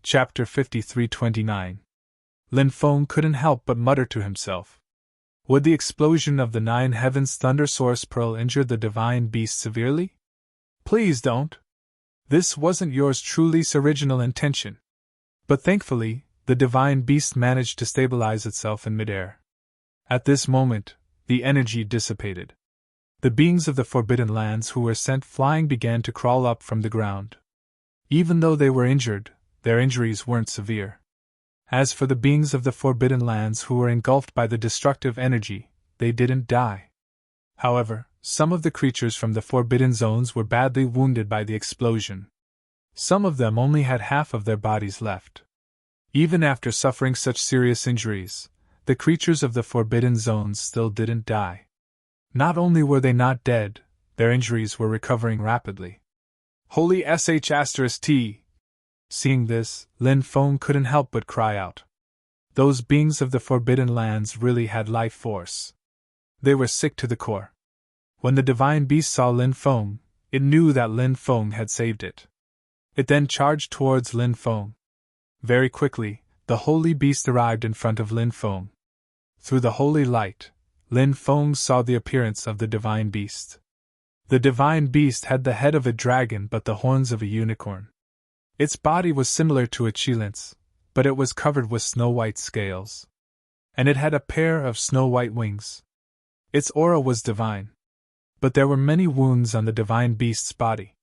Chapter 53-29. Lin Feng couldn't help but mutter to himself. Would the explosion of the Nine Heavens Thunder Source Pearl injure the divine beast severely? Please don't. This wasn't yours truly's original intention. But thankfully, the divine beast managed to stabilize itself in midair. At this moment, the energy dissipated. The beings of the Forbidden Lands who were sent flying began to crawl up from the ground. Even though they were injured, their injuries weren't severe. As for the beings of the Forbidden Lands who were engulfed by the destructive energy, they didn't die. However, some of the creatures from the Forbidden Zones were badly wounded by the explosion. Some of them only had half of their bodies left. Even after suffering such serious injuries, the creatures of the Forbidden Zones still didn't die. Not only were they not dead, their injuries were recovering rapidly. Holy sh*t! Seeing this, Lin Feng couldn't help but cry out. Those beings of the Forbidden Lands really had life force. They were sick to the core. When the divine beast saw Lin Feng, it knew that Lin Feng had saved it. It then charged towards Lin Feng. Very quickly, the holy beast arrived in front of Lin Feng. Through the holy light, Lin Feng saw the appearance of the divine beast. The divine beast had the head of a dragon but the horns of a unicorn. Its body was similar to a cheetah's, but it was covered with snow-white scales. And it had a pair of snow-white wings. Its aura was divine. But there were many wounds on the divine beast's body.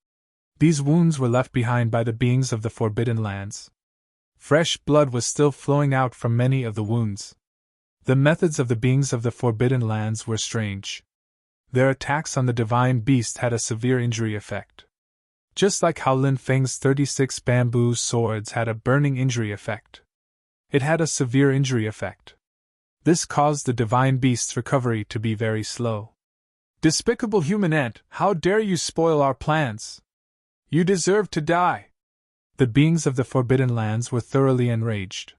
These wounds were left behind by the beings of the Forbidden Lands. Fresh blood was still flowing out from many of the wounds. The methods of the beings of the Forbidden Lands were strange. Their attacks on the divine beast had a severe injury effect. Just like how Lin Feng's 36 bamboo swords had a burning injury effect. It had a severe injury effect. This caused the divine beast's recovery to be very slow. Despicable human ant, how dare you spoil our plans? You deserve to die! The beings of the Forbidden Lands were thoroughly enraged.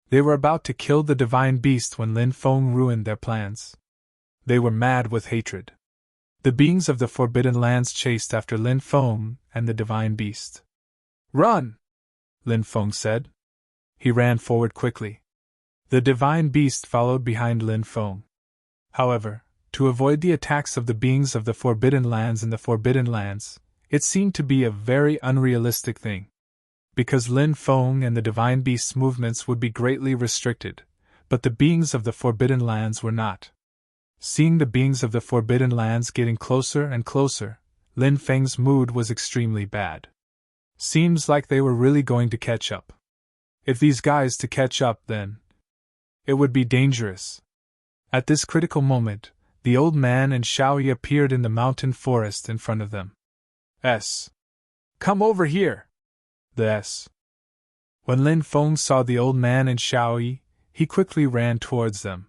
They were about to kill the divine beast when Lin Feng ruined their plans. They were mad with hatred. The beings of the Forbidden Lands chased after Lin Feng and the divine beast. Run! Lin Feng said. He ran forward quickly. The divine beast followed behind Lin Feng. However, to avoid the attacks of the beings of the Forbidden Lands in the Forbidden Lands, it seemed to be a very unrealistic thing. Because Lin Feng and the divine beast's movements would be greatly restricted, but the beings of the Forbidden Lands were not. Seeing the beings of the Forbidden Lands getting closer and closer, Lin Feng's mood was extremely bad. Seems like they were really going to catch up. If these guys to catch up, then it would be dangerous. At this critical moment, the old man and Xiaoyi appeared in the mountain forest in front of them. Come over here! When Lin Feng saw the old man and Xiaoyi, he quickly ran towards them.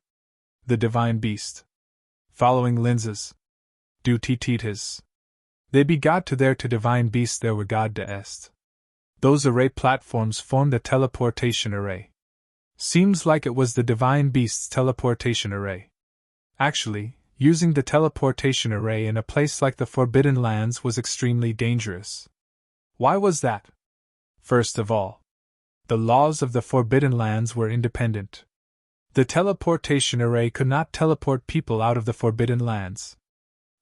The divine beast. Following Lin's his. They begot to there to divine beast there were God de est. Those array platforms formed a teleportation array. Seems like it was the divine beast's teleportation array. Actually, using the teleportation array in a place like the Forbidden Lands was extremely dangerous. Why was that? First of all, the laws of the Forbidden Lands were independent. The teleportation array could not teleport people out of the Forbidden Lands.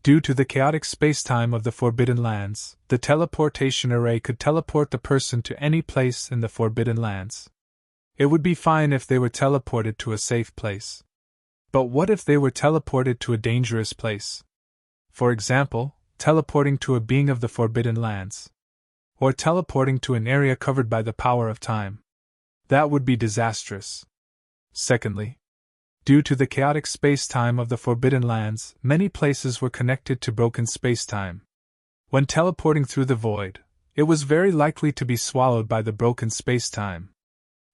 Due to the chaotic space-time of the Forbidden Lands, the teleportation array could teleport the person to any place in the Forbidden Lands. It would be fine if they were teleported to a safe place. But what if they were teleported to a dangerous place? For example, teleporting to a being of the Forbidden Lands. Or teleporting to an area covered by the power of time. That would be disastrous. Secondly, due to the chaotic space-time of the Forbidden Lands, many places were connected to broken space-time. When teleporting through the void, it was very likely to be swallowed by the broken space-time.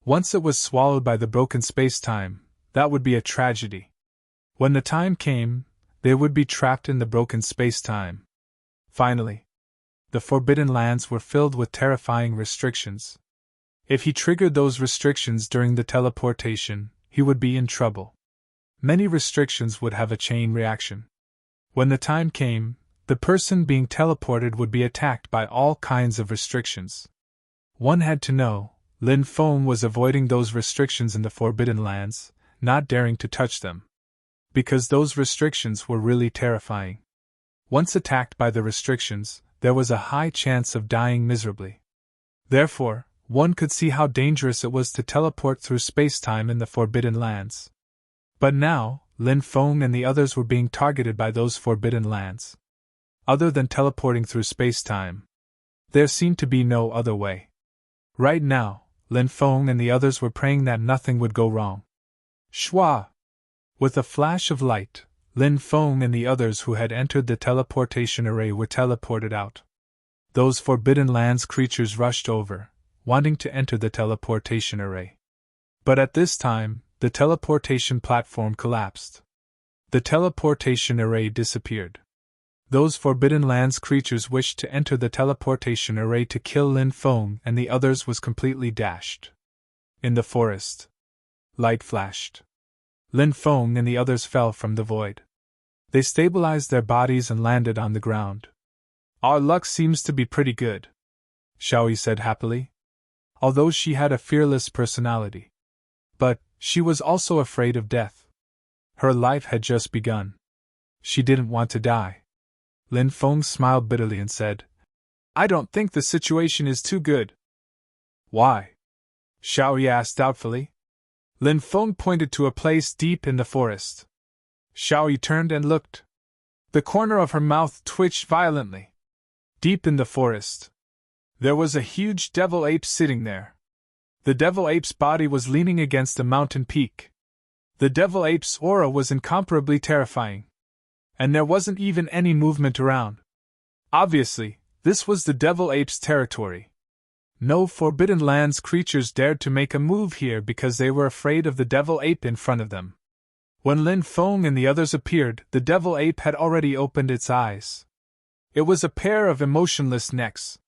Once it was swallowed by the broken space-time, that would be a tragedy. When the time came, they would be trapped in the broken space-time. Finally, the Forbidden Lands were filled with terrifying restrictions. If he triggered those restrictions during the teleportation, he would be in trouble. Many restrictions would have a chain reaction. When the time came, the person being teleported would be attacked by all kinds of restrictions. One had to know, Lin Feng was avoiding those restrictions in the Forbidden Lands, not daring to touch them. Because those restrictions were really terrifying. Once attacked by the restrictions, there was a high chance of dying miserably. Therefore, one could see how dangerous it was to teleport through space-time in the Forbidden Lands. But now, Lin Feng and the others were being targeted by those Forbidden Lands. Other than teleporting through space-time, there seemed to be no other way. Right now, Lin Feng and the others were praying that nothing would go wrong. Shwa! With a flash of light, Lin Feng and the others who had entered the teleportation array were teleported out. Those Forbidden Lands creatures rushed over, wanting to enter the teleportation array. But at this time, the teleportation platform collapsed. The teleportation array disappeared. Those Forbidden Lands creatures wished to enter the teleportation array to kill Lin Feng, and the others was completely dashed. In the forest, light flashed. Lin Feng and the others fell from the void. They stabilized their bodies and landed on the ground. Our luck seems to be pretty good, Xiaoyi said happily. Although she had a fearless personality. But she was also afraid of death. Her life had just begun. She didn't want to die. Lin Feng smiled bitterly and said, I don't think the situation is too good. Why? Xiaoyi asked doubtfully. Lin Feng pointed to a place deep in the forest. Xiaoyi turned and looked. The corner of her mouth twitched violently. Deep in the forest, there was a huge devil ape sitting there. The devil ape's body was leaning against a mountain peak. The devil ape's aura was incomparably terrifying. And there wasn't even any movement around. Obviously, this was the devil ape's territory. No Forbidden Lands creatures dared to make a move here because they were afraid of the devil ape in front of them. When Lin Feng and the others appeared, the devil ape had already opened its eyes. It was a pair of emotionless necks.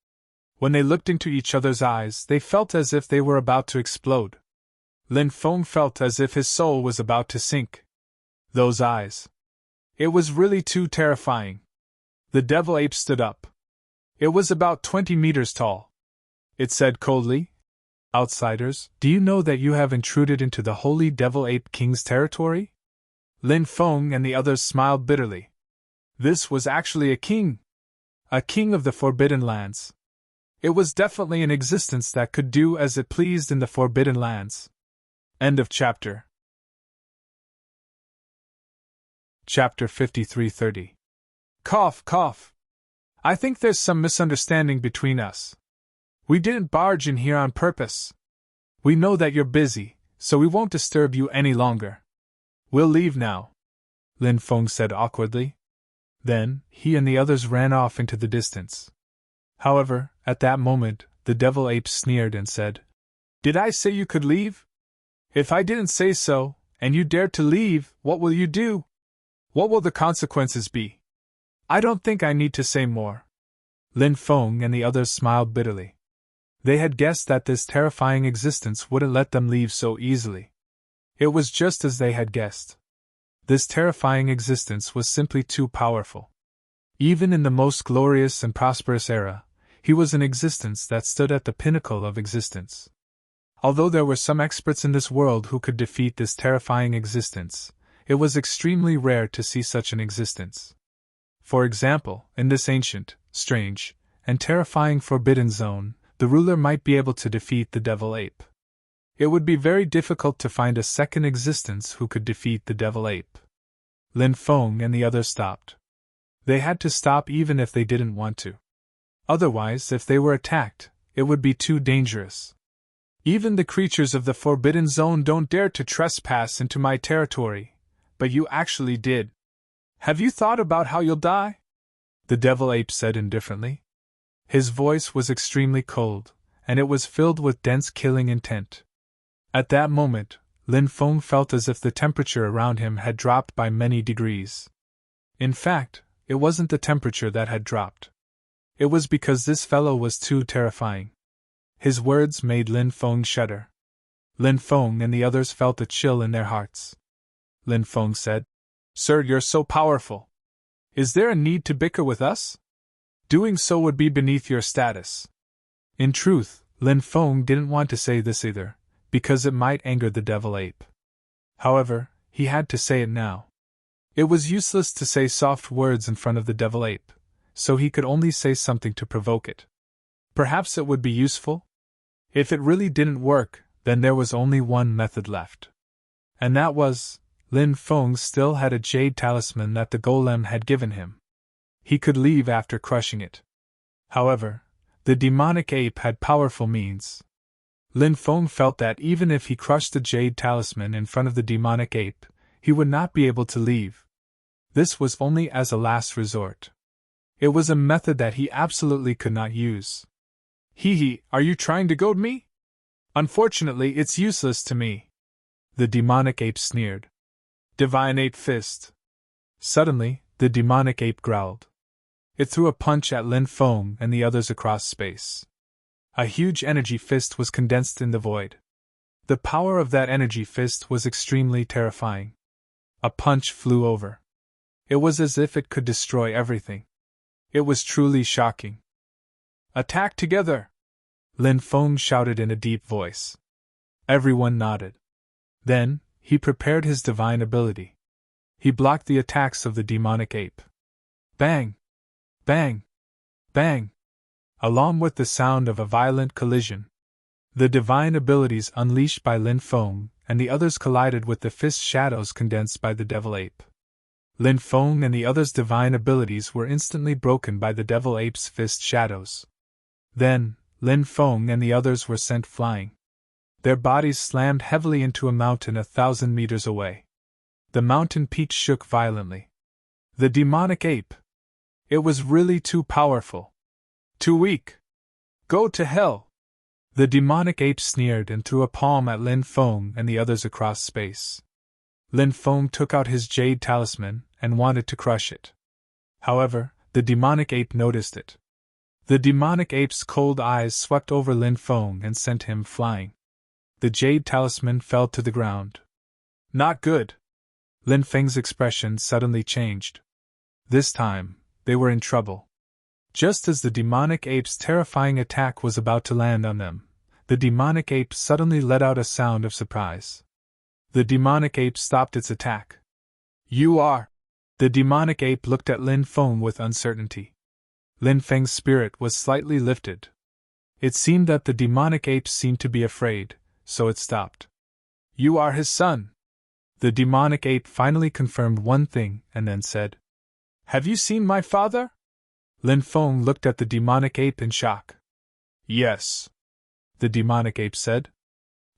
When they looked into each other's eyes, they felt as if they were about to explode. Lin Feng felt as if his soul was about to sink. Those eyes. It was really too terrifying. The devil ape stood up. It was about 20 meters tall. It said coldly, Outsiders, do you know that you have intruded into the holy devil ape king's territory? Lin Feng and the others smiled bitterly. This was actually a king. A king of the Forbidden Lands. It was definitely an existence that could do as it pleased in the Forbidden Lands. End of chapter. Chapter 53:30. Cough, cough. I think there's some misunderstanding between us. We didn't barge in here on purpose. We know that you're busy, so we won't disturb you any longer. We'll leave now, Lin Feng said awkwardly. Then, he and the others ran off into the distance. However, at that moment, the devil ape sneered and said, Did I say you could leave? If I didn't say so, and you dared to leave, what will you do? What will the consequences be? I don't think I need to say more. Lin Feng and the others smiled bitterly. They had guessed that this terrifying existence wouldn't let them leave so easily. It was just as they had guessed. This terrifying existence was simply too powerful. Even in the most glorious and prosperous era, he was an existence that stood at the pinnacle of existence. Although there were some experts in this world who could defeat this terrifying existence, it was extremely rare to see such an existence. For example, in this ancient, strange, and terrifying forbidden zone, the ruler might be able to defeat the devil ape. It would be very difficult to find a second existence who could defeat the devil ape. Lin Feng and the others stopped. They had to stop even if they didn't want to. Otherwise, if they were attacked, it would be too dangerous. Even the creatures of the Forbidden Zone don't dare to trespass into my territory, but you actually did. Have you thought about how you'll die? The devil ape said indifferently. His voice was extremely cold, and it was filled with dense killing intent. At that moment, Lin Feng felt as if the temperature around him had dropped by many degrees. In fact, it wasn't the temperature that had dropped. It was because this fellow was too terrifying. His words made Lin Feng shudder. Lin Feng and the others felt a chill in their hearts. Lin Feng said, Sir, you're so powerful. Is there a need to bicker with us? Doing so would be beneath your status. In truth, Lin Feng didn't want to say this either, because it might anger the devil ape. However, he had to say it now. It was useless to say soft words in front of the devil ape, so he could only say something to provoke it. Perhaps it would be useful? If it really didn't work, then there was only one method left. And that was, Lin Feng still had a jade talisman that the golem had given him. He could leave after crushing it. However, the demonic ape had powerful means. Lin Feng felt that even if he crushed the jade talisman in front of the demonic ape, he would not be able to leave. This was only as a last resort. It was a method that he absolutely could not use. Hee, are you trying to goad me? Unfortunately, it's useless to me. The demonic ape sneered. Divine Ape Fist. Suddenly, the demonic ape growled. It threw a punch at Lin Feng and the others across space. A huge energy fist was condensed in the void. The power of that energy fist was extremely terrifying. A punch flew over. It was as if it could destroy everything. It was truly shocking. Attack together! Lin Feng shouted in a deep voice. Everyone nodded. Then, he prepared his divine ability. He blocked the attacks of the demonic ape. Bang! Bang! Bang! Along with the sound of a violent collision, the divine abilities unleashed by Lin Feng and the others collided with the fist shadows condensed by the devil ape. Lin Feng and the others' divine abilities were instantly broken by the devil ape's fist shadows. Then, Lin Feng and the others were sent flying. Their bodies slammed heavily into a mountain 1,000 meters away. The mountain peak shook violently. The demonic ape! It was really too powerful. Too weak. Go to hell! The demonic ape sneered and threw a palm at Lin Feng and the others across space. Lin Feng took out his jade talisman and wanted to crush it. However, the demonic ape noticed it. The demonic ape's cold eyes swept over Lin Feng and sent him flying. The jade talisman fell to the ground. Not good! Lin Feng's expression suddenly changed. This time, they were in trouble. Just as the demonic ape's terrifying attack was about to land on them, the demonic ape suddenly let out a sound of surprise. The demonic ape stopped its attack. You are! The demonic ape looked at Lin Feng with uncertainty. Lin Feng's spirit was slightly lifted. It seemed that the demonic ape seemed to be afraid, so it stopped. You are his son! The demonic ape finally confirmed one thing and then said, Have you seen my father? Lin Feng looked at the demonic ape in shock. Yes, the demonic ape said.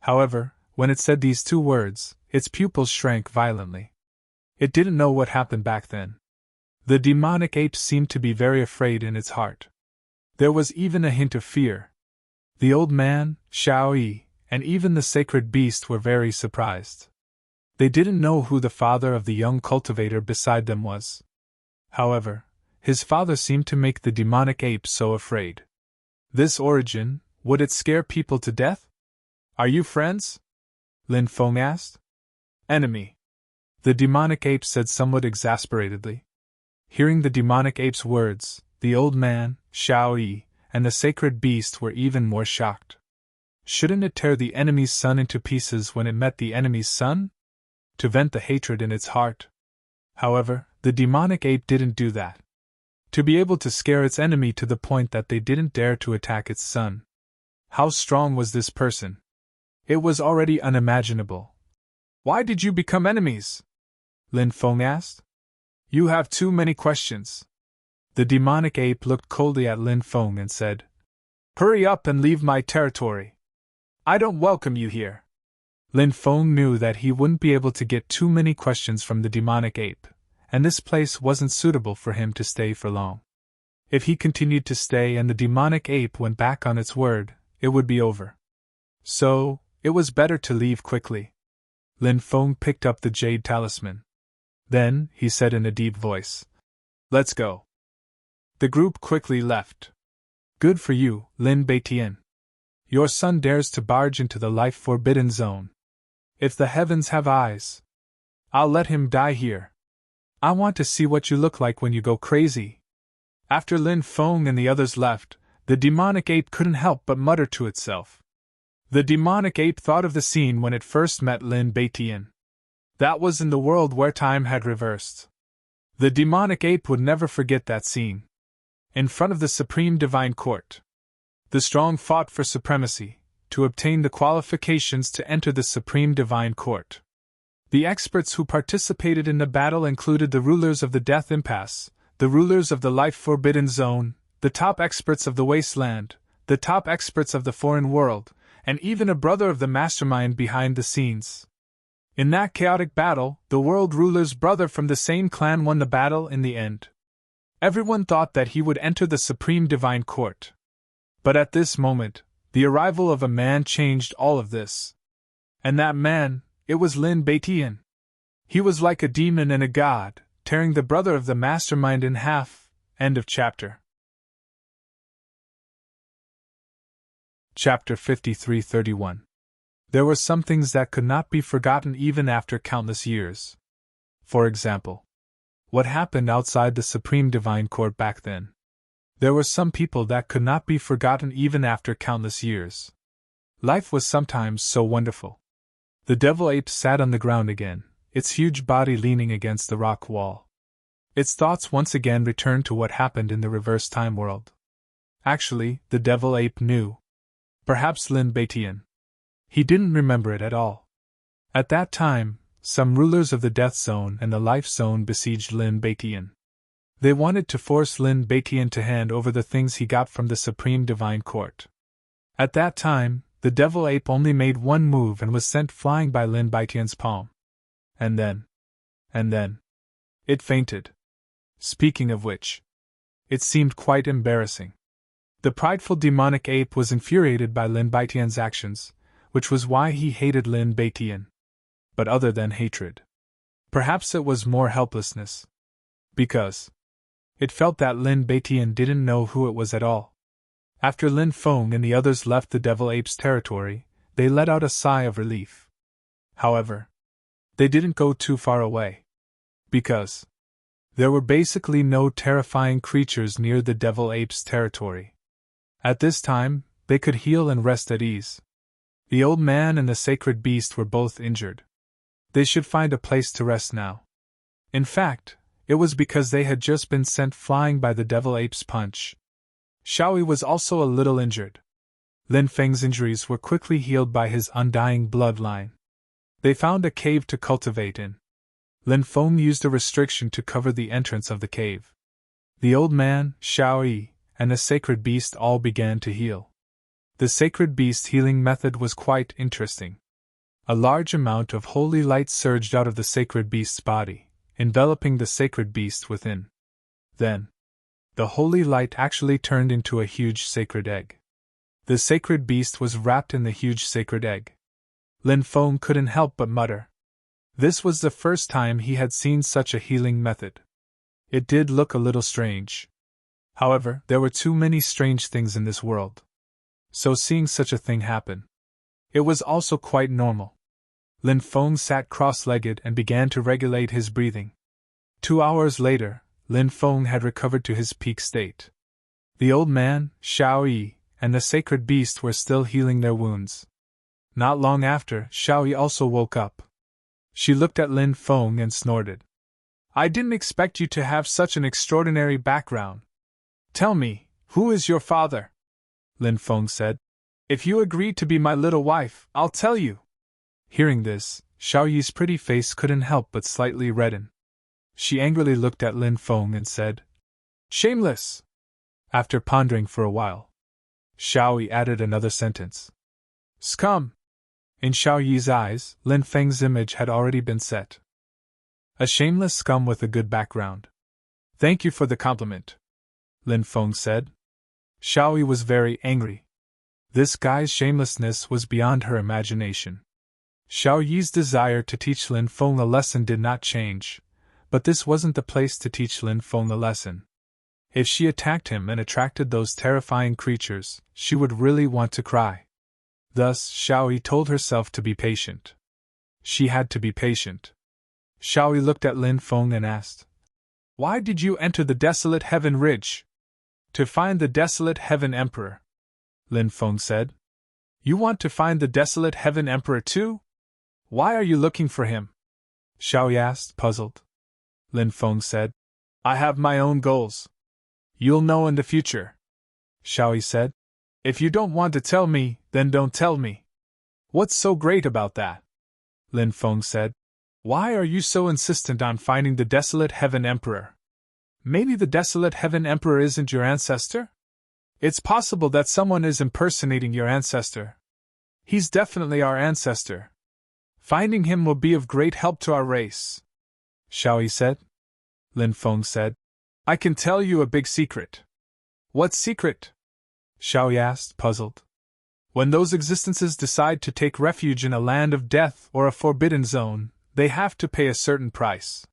However, when it said these two words, its pupils shrank violently. It didn't know what happened back then. The demonic ape seemed to be very afraid in its heart. There was even a hint of fear. The old man, Xiao Yi, and even the sacred beast were very surprised. They didn't know who the father of the young cultivator beside them was. However, his father seemed to make the demonic ape so afraid. This origin, would it scare people to death? Are you friends? Lin Feng asked. Enemy. The demonic ape said somewhat exasperatedly. Hearing the demonic ape's words, the old man, Xiao Yi, and the sacred beast were even more shocked. Shouldn't it tear the enemy's son into pieces when it met the enemy's son? To vent the hatred in its heart. However, the demonic ape didn't do that. To be able to scare its enemy to the point that they didn't dare to attack its son. How strong was this person? It was already unimaginable. Why did you become enemies? Lin Feng asked. You have too many questions. The demonic ape looked coldly at Lin Feng and said, Hurry up and leave my territory. I don't welcome you here. Lin Feng knew that he wouldn't be able to get too many questions from the demonic ape, and this place wasn't suitable for him to stay for long. If he continued to stay and the demonic ape went back on its word, it would be over. So, it was better to leave quickly. Lin Feng picked up the jade talisman. Then, he said in a deep voice, Let's go. The group quickly left. Good for you, Lin Beitian. Your son dares to barge into the life-forbidden zone. If the heavens have eyes, I'll let him die here. I want to see what you look like when you go crazy. After Lin Feng and the others left, The demonic ape couldn't help but mutter to itself. The demonic ape thought of the scene when it first met Lin Baitian. That was in the world where time had reversed. The demonic ape would never forget that scene. In front of the Supreme Divine Court, the strong fought for supremacy, to obtain the qualifications to enter the Supreme Divine Court. The experts who participated in the battle included the rulers of the Death Impasse, the rulers of the Life Forbidden Zone, the top experts of the Wasteland, the top experts of the Foreign World, and even a brother of the mastermind behind the scenes. In that chaotic battle, the world ruler's brother from the same clan won the battle in the end. Everyone thought that he would enter the Supreme Divine Court. But at this moment, the arrival of a man changed all of this. And that man, it was Lin Baitian. He was like a demon and a god, tearing the brother of the mastermind in half. End of chapter. Chapter 53-31. There were some things that could not be forgotten even after countless years. For example, what happened outside the Supreme Divine Court back then. There were some people that could not be forgotten even after countless years. Life was sometimes so wonderful. The devil ape sat on the ground again, its huge body leaning against the rock wall. Its thoughts once again returned to what happened in the reverse time world. Actually, the devil ape knew. Perhaps Lin Baitian. He didn't remember it at all. At that time, some rulers of the Death Zone and the Life Zone besieged Lin Baitian. They wanted to force Lin Baitian to hand over the things he got from the Supreme Divine Court. At that time, the devil ape only made one move and was sent flying by Lin Baitian's palm. And then, it fainted. Speaking of which, it seemed quite embarrassing. The prideful demonic ape was infuriated by Lin Baitian's actions, which was why he hated Lin Baitian. But other than hatred, perhaps it was more helplessness. Because it felt that Lin Baitian didn't know who it was at all. After Lin Feng and the others left the devil ape's territory, they let out a sigh of relief. However, they didn't go too far away. Because there were basically no terrifying creatures near the devil ape's territory. At this time, they could heal and rest at ease. The old man and the sacred beast were both injured. They should find a place to rest now. In fact, it was because they had just been sent flying by the devil ape's punch. Xiaoyi was also a little injured. Lin Feng's injuries were quickly healed by his undying bloodline. They found a cave to cultivate in. Lin Feng used a restriction to cover the entrance of the cave. The old man, Xiaoyi, and the sacred beast all began to heal. The sacred beast healing method was quite interesting. A large amount of holy light surged out of the sacred beast's body, enveloping the sacred beast within. Then, the holy light actually turned into a huge sacred egg. The sacred beast was wrapped in the huge sacred egg. Lin Feng couldn't help but mutter. This was the first time he had seen such a healing method. It did look a little strange. However, there were too many strange things in this world. So seeing such a thing happen, it was also quite normal. Lin Feng sat cross-legged and began to regulate his breathing. 2 hours later, Lin Feng had recovered to his peak state. The old man, Xiaoyi, and the sacred beast were still healing their wounds. Not long after, Xiaoyi also woke up. She looked at Lin Feng and snorted. "I didn't expect you to have such an extraordinary background. Tell me, who is your father?" Lin Feng said. "If you agree to be my little wife, I'll tell you." Hearing this, Xiaoyi's pretty face couldn't help but slightly redden. She angrily looked at Lin Feng and said, "Shameless!" After pondering for a while, Xiaoyi added another sentence. "Scum!" In Xiaoyi's eyes, Lin Feng's image had already been set. A shameless scum with a good background. "Thank you for the compliment," Lin Feng said. Xiaoyi was very angry. This guy's shamelessness was beyond her imagination. Xiaoyi's desire to teach Lin Feng a lesson did not change, but this wasn't the place to teach Lin Feng a lesson. If she attacked him and attracted those terrifying creatures, she would really want to cry. Thus, Xiaoyi told herself to be patient. She had to be patient. Xiaoyi looked at Lin Feng and asked, "Why did you enter the desolate Heaven Ridge?" To find the desolate Heaven Emperor, Lin Feng said. You want to find the desolate Heaven Emperor too? Why are you looking for him? Xiaoyi asked, puzzled. Lin Feng said, I have my own goals. You'll know in the future, Xiaoyi said. If you don't want to tell me, then don't tell me. What's so great about that? Lin Feng said. Why are you so insistent on finding the desolate Heaven Emperor? Maybe the desolate Heaven Emperor isn't your ancestor? It's possible that someone is impersonating your ancestor. He's definitely our ancestor. Finding him will be of great help to our race, Xiaoyi said. Lin Feng said, I can tell you a big secret. What secret? Xiaoyi asked, puzzled. When those existences decide to take refuge in a land of death or a forbidden zone, they have to pay a certain price.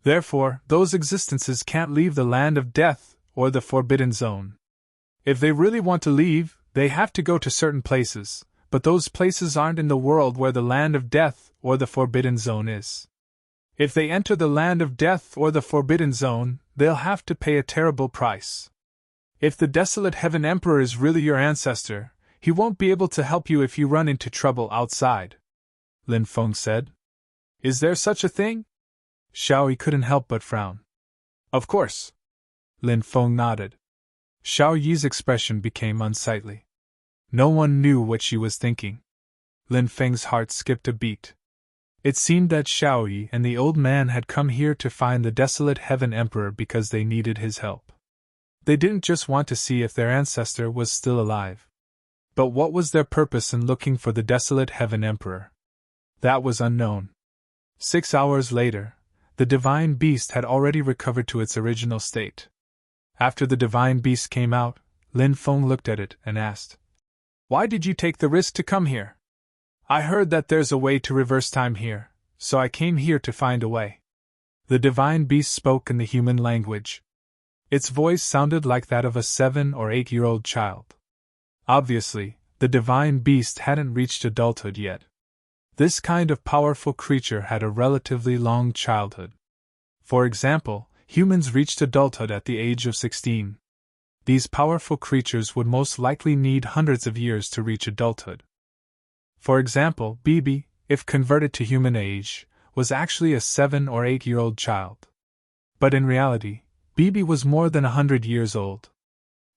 Therefore, those existences can't leave the land of death or the forbidden zone. If they really want to leave, they have to go to certain places, but those places aren't in the world where the land of death or the forbidden zone is. If they enter the land of death or the forbidden zone, they'll have to pay a terrible price. If the desolate Heaven Emperor is really your ancestor, he won't be able to help you if you run into trouble outside, Lin Feng said. Is there such a thing? Xiaoyi couldn't help but frown. Of course. Lin Feng nodded. Xiaoyi's expression became unsightly. No one knew what she was thinking. Lin Feng's heart skipped a beat. It seemed that Xiaoyi and the old man had come here to find the desolate Heaven Emperor because they needed his help. They didn't just want to see if their ancestor was still alive. But what was their purpose in looking for the desolate Heaven Emperor? That was unknown. 6 hours later, the divine beast had already recovered to its original state. After the divine beast came out, Lin Feng looked at it and asked, Why did you take the risk to come here? I heard that there's a way to reverse time here, so I came here to find a way. The divine beast spoke in the human language. Its voice sounded like that of a 7 or 8-year-old child. Obviously, the divine beast hadn't reached adulthood yet. This kind of powerful creature had a relatively long childhood. For example, humans reached adulthood at the age of 16. These powerful creatures would most likely need hundreds of years to reach adulthood. For example, Bibi, if converted to human age, was actually a 7 or 8-year-old child. But in reality, Bibi was more than 100 years old.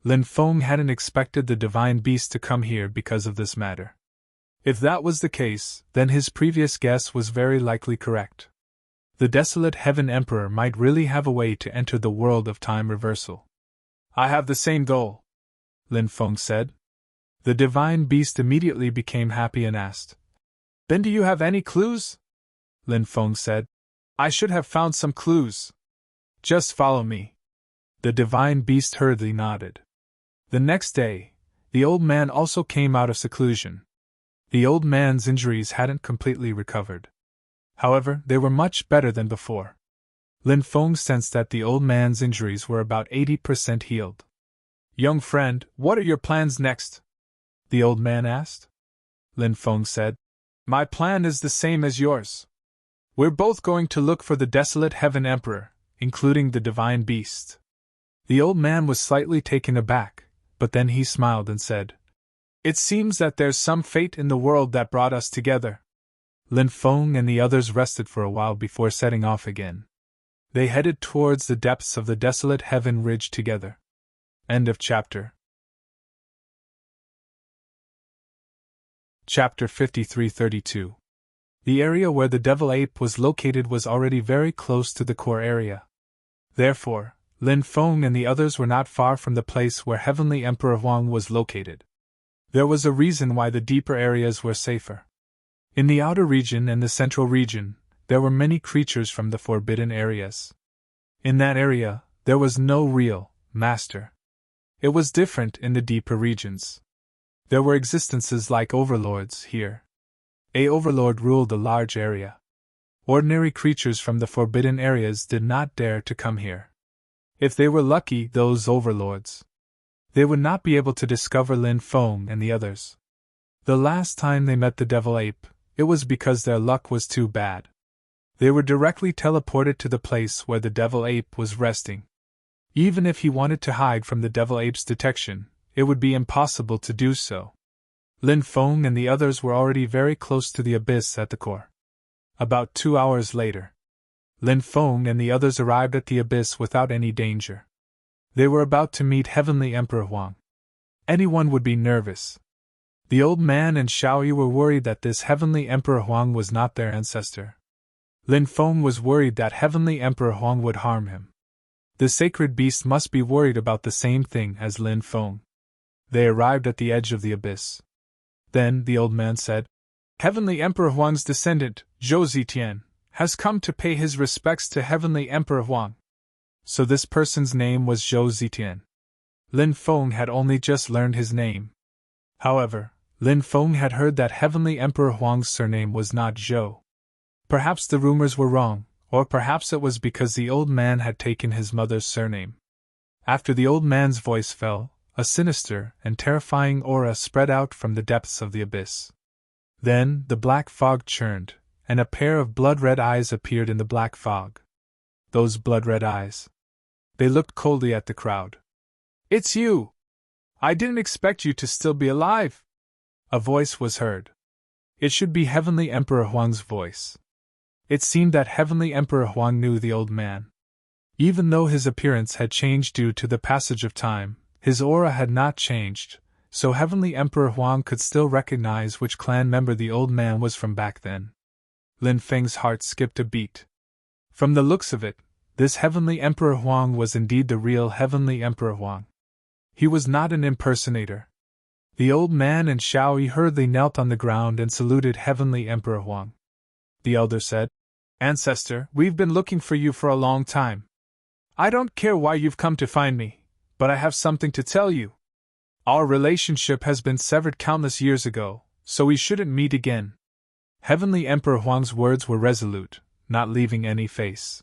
Lin Feng hadn't expected the divine beast to come here because of this matter. If that was the case, then his previous guess was very likely correct. The desolate Heaven Emperor might really have a way to enter the world of time reversal. I have the same goal, Lin Feng said. The divine beast immediately became happy and asked, Then do you have any clues? Lin Feng said, I should have found some clues. Just follow me. The divine beast hurriedly nodded. The next day, the old man also came out of seclusion. The old man's injuries hadn't completely recovered. However, they were much better than before. Lin Feng sensed that the old man's injuries were about 80% healed. Young friend, what are your plans next? The old man asked. Lin Feng said, My plan is the same as yours. We're both going to look for the desolate Heaven Emperor, including the divine beast. The old man was slightly taken aback, but then he smiled and said, It seems that there's some fate in the world that brought us together. Lin Feng and the others rested for a while before setting off again. They headed towards the depths of the desolate Heaven Ridge together. End of chapter. Chapter 53-32. The area where the devil ape was located was already very close to the core area. Therefore, Lin Feng and the others were not far from the place where Heavenly Emperor Huang was located. There was a reason why the deeper areas were safer. In the outer region and the central region, there were many creatures from the forbidden areas. In that area, there was no real master. It was different in the deeper regions. There were existences like overlords here. A overlord ruled a large area. Ordinary creatures from the forbidden areas did not dare to come here. If they were lucky, those overlords, they would not be able to discover Lin Feng and the others. The last time they met the devil ape, it was because their luck was too bad. They were directly teleported to the place where the devil ape was resting. Even if he wanted to hide from the devil ape's detection, it would be impossible to do so. Lin Feng and the others were already very close to the abyss at the core. About 2 hours later, Lin Feng and the others arrived at the abyss without any danger. They were about to meet Heavenly Emperor Huang. Anyone would be nervous. The old man and Xiaoyi were worried that this Heavenly Emperor Huang was not their ancestor. Lin Feng was worried that Heavenly Emperor Huang would harm him. The sacred beast must be worried about the same thing as Lin Feng. They arrived at the edge of the abyss. Then the old man said, Heavenly Emperor Huang's descendant, Zhou Zitian, has come to pay his respects to Heavenly Emperor Huang. So this person's name was Zhou Zitian. Lin Feng had only just learned his name. However, Lin Feng had heard that Heavenly Emperor Huang's surname was not Zhou. Perhaps the rumors were wrong, or perhaps it was because the old man had taken his mother's surname. After the old man's voice fell, a sinister and terrifying aura spread out from the depths of the abyss. Then the black fog churned, and a pair of blood-red eyes appeared in the black fog. Those blood-red eyes. They looked coldly at the crowd. It's you! I didn't expect you to still be alive! A voice was heard. It should be Heavenly Emperor Huang's voice. It seemed that Heavenly Emperor Huang knew the old man. Even though his appearance had changed due to the passage of time, his aura had not changed, so Heavenly Emperor Huang could still recognize which clan member the old man was from back then. Lin Feng's heart skipped a beat. From the looks of it, this Heavenly Emperor Huang was indeed the real Heavenly Emperor Huang. He was not an impersonator. The old man and Xiaoyi hurriedly knelt on the ground and saluted Heavenly Emperor Huang. The elder said, Ancestor, we've been looking for you for a long time. I don't care why you've come to find me, but I have something to tell you. Our relationship has been severed countless years ago, so we shouldn't meet again. Heavenly Emperor Huang's words were resolute, not leaving any face.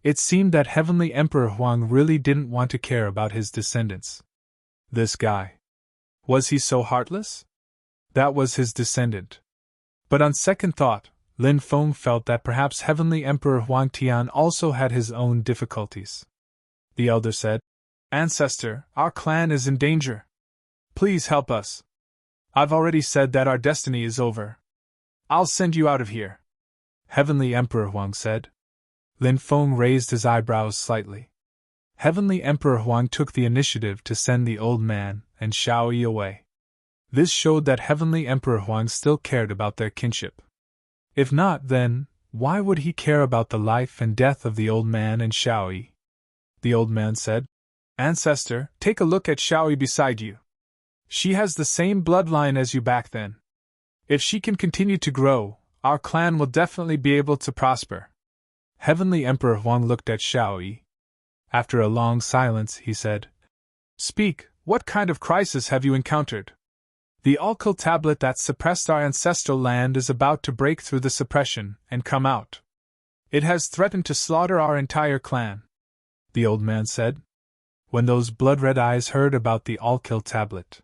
It seemed that Heavenly Emperor Huang really didn't want to care about his descendants. This guy. Was he so heartless? That was his descendant. But on second thought, Lin Feng felt that perhaps Heavenly Emperor Huang Tian also had his own difficulties. The elder said, Ancestor, our clan is in danger. Please help us. I've already said that our destiny is over. I'll send you out of here. Heavenly Emperor Huang said. Lin Feng raised his eyebrows slightly. Heavenly Emperor Huang took the initiative to send the old man and Xiaoyi away. This showed that Heavenly Emperor Huang still cared about their kinship. If not, then, why would he care about the life and death of the old man and Xiaoyi? The old man said, Ancestor, take a look at Xiaoyi beside you. She has the same bloodline as you back then. If she can continue to grow, our clan will definitely be able to prosper. Heavenly Emperor Huang looked at Xiaoyi. After a long silence, he said, Speak, what kind of crisis have you encountered? The alkyl tablet that suppressed our ancestral land is about to break through the suppression and come out. It has threatened to slaughter our entire clan. The old man said. When those blood-red eyes heard about the alkyl tablet,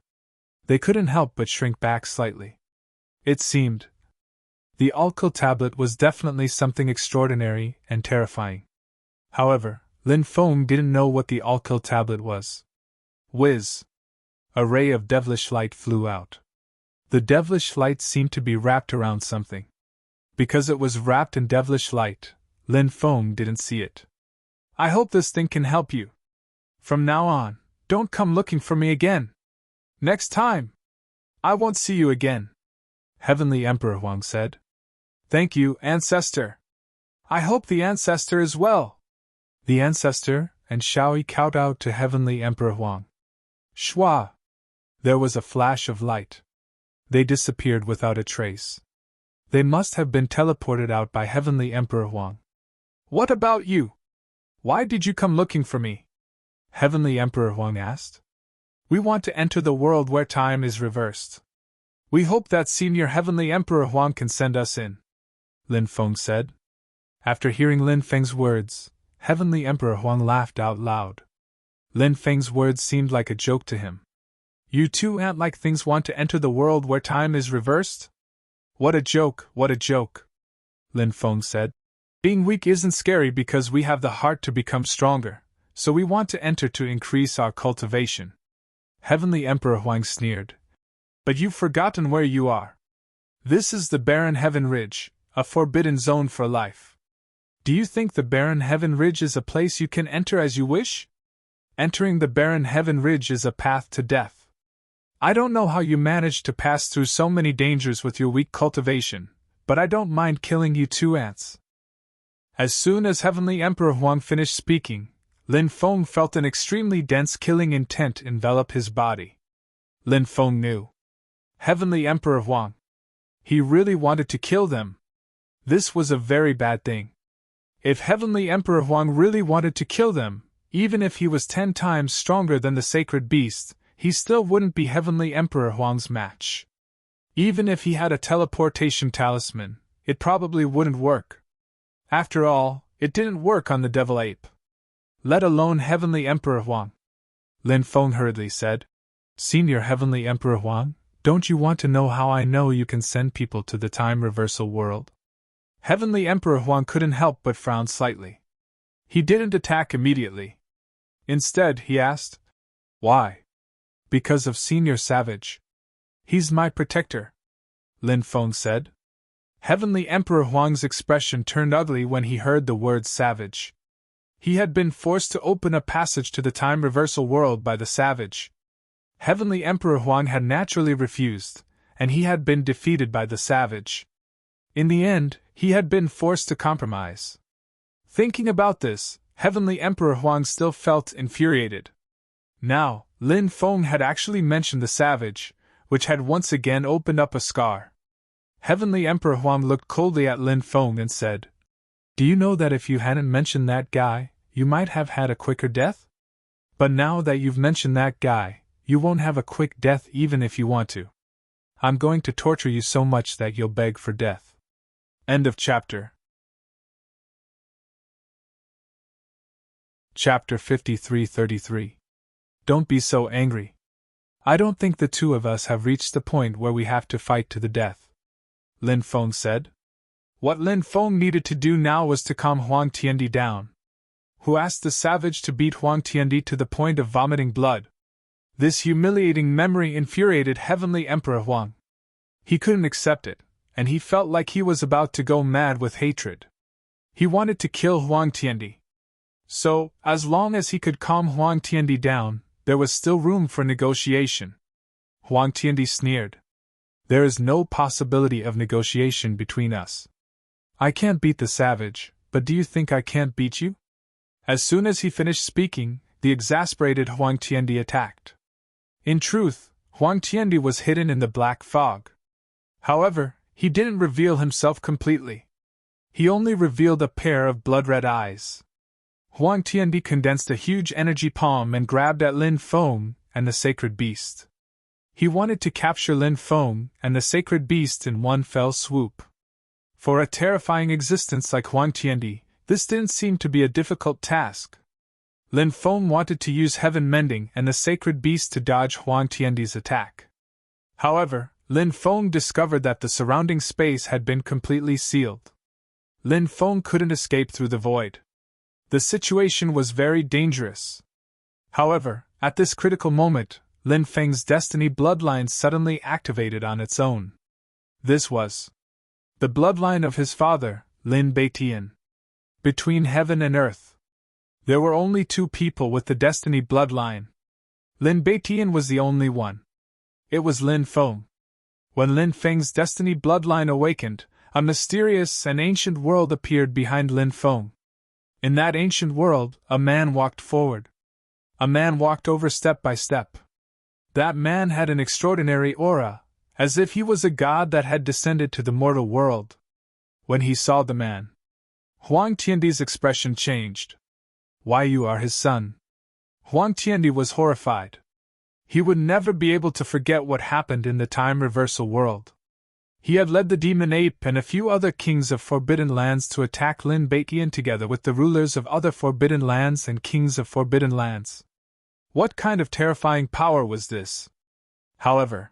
they couldn't help but shrink back slightly. It seemed the alkyl tablet was definitely something extraordinary and terrifying. However, Lin Feng didn't know what the alkyl tablet was. Whiz! A ray of devilish light flew out. The devilish light seemed to be wrapped around something. Because it was wrapped in devilish light, Lin Feng didn't see it. I hope this thing can help you. From now on, don't come looking for me again. Next time, I won't see you again. Heavenly Emperor Huang said. Thank you, Ancestor. I hope the Ancestor is well. The Ancestor and Xiaoyi kowtowed to Heavenly Emperor Huang. Shwa! There was a flash of light. They disappeared without a trace. They must have been teleported out by Heavenly Emperor Huang. What about you? Why did you come looking for me? Heavenly Emperor Huang asked. We want to enter the world where time is reversed. We hope that Senior Heavenly Emperor Huang can send us in, Lin Feng said. After hearing Lin Feng's words, Heavenly Emperor Huang laughed out loud. Lin Feng's words seemed like a joke to him. You two ant-like things want to enter the world where time is reversed? What a joke, what a joke, Lin Feng said. Being weak isn't scary because we have the heart to become stronger, so we want to enter to increase our cultivation. Heavenly Emperor Huang sneered. But you've forgotten where you are. This is the barren Heaven Ridge, a forbidden zone for life. Do you think the barren Heaven Ridge is a place you can enter as you wish? Entering the barren Heaven Ridge is a path to death. I don't know how you managed to pass through so many dangers with your weak cultivation, but I don't mind killing you too, ants. As soon as Heavenly Emperor Huang finished speaking, Lin Feng felt an extremely dense killing intent envelop his body. Lin Feng knew. Heavenly Emperor Huang. He really wanted to kill them. This was a very bad thing. If Heavenly Emperor Huang really wanted to kill them, even if he was 10 times stronger than the sacred beast, he still wouldn't be Heavenly Emperor Huang's match. Even if he had a teleportation talisman, it probably wouldn't work. After all, it didn't work on the devil ape. Let alone Heavenly Emperor Huang. Lin Feng hurriedly said. Senior Heavenly Emperor Huang, don't you want to know how I know you can send people to the time reversal world? Heavenly Emperor Huang couldn't help but frown slightly. He didn't attack immediately. Instead, he asked, Why? Because of Senior Savage. He's my protector, Lin Feng said. Heavenly Emperor Huang's expression turned ugly when he heard the word savage. He had been forced to open a passage to the time reversal world by the savage. Heavenly Emperor Huang had naturally refused, and he had been defeated by the savage. In the end, he had been forced to compromise. Thinking about this, Heavenly Emperor Huang still felt infuriated. Now, Lin Feng had actually mentioned the savage, which had once again opened up a scar. Heavenly Emperor Huang looked coldly at Lin Feng and said, Do you know that if you hadn't mentioned that guy, you might have had a quicker death? But now that you've mentioned that guy, you won't have a quick death even if you want to. I'm going to torture you so much that you'll beg for death. End of chapter. Chapter 53-33. Don't be so angry. I don't think the two of us have reached the point where we have to fight to the death, Lin Feng said. What Lin Feng needed to do now was to calm Huang Tiandi down, who asked the savage to beat Huang Tiandi to the point of vomiting blood. This humiliating memory infuriated Heavenly Emperor Huang. He couldn't accept it, and he felt like he was about to go mad with hatred. He wanted to kill Huang Tiandi. So, as long as he could calm Huang Tiandi down, there was still room for negotiation. Huang Tiandi sneered. There is no possibility of negotiation between us. I can't beat the savage, but do you think I can't beat you? As soon as he finished speaking, the exasperated Huang Tiandi attacked. In truth, Huang Tiandi was hidden in the black fog. However, he didn't reveal himself completely. He only revealed a pair of blood-red eyes. Huang Tiandi condensed a huge energy palm and grabbed at Lin Feng and the sacred beast. He wanted to capture Lin Feng and the sacred beast in one fell swoop. For a terrifying existence like Huang Tiandi, this didn't seem to be a difficult task. Lin Feng wanted to use heaven mending and the sacred beast to dodge Huang Tiandi's attack. However, Lin Feng discovered that the surrounding space had been completely sealed. Lin Feng couldn't escape through the void. The situation was very dangerous. However, at this critical moment, Lin Feng's destiny bloodline suddenly activated on its own. This was the bloodline of his father, Lin Beitian. Between heaven and earth, there were only two people with the destiny bloodline. Lin Beitian was the only one. It was Lin Feng. When Lin Feng's destiny bloodline awakened, a mysterious and ancient world appeared behind Lin Feng. In that ancient world, a man walked forward. A man walked over step by step. That man had an extraordinary aura, as if he was a god that had descended to the mortal world. When he saw the man, Huang Tiandi's expression changed. Why, you are his son. Huang Tiandi was horrified. He would never be able to forget what happened in the time reversal world. He had led the demon ape and a few other kings of forbidden lands to attack Lin Beitian together with the rulers of other forbidden lands and kings of forbidden lands. What kind of terrifying power was this? However,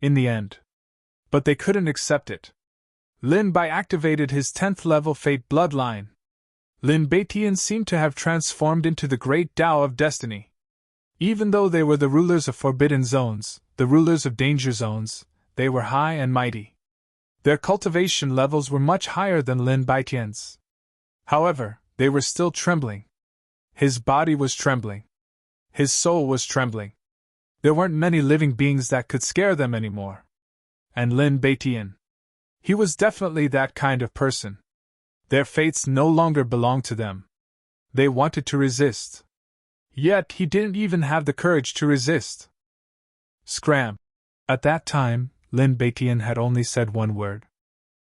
in the end, but they couldn't accept it. Lin Bai activated his 10th level fate bloodline. Lin Beitian seemed to have transformed into the great Tao of destiny. Even though they were the rulers of forbidden zones, the rulers of danger zones, they were high and mighty. Their cultivation levels were much higher than Lin Beitian's. However, they were still trembling. His body was trembling. His soul was trembling. There weren't many living beings that could scare them anymore. And Lin Beitian. He was definitely that kind of person. Their fates no longer belonged to them. They wanted to resist. Yet he didn't even have the courage to resist. Scram. At that time, Lin Beitian had only said one word.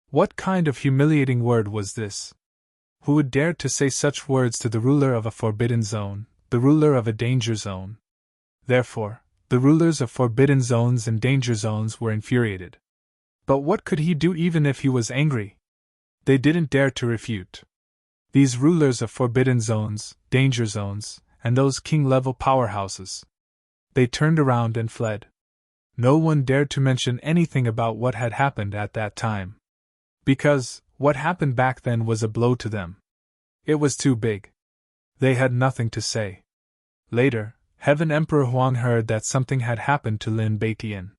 What kind of humiliating word was this? Who would dare to say such words to the ruler of a forbidden zone, the ruler of a danger zone? Therefore, the rulers of forbidden zones and danger zones were infuriated. But what could he do even if he was angry? They didn't dare to refute. These rulers of forbidden zones, danger zones, and those king-level powerhouses. They turned around and fled. No one dared to mention anything about what had happened at that time. Because, what happened back then was a blow to them. It was too big. They had nothing to say. Later, Heaven Emperor Huang heard that something had happened to Lin Beitian.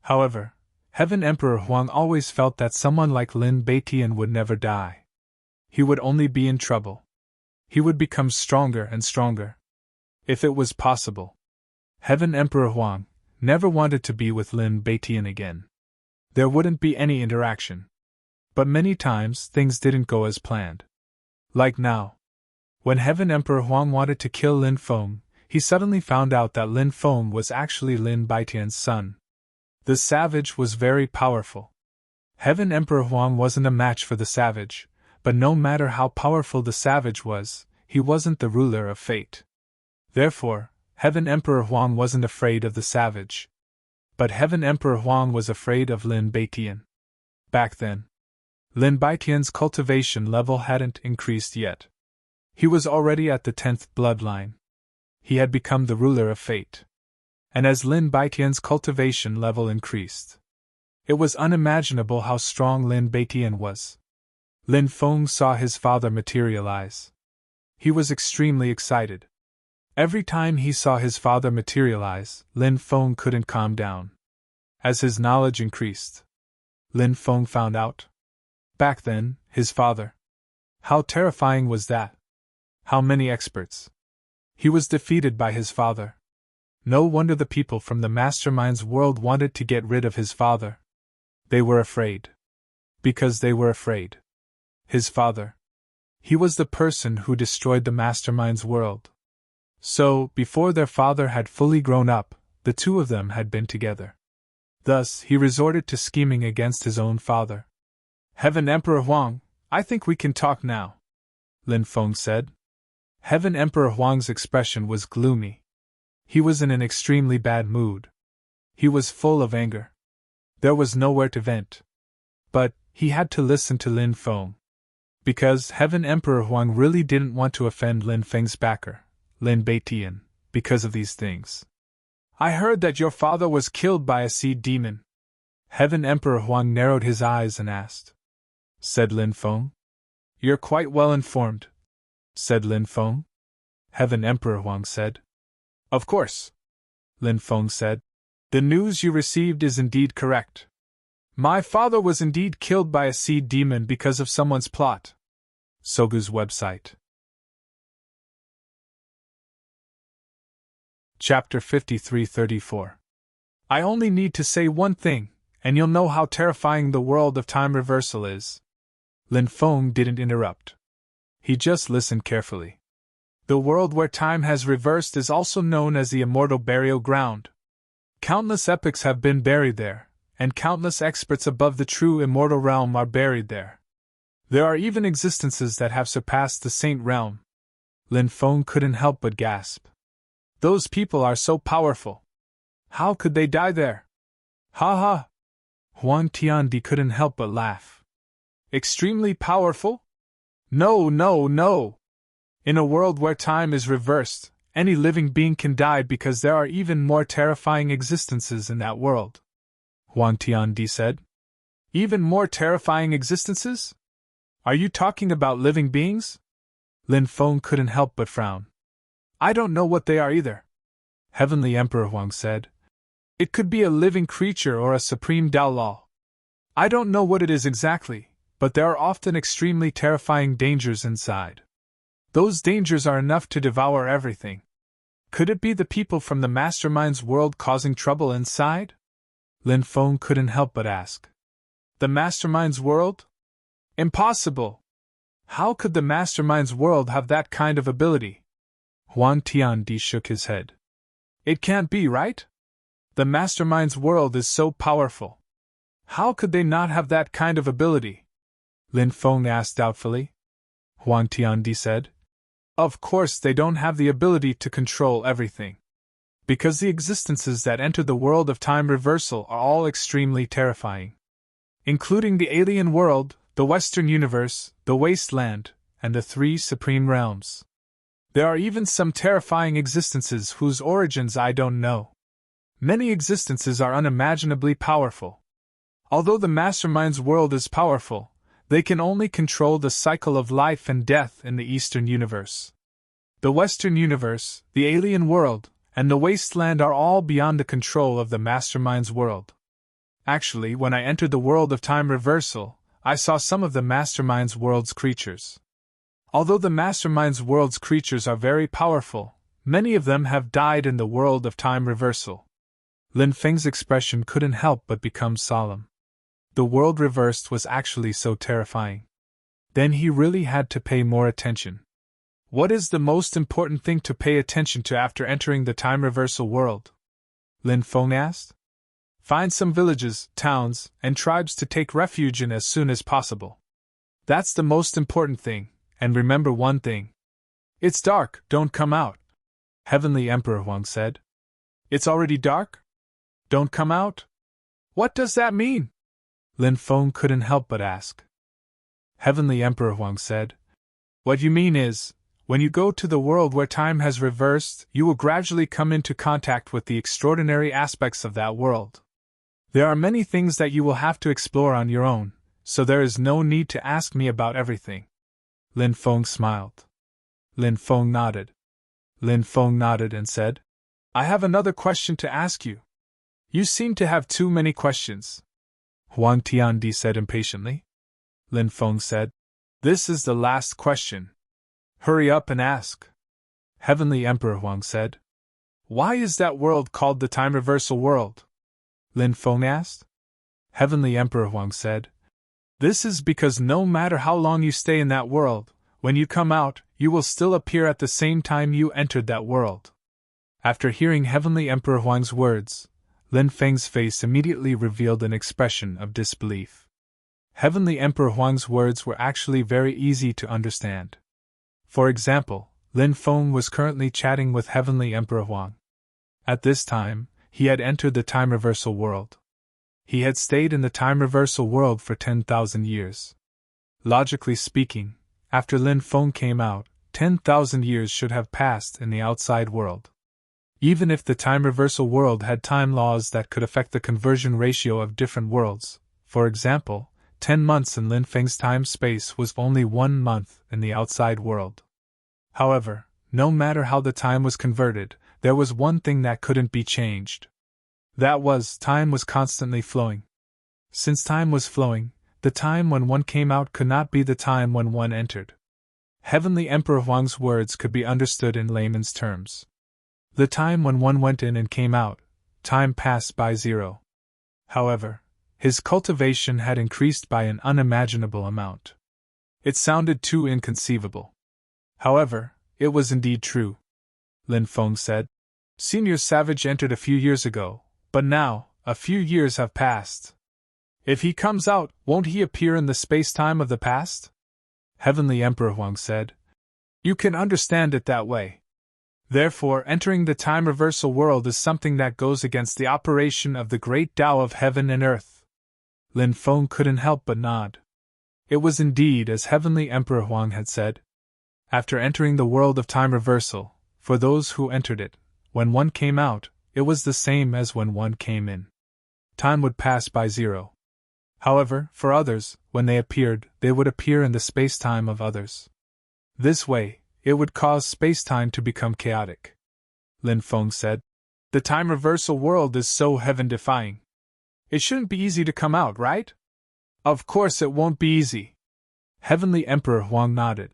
However, Heaven Emperor Huang always felt that someone like Lin Beitian would never die. He would only be in trouble. He would become stronger and stronger. If it was possible. Heaven Emperor Huang never wanted to be with Lin Beitian again. There wouldn't be any interaction. But many times things didn't go as planned. Like now. When Heaven Emperor Huang wanted to kill Lin Feng, he suddenly found out that Lin Feng was actually Lin Beitian's son. The savage was very powerful. Heaven Emperor Huang wasn't a match for the savage, but no matter how powerful the savage was, he wasn't the ruler of fate. Therefore, Heaven Emperor Huang wasn't afraid of the savage. But Heaven Emperor Huang was afraid of Lin Beitian. Back then, Lin Beitian's cultivation level hadn't increased yet. He was already at the 10th bloodline. He had become the ruler of fate. And as Lin Beitian's cultivation level increased, it was unimaginable how strong Lin Beitian was. Lin Feng saw his father materialize. He was extremely excited. Every time he saw his father materialize, Lin Feng couldn't calm down. As his knowledge increased, Lin Feng found out. Back then, his father. How terrifying was that? How many experts? He was defeated by his father. No wonder the people from the mastermind's world wanted to get rid of his father. They were afraid. Because they were afraid. His father. He was the person who destroyed the mastermind's world. So, before their father had fully grown up, the two of them had been together. Thus, he resorted to scheming against his own father. Heaven Emperor Huang, I think we can talk now, Lin Feng said. Heaven Emperor Huang's expression was gloomy. He was in an extremely bad mood. He was full of anger. There was nowhere to vent. But, he had to listen to Lin Feng. Because Heaven Emperor Huang really didn't want to offend Lin Feng's backer, Lin Beitian, because of these things. I heard that your father was killed by a seed demon. Heaven Emperor Huang narrowed his eyes and asked. Said Lin Feng. You're quite well informed, said Lin Feng. Heaven Emperor Huang said. Of course, Lin Feng said. The news you received is indeed correct. My father was indeed killed by a seed demon because of someone's plot. Sogu's website. Chapter 53-34. I only need to say one thing, and you'll know how terrifying the world of time reversal is. Lin Feng didn't interrupt. He just listened carefully. The world where time has reversed is also known as the immortal burial ground. Countless epochs have been buried there, and countless experts above the true immortal realm are buried there. There are even existences that have surpassed the saint realm. Lin Feng couldn't help but gasp. Those people are so powerful. How could they die there? Ha ha! Huang Tiandi couldn't help but laugh. Extremely powerful? No, no, no! In a world where time is reversed, any living being can die because there are even more terrifying existences in that world. Huang Tiandi said. Even more terrifying existences? Are you talking about living beings? Lin Feng couldn't help but frown. I don't know what they are either. Heavenly Emperor Huang said. It could be a living creature or a supreme Dao law. I don't know what it is exactly, but there are often extremely terrifying dangers inside. Those dangers are enough to devour everything. Could it be the people from the Mastermind's world causing trouble inside? Lin Feng couldn't help but ask. The Mastermind's world? Impossible! How could the Mastermind's world have that kind of ability? Huang Tiandi shook his head. It can't be, right? The Mastermind's world is so powerful. How could they not have that kind of ability? Lin Feng asked doubtfully. Huang Tiandi said. Of course they don't have the ability to control everything. Because the existences that enter the world of time reversal are all extremely terrifying. Including the alien world, the Western universe, the wasteland, and the three supreme realms. There are even some terrifying existences whose origins I don't know. Many existences are unimaginably powerful. Although the Mastermind's world is powerful, they can only control the cycle of life and death in the Eastern universe. The Western universe, the alien world, and the wasteland are all beyond the control of the Mastermind's world. Actually, when I entered the world of time reversal, I saw some of the Mastermind's world's creatures. Although the Mastermind's world's creatures are very powerful, many of them have died in the world of time reversal. Lin Feng's expression couldn't help but become solemn. The world reversed was actually so terrifying. Then he really had to pay more attention. What is the most important thing to pay attention to after entering the time reversal world? Lin Feng asked. Find some villages, towns, and tribes to take refuge in as soon as possible. That's the most important thing, and remember one thing. It's dark, don't come out. Heavenly Emperor Huang said. It's already dark? Don't come out? What does that mean? Lin Feng couldn't help but ask. Heavenly Emperor Huang said. What you mean is, when you go to the world where time has reversed, you will gradually come into contact with the extraordinary aspects of that world. There are many things that you will have to explore on your own, so there is no need to ask me about everything. Lin Feng smiled. Lin Feng nodded. Lin Feng nodded and said, I have another question to ask you. You seem to have too many questions. Huang Tiandi said impatiently. Lin Feng said, This is the last question. Hurry up and ask. Heavenly Emperor Huang said. Why is that world called the time reversal world? Lin Feng asked. Heavenly Emperor Huang said. This is because no matter how long you stay in that world, when you come out, you will still appear at the same time you entered that world. After hearing Heavenly Emperor Huang's words, Lin Feng's face immediately revealed an expression of disbelief. Heavenly Emperor Huang's words were actually very easy to understand. For example, Lin Feng was currently chatting with Heavenly Emperor Huang. At this time, he had entered the time reversal world. He had stayed in the time reversal world for 10,000 years. Logically speaking, after Lin Feng came out, 10,000 years should have passed in the outside world. Even if the time reversal world had time laws that could affect the conversion ratio of different worlds, for example, 10 months in Lin Feng's time-space was only 1 month in the outside world. However, no matter how the time was converted, there was one thing that couldn't be changed. That was, time was constantly flowing. Since time was flowing, the time when one came out could not be the time when one entered. Heavenly Emperor Huang's words could be understood in layman's terms. The time when one went in and came out, time passed by 0. However, his cultivation had increased by an unimaginable amount. It sounded too inconceivable. However, it was indeed true. Lin Feng said. Senior Savage entered a few years ago, but now, a few years have passed. If he comes out, won't he appear in the space-time of the past? Heavenly Emperor Huang said. You can understand it that way. Therefore, entering the time reversal world is something that goes against the operation of the great Tao of heaven and earth. Lin Feng couldn't help but nod. It was indeed as Heavenly Emperor Huang had said. After entering the world of time reversal, for those who entered it, when one came out, it was the same as when one came in. Time would pass by 0. However, for others, when they appeared, they would appear in the space-time of others. This way, it would cause space-time to become chaotic. Lin Feng said. The time reversal world is so heaven-defying. It shouldn't be easy to come out, right? Of course it won't be easy. Heavenly Emperor Huang nodded.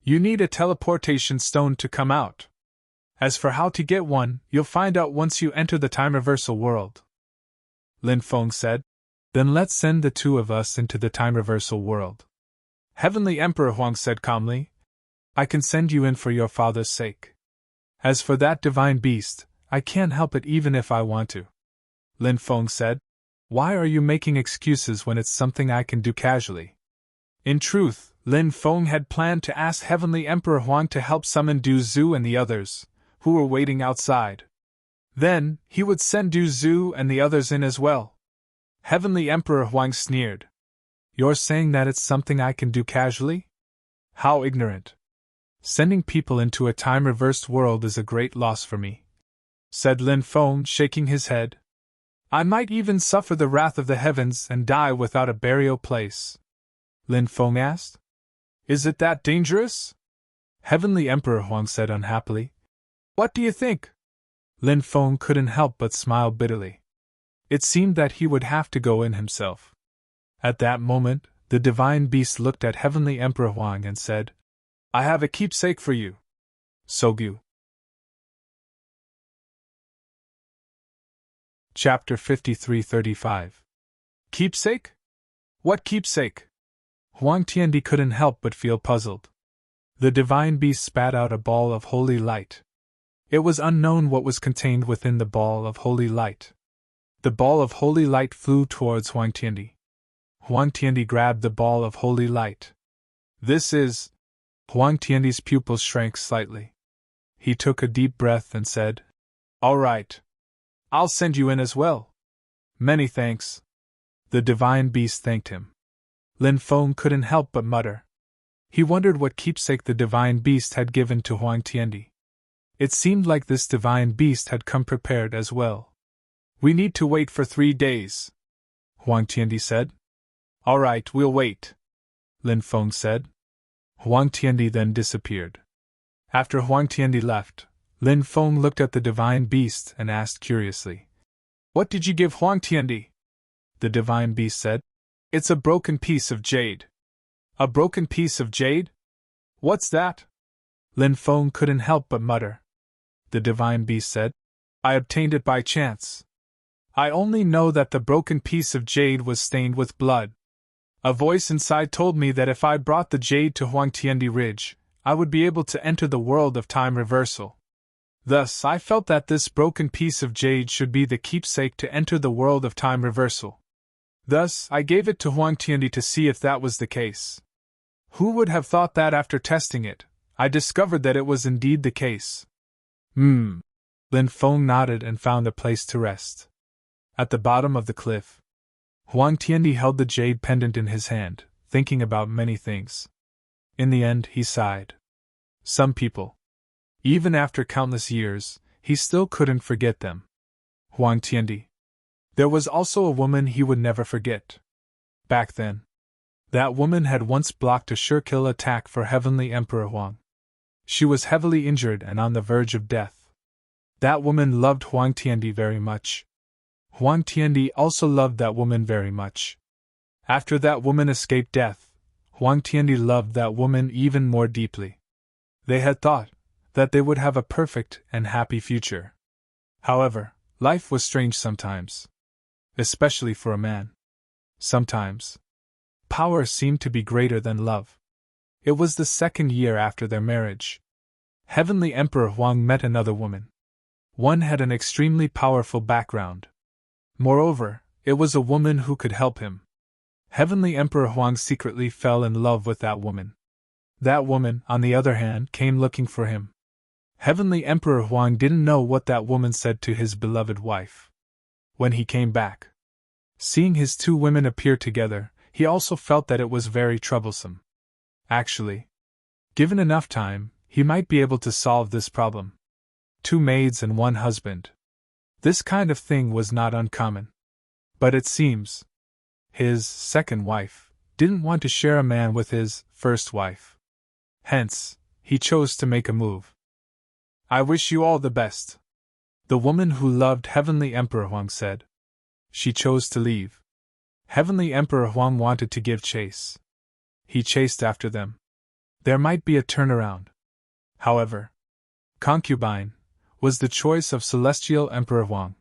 You need a teleportation stone to come out. As for how to get one, you'll find out once you enter the time reversal world. Lin Feng said. Then let's send the two of us into the time reversal world. Heavenly Emperor Huang said calmly. I can send you in for your father's sake. As for that divine beast, I can't help it even if I want to. Lin Feng said. Why are you making excuses when it's something I can do casually? In truth, Lin Feng had planned to ask Heavenly Emperor Huang to help summon Du Zhu and the others, who were waiting outside. Then, he would send Du Zhu and the others in as well. Heavenly Emperor Huang sneered. You're saying that it's something I can do casually? How ignorant. Sending people into a time-reversed world is a great loss for me, said Lin Feng, shaking his head. I might even suffer the wrath of the heavens and die without a burial place. Lin Feng asked. Is it that dangerous? Heavenly Emperor Huang said unhappily. What do you think? Lin Feng couldn't help but smile bitterly. It seemed that he would have to go in himself. At that moment, the divine beast looked at Heavenly Emperor Huang and said, I have a keepsake for you. Sogyu. Chapter 53-35. Keepsake? What keepsake? Huang Tiandi couldn't help but feel puzzled. The divine beast spat out a ball of holy light. It was unknown what was contained within the ball of holy light. The ball of holy light flew towards Huang Tiandi. Huang Tiandi grabbed the ball of holy light. This is... Huang Tiandi's pupils shrank slightly. He took a deep breath and said, All right. I'll send you in as well. Many thanks. The divine beast thanked him. Lin Feng couldn't help but mutter. He wondered what keepsake the divine beast had given to Huang Tiandi. It seemed like this divine beast had come prepared as well. We need to wait for 3 days, Huang Tiandi said. All right, we'll wait, Lin Feng said. Huang Tiandi then disappeared. After Huang Tiandi left, Lin Feng looked at the divine beast and asked curiously, What did you give Huang Tiandi? The divine beast said, It's a broken piece of jade. A broken piece of jade? What's that? Lin Feng couldn't help but mutter. The divine beast said, I obtained it by chance. I only know that the broken piece of jade was stained with blood. A voice inside told me that if I brought the jade to Huang Tiandi Ridge, I would be able to enter the world of time reversal. Thus, I felt that this broken piece of jade should be the keepsake to enter the world of time reversal. Thus, I gave it to Huang Tiandi to see if that was the case. Who would have thought that after testing it, I discovered that it was indeed the case? Lin Feng nodded and found a place to rest. At the bottom of the cliff, Huang Tiandi held the jade pendant in his hand, thinking about many things. In the end, he sighed. Some people. Even after countless years, he still couldn't forget them. Huang Tiandi. There was also a woman he would never forget. Back then. That woman had once blocked a sure-kill attack for Heavenly Emperor Huang. She was heavily injured and on the verge of death. That woman loved Huang Tiandi very much. Huang Tiandi also loved that woman very much. After that woman escaped death, Huang Tiandi loved that woman even more deeply. They had thought that they would have a perfect and happy future. However, life was strange sometimes. Especially for a man. Sometimes. Power seemed to be greater than love. It was the 2nd year after their marriage. Heavenly Emperor Huang met another woman. One had an extremely powerful background. Moreover, it was a woman who could help him. Heavenly Emperor Huang secretly fell in love with that woman. That woman, on the other hand, came looking for him. Heavenly Emperor Huang didn't know what that woman said to his beloved wife. When he came back, seeing his 2 women appear together, he also felt that it was very troublesome. Actually, given enough time, he might be able to solve this problem. 2 maids and 1 husband. This kind of thing was not uncommon. But it seems his 2nd wife didn't want to share a man with his 1st wife. Hence, he chose to make a move. I wish you all the best, the woman who loved Heavenly Emperor Huang said. She chose to leave. Heavenly Emperor Huang wanted to give chase. He chased after them. There might be a turnaround. However, concubine was the choice of Celestial Emperor Huang.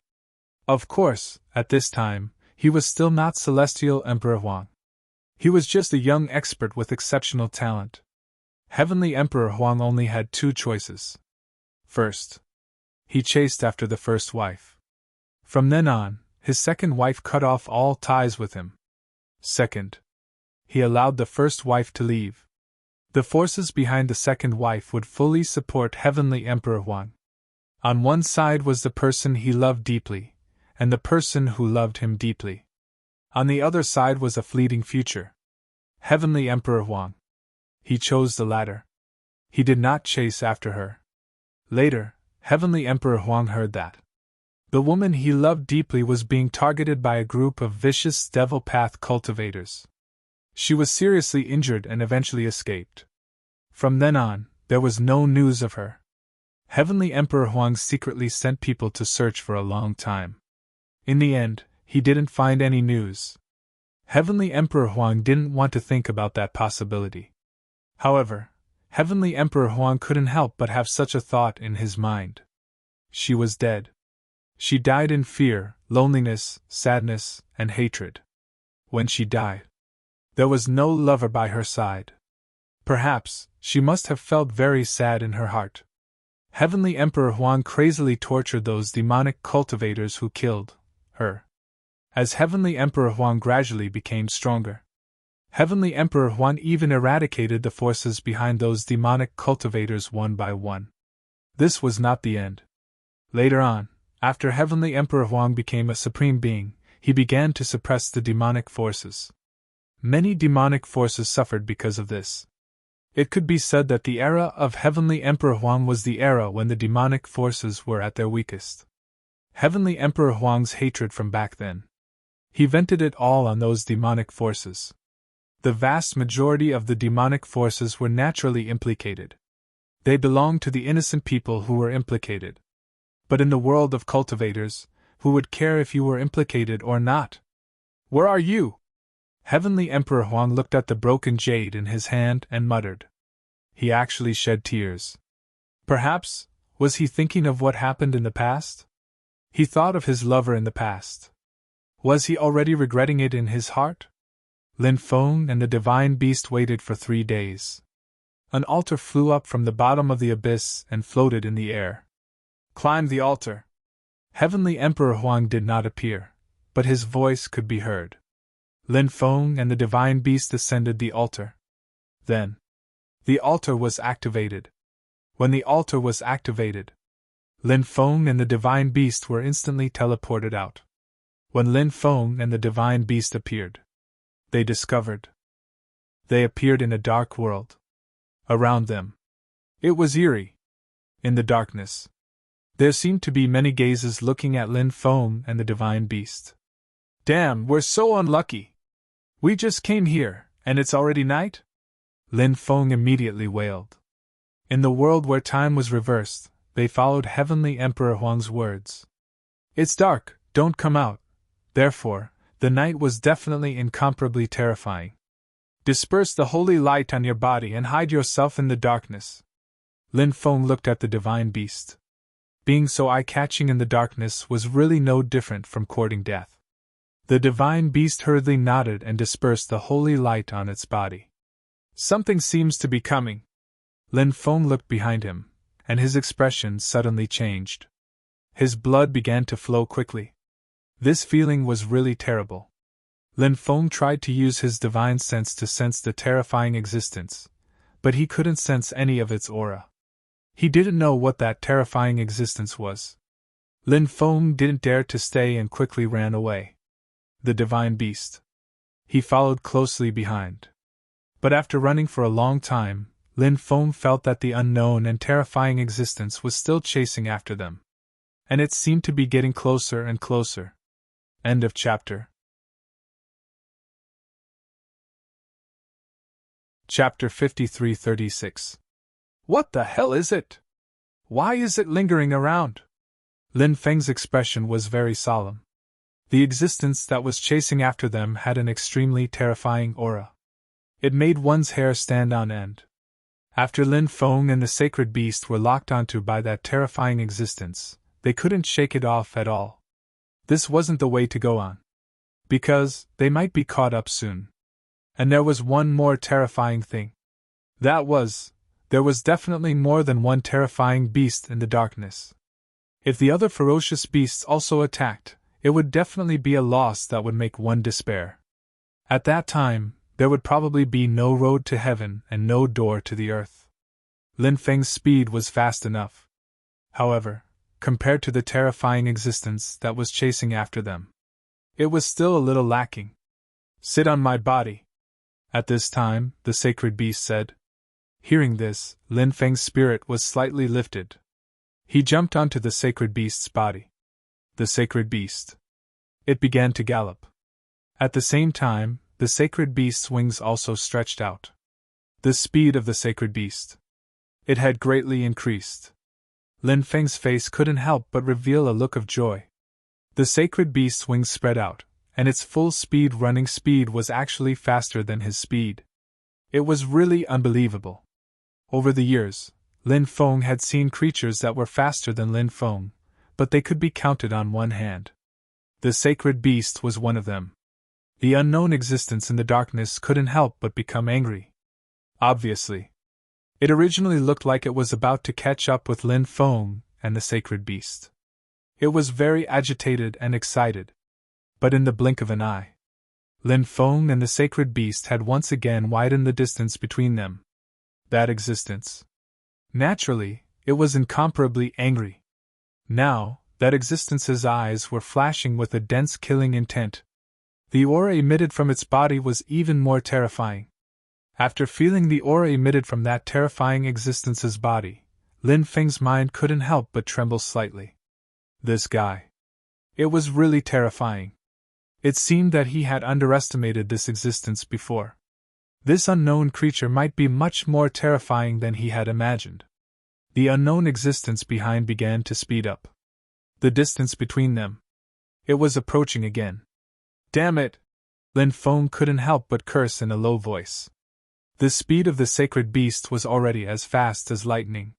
Of course, at this time, he was still not Celestial Emperor Huang. He was just a young expert with exceptional talent. Heavenly Emperor Huang only had two choices. First, he chased after the first wife. From then on, his second wife cut off all ties with him. Second, he allowed the first wife to leave. The forces behind the second wife would fully support Heavenly Emperor Huang. On one side was the person he loved deeply, and the person who loved him deeply. On the other side was a fleeting future. Heavenly Emperor Huang. He chose the latter. He did not chase after her. Later, Heavenly Emperor Huang heard that the woman he loved deeply was being targeted by a group of vicious devil path cultivators. She was seriously injured and eventually escaped. From then on, there was no news of her. Heavenly Emperor Huang secretly sent people to search for a long time. In the end, he didn't find any news. Heavenly Emperor Huang didn't want to think about that possibility. However, Heavenly Emperor Huang couldn't help but have such a thought in his mind. She was dead. She died in fear, loneliness, sadness, and hatred. When she died, there was no lover by her side. Perhaps, she must have felt very sad in her heart. Heavenly Emperor Huang crazily tortured those demonic cultivators who killed her. As Heavenly Emperor Huang gradually became stronger, Heavenly Emperor Huang even eradicated the forces behind those demonic cultivators one by one. This was not the end. Later on, after Heavenly Emperor Huang became a supreme being, he began to suppress the demonic forces. Many demonic forces suffered because of this. It could be said that the era of Heavenly Emperor Huang was the era when the demonic forces were at their weakest. Heavenly Emperor Huang's hatred from back then. He vented it all on those demonic forces. The vast majority of the demonic forces were naturally implicated. They belonged to the innocent people who were implicated. But in the world of cultivators, who would care if you were implicated or not? Where are you? Heavenly Emperor Huang looked at the broken jade in his hand and muttered. He actually shed tears. Perhaps, was he thinking of what happened in the past? He thought of his lover in the past. Was he already regretting it in his heart? Lin Feng and the divine beast waited for 3 days. An altar flew up from the bottom of the abyss and floated in the air. Climb the altar. Heavenly Emperor Huang did not appear, but his voice could be heard. Lin Feng and the divine beast ascended the altar. Then, the altar was activated. When the altar was activated, Lin Feng and the divine beast were instantly teleported out. When Lin Feng and the divine beast appeared, they discovered. They appeared in a dark world. Around them, it was eerie. In the darkness, there seemed to be many gazes looking at Lin Feng and the divine beast. Damn, we're so unlucky! We just came here, and it's already night? Lin Feng immediately wailed. In the world where time was reversed, they followed Heavenly Emperor Huang's words. It's dark, don't come out. Therefore, the night was definitely incomparably terrifying. Disperse the holy light on your body and hide yourself in the darkness. Lin Feng looked at the divine beast. Being so eye-catching in the darkness was really no different from courting death. The divine beast hurriedly nodded and dispersed the holy light on its body. Something seems to be coming. Lin Feng looked behind him, and his expression suddenly changed. His blood began to flow quickly. This feeling was really terrible. Lin Feng tried to use his divine sense to sense the terrifying existence, but he couldn't sense any of its aura. He didn't know what that terrifying existence was. Lin Feng didn't dare to stay and quickly ran away. The divine beast. He followed closely behind. But after running for a long time, Lin Feng felt that the unknown and terrifying existence was still chasing after them. And it seemed to be getting closer and closer. End of chapter. Chapter 53-36. What the hell is it? Why is it lingering around? Lin Feng's expression was very solemn. The existence that was chasing after them had an extremely terrifying aura. It made one's hair stand on end. After Lin Feng and the sacred beast were locked onto by that terrifying existence, they couldn't shake it off at all. This wasn't the way to go on. Because they might be caught up soon. And there was one more terrifying thing. There was definitely more than one terrifying beast in the darkness. If the other ferocious beasts also attacked, it would definitely be a loss that would make one despair. At that time, there would probably be no road to heaven and no door to the earth. Lin Feng's speed was fast enough. However, compared to the terrifying existence that was chasing after them, it was still a little lacking. Sit on my body. At this time, the sacred beast said. Hearing this, Lin Feng's spirit was slightly lifted. He jumped onto the sacred beast's body. The sacred beast. It began to gallop. At the same time, the sacred beast's wings also stretched out. The speed of the sacred beast. It had greatly increased. Lin Feng's face couldn't help but reveal a look of joy. The sacred beast's wings spread out, and its full speed running speed was actually faster than his speed. It was really unbelievable. Over the years, Lin Feng had seen creatures that were faster than Lin Feng, but they could be counted on one hand. The sacred beast was one of them. The unknown existence in the darkness couldn't help but become angry. Obviously. It originally looked like it was about to catch up with Lin Feng and the sacred beast. It was very agitated and excited. But in the blink of an eye, Lin Feng and the sacred beast had once again widened the distance between them. That existence. Naturally, it was incomparably angry. Now, that existence's eyes were flashing with a dense killing intent. The aura emitted from its body was even more terrifying. After feeling the aura emitted from that terrifying existence's body, Lin Feng's mind couldn't help but tremble slightly. This guy. It was really terrifying. It seemed that he had underestimated this existence before. This unknown creature might be much more terrifying than he had imagined. The unknown existence behind began to speed up. The distance between them. It was approaching again. Damn it! Lin Feng couldn't help but curse in a low voice. The speed of the sacred beast was already as fast as lightning.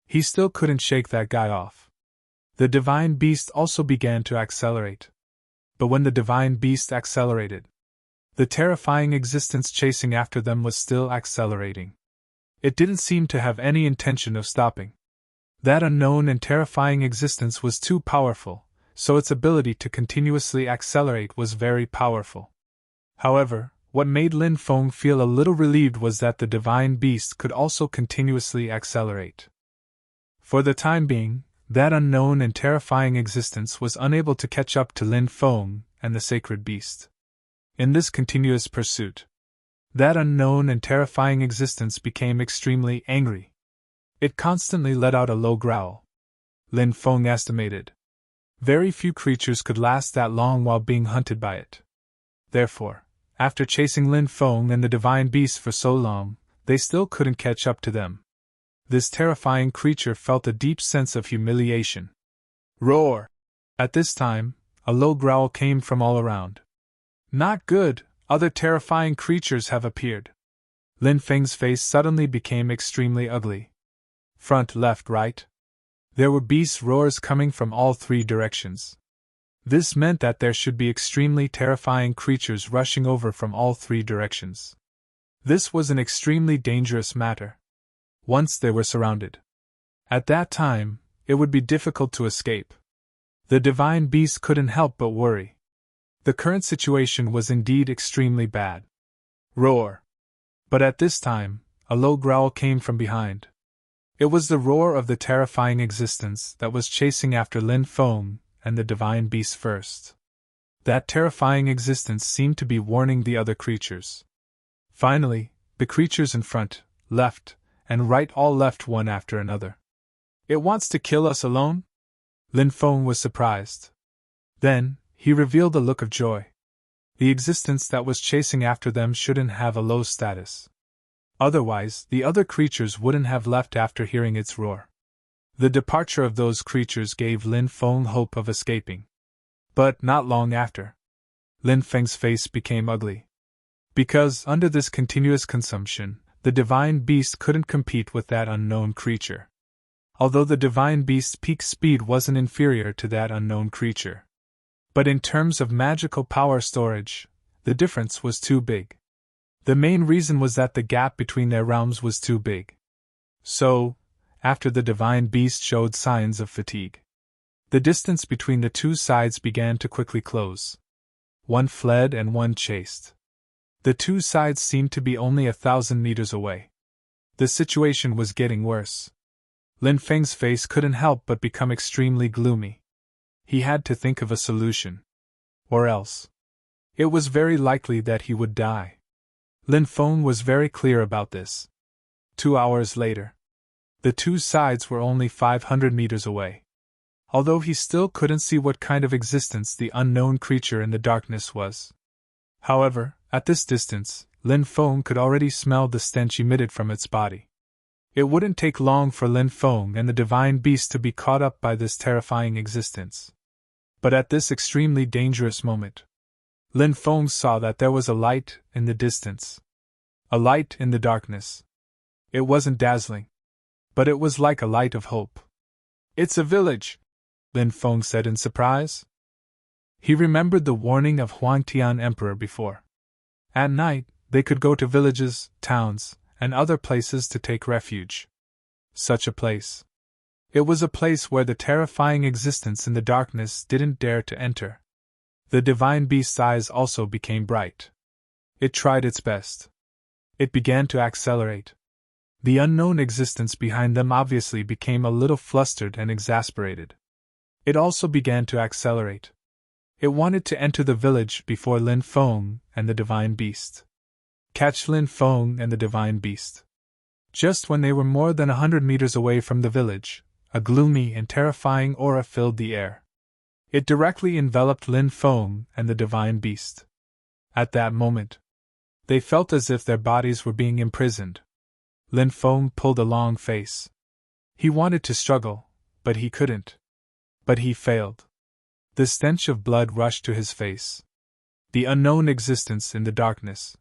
He still couldn't shake that guy off. The divine beast also began to accelerate. But when the divine beast accelerated, the terrifying existence chasing after them was still accelerating. It didn't seem to have any intention of stopping. That unknown and terrifying existence was too powerful, so its ability to continuously accelerate was very powerful. However, what made Lin Feng feel a little relieved was that the divine beast could also continuously accelerate. For the time being, that unknown and terrifying existence was unable to catch up to Lin Feng and the sacred beast. In this continuous pursuit, that unknown and terrifying existence became extremely angry. It constantly let out a low growl. Lin Feng estimated. Very few creatures could last that long while being hunted by it. Therefore, after chasing Lin Feng and the divine beast for so long, they still couldn't catch up to them. This terrifying creature felt a deep sense of humiliation. Roar! At this time, a low growl came from all around. Not good, other terrifying creatures have appeared. Lin Feng's face suddenly became extremely ugly. Front, left, right. There were beast roars coming from all three directions. This meant that there should be extremely terrifying creatures rushing over from all three directions. This was an extremely dangerous matter. Once they were surrounded. At that time, it would be difficult to escape. The divine beast couldn't help but worry. The current situation was indeed extremely bad. Roar! But at this time, a low growl came from behind. It was the roar of the terrifying existence that was chasing after Lin Feng and the divine beast first. That terrifying existence seemed to be warning the other creatures. Finally, the creatures in front, left, and right all left one after another. It wants to kill us alone? Lin Feng was surprised. Then, he revealed a look of joy. The existence that was chasing after them shouldn't have a low status. Otherwise, the other creatures wouldn't have left after hearing its roar. The departure of those creatures gave Lin Feng hope of escaping. But not long after, Lin Feng's face became ugly. Because, under this continuous consumption, the divine beast couldn't compete with that unknown creature. Although the divine beast's peak speed wasn't inferior to that unknown creature. But in terms of magical power storage, the difference was too big. The main reason was that the gap between their realms was too big. So, after the divine beast showed signs of fatigue, the distance between the two sides began to quickly close. One fled and one chased. The two sides seemed to be only 1,000 meters away. The situation was getting worse. Lin Feng's face couldn't help but become extremely gloomy. He had to think of a solution. Or else, it was very likely that he would die. Lin Feng was very clear about this. 2 hours later, the two sides were only 500 meters away. Although he still couldn't see what kind of existence the unknown creature in the darkness was. However, at this distance, Lin Feng could already smell the stench emitted from its body. It wouldn't take long for Lin Feng and the divine beast to be caught up by this terrifying existence. But at this extremely dangerous moment, Lin Feng saw that there was a light in the distance. A light in the darkness. It wasn't dazzling, but it was like a light of hope. "It's a village," Lin Feng said in surprise. He remembered the warning of Huangtian Emperor before. At night, they could go to villages, towns, and other places to take refuge. Such a place. It was a place where the terrifying existence in the darkness didn't dare to enter. The divine beast's eyes also became bright. It tried its best. It began to accelerate. The unknown existence behind them obviously became a little flustered and exasperated. It also began to accelerate. It wanted to enter the village before Lin Feng and the divine beast. Catch Lin Feng and the divine beast. Just when they were more than 100 meters away from the village, a gloomy and terrifying aura filled the air. It directly enveloped Lin Feng and the divine beast. At that moment, they felt as if their bodies were being imprisoned. Lin Feng pulled a long face. He wanted to struggle, but he couldn't. But he failed. The stench of blood rushed to his face. The unknown existence in the darkness.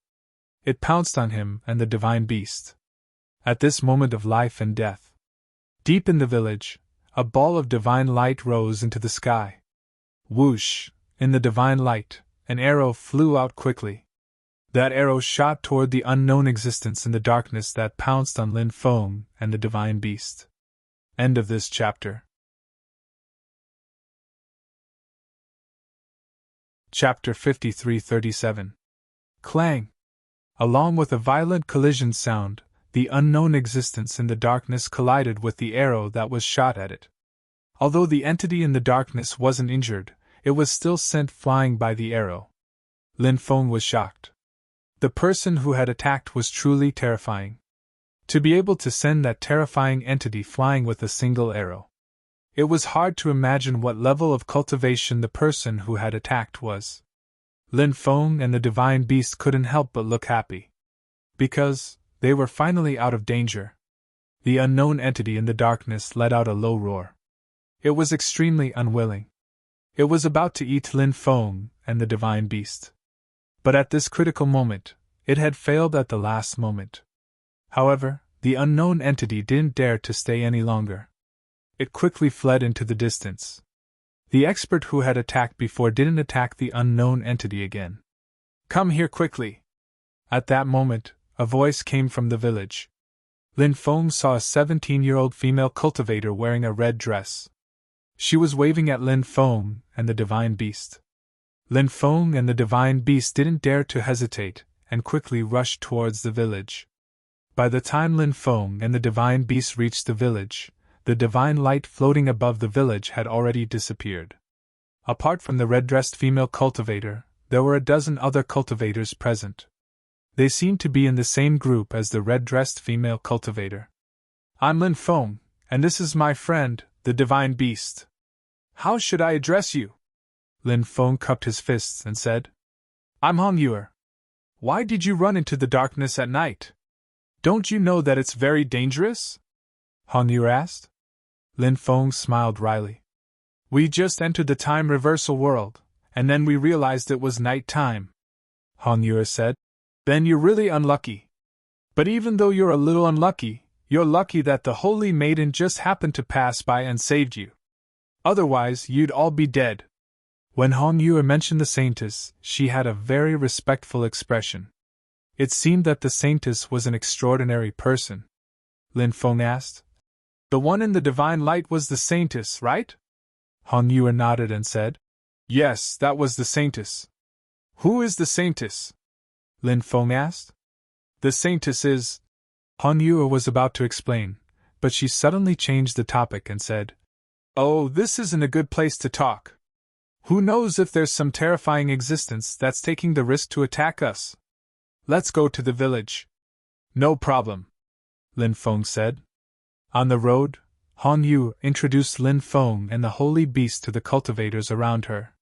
It pounced on him and the divine beast. At this moment of life and death, deep in the village, a ball of divine light rose into the sky. Whoosh! In the divine light, an arrow flew out quickly. That arrow shot toward the unknown existence in the darkness that pounced on Lin Feng and the divine beast. End of this chapter. Chapter 53-37. Clang! Along with a violent collision sound, the unknown existence in the darkness collided with the arrow that was shot at it. Although the entity in the darkness wasn't injured, it was still sent flying by the arrow. Lin Feng was shocked. The person who had attacked was truly terrifying. To be able to send that terrifying entity flying with a single arrow. It was hard to imagine what level of cultivation the person who had attacked was. Lin Feng and the divine beast couldn't help but look happy. Because they were finally out of danger. The unknown entity in the darkness let out a low roar. It was extremely unwilling. It was about to eat Lin Feng and the divine beast. But at this critical moment, it had failed at the last moment. However, the unknown entity didn't dare to stay any longer. It quickly fled into the distance. The expert who had attacked before didn't attack the unknown entity again. "Come here quickly!" At that moment, a voice came from the village. Lin Feng saw a 17-year-old female cultivator wearing a red dress. She was waving at Lin Feng and the divine beast. Lin Feng and the divine beast didn't dare to hesitate, and quickly rushed towards the village. By the time Lin Feng and the divine beast reached the village, the divine light floating above the village had already disappeared. Apart from the red-dressed female cultivator, there were a dozen other cultivators present. They seemed to be in the same group as the red-dressed female cultivator. "I'm Lin Feng, and this is my friend, the divine beast. How should I address you?" Lin Feng cupped his fists and said. "I'm Hong Yuer. Why did you run into the darkness at night?" Don't you know that it's very dangerous? Han Yu asked. Lin Feng smiled wryly. We just entered the time reversal world, and then we realized it was night time. Han Yu said. Then you're really unlucky. But even though you're a little unlucky, you're lucky that the Holy Maiden just happened to pass by and saved you. Otherwise, you'd all be dead. When Han Yu mentioned the Saintess, she had a very respectful expression. It seemed that the Saintess was an extraordinary person. Lin Feng asked. The one in the divine light was the Saintess, right? Han Yu nodded and said. Yes, that was the Saintess. Who is the Saintess? Lin Feng asked. The Saintess is... Han Yu was about to explain, but she suddenly changed the topic and said, Oh, this isn't a good place to talk. Who knows if there's some terrifying existence that's taking the risk to attack us? Let's go to the village. No problem, Lin Feng said. On the road, Han Yu introduced Lin Feng and the holy beast to the cultivators around her.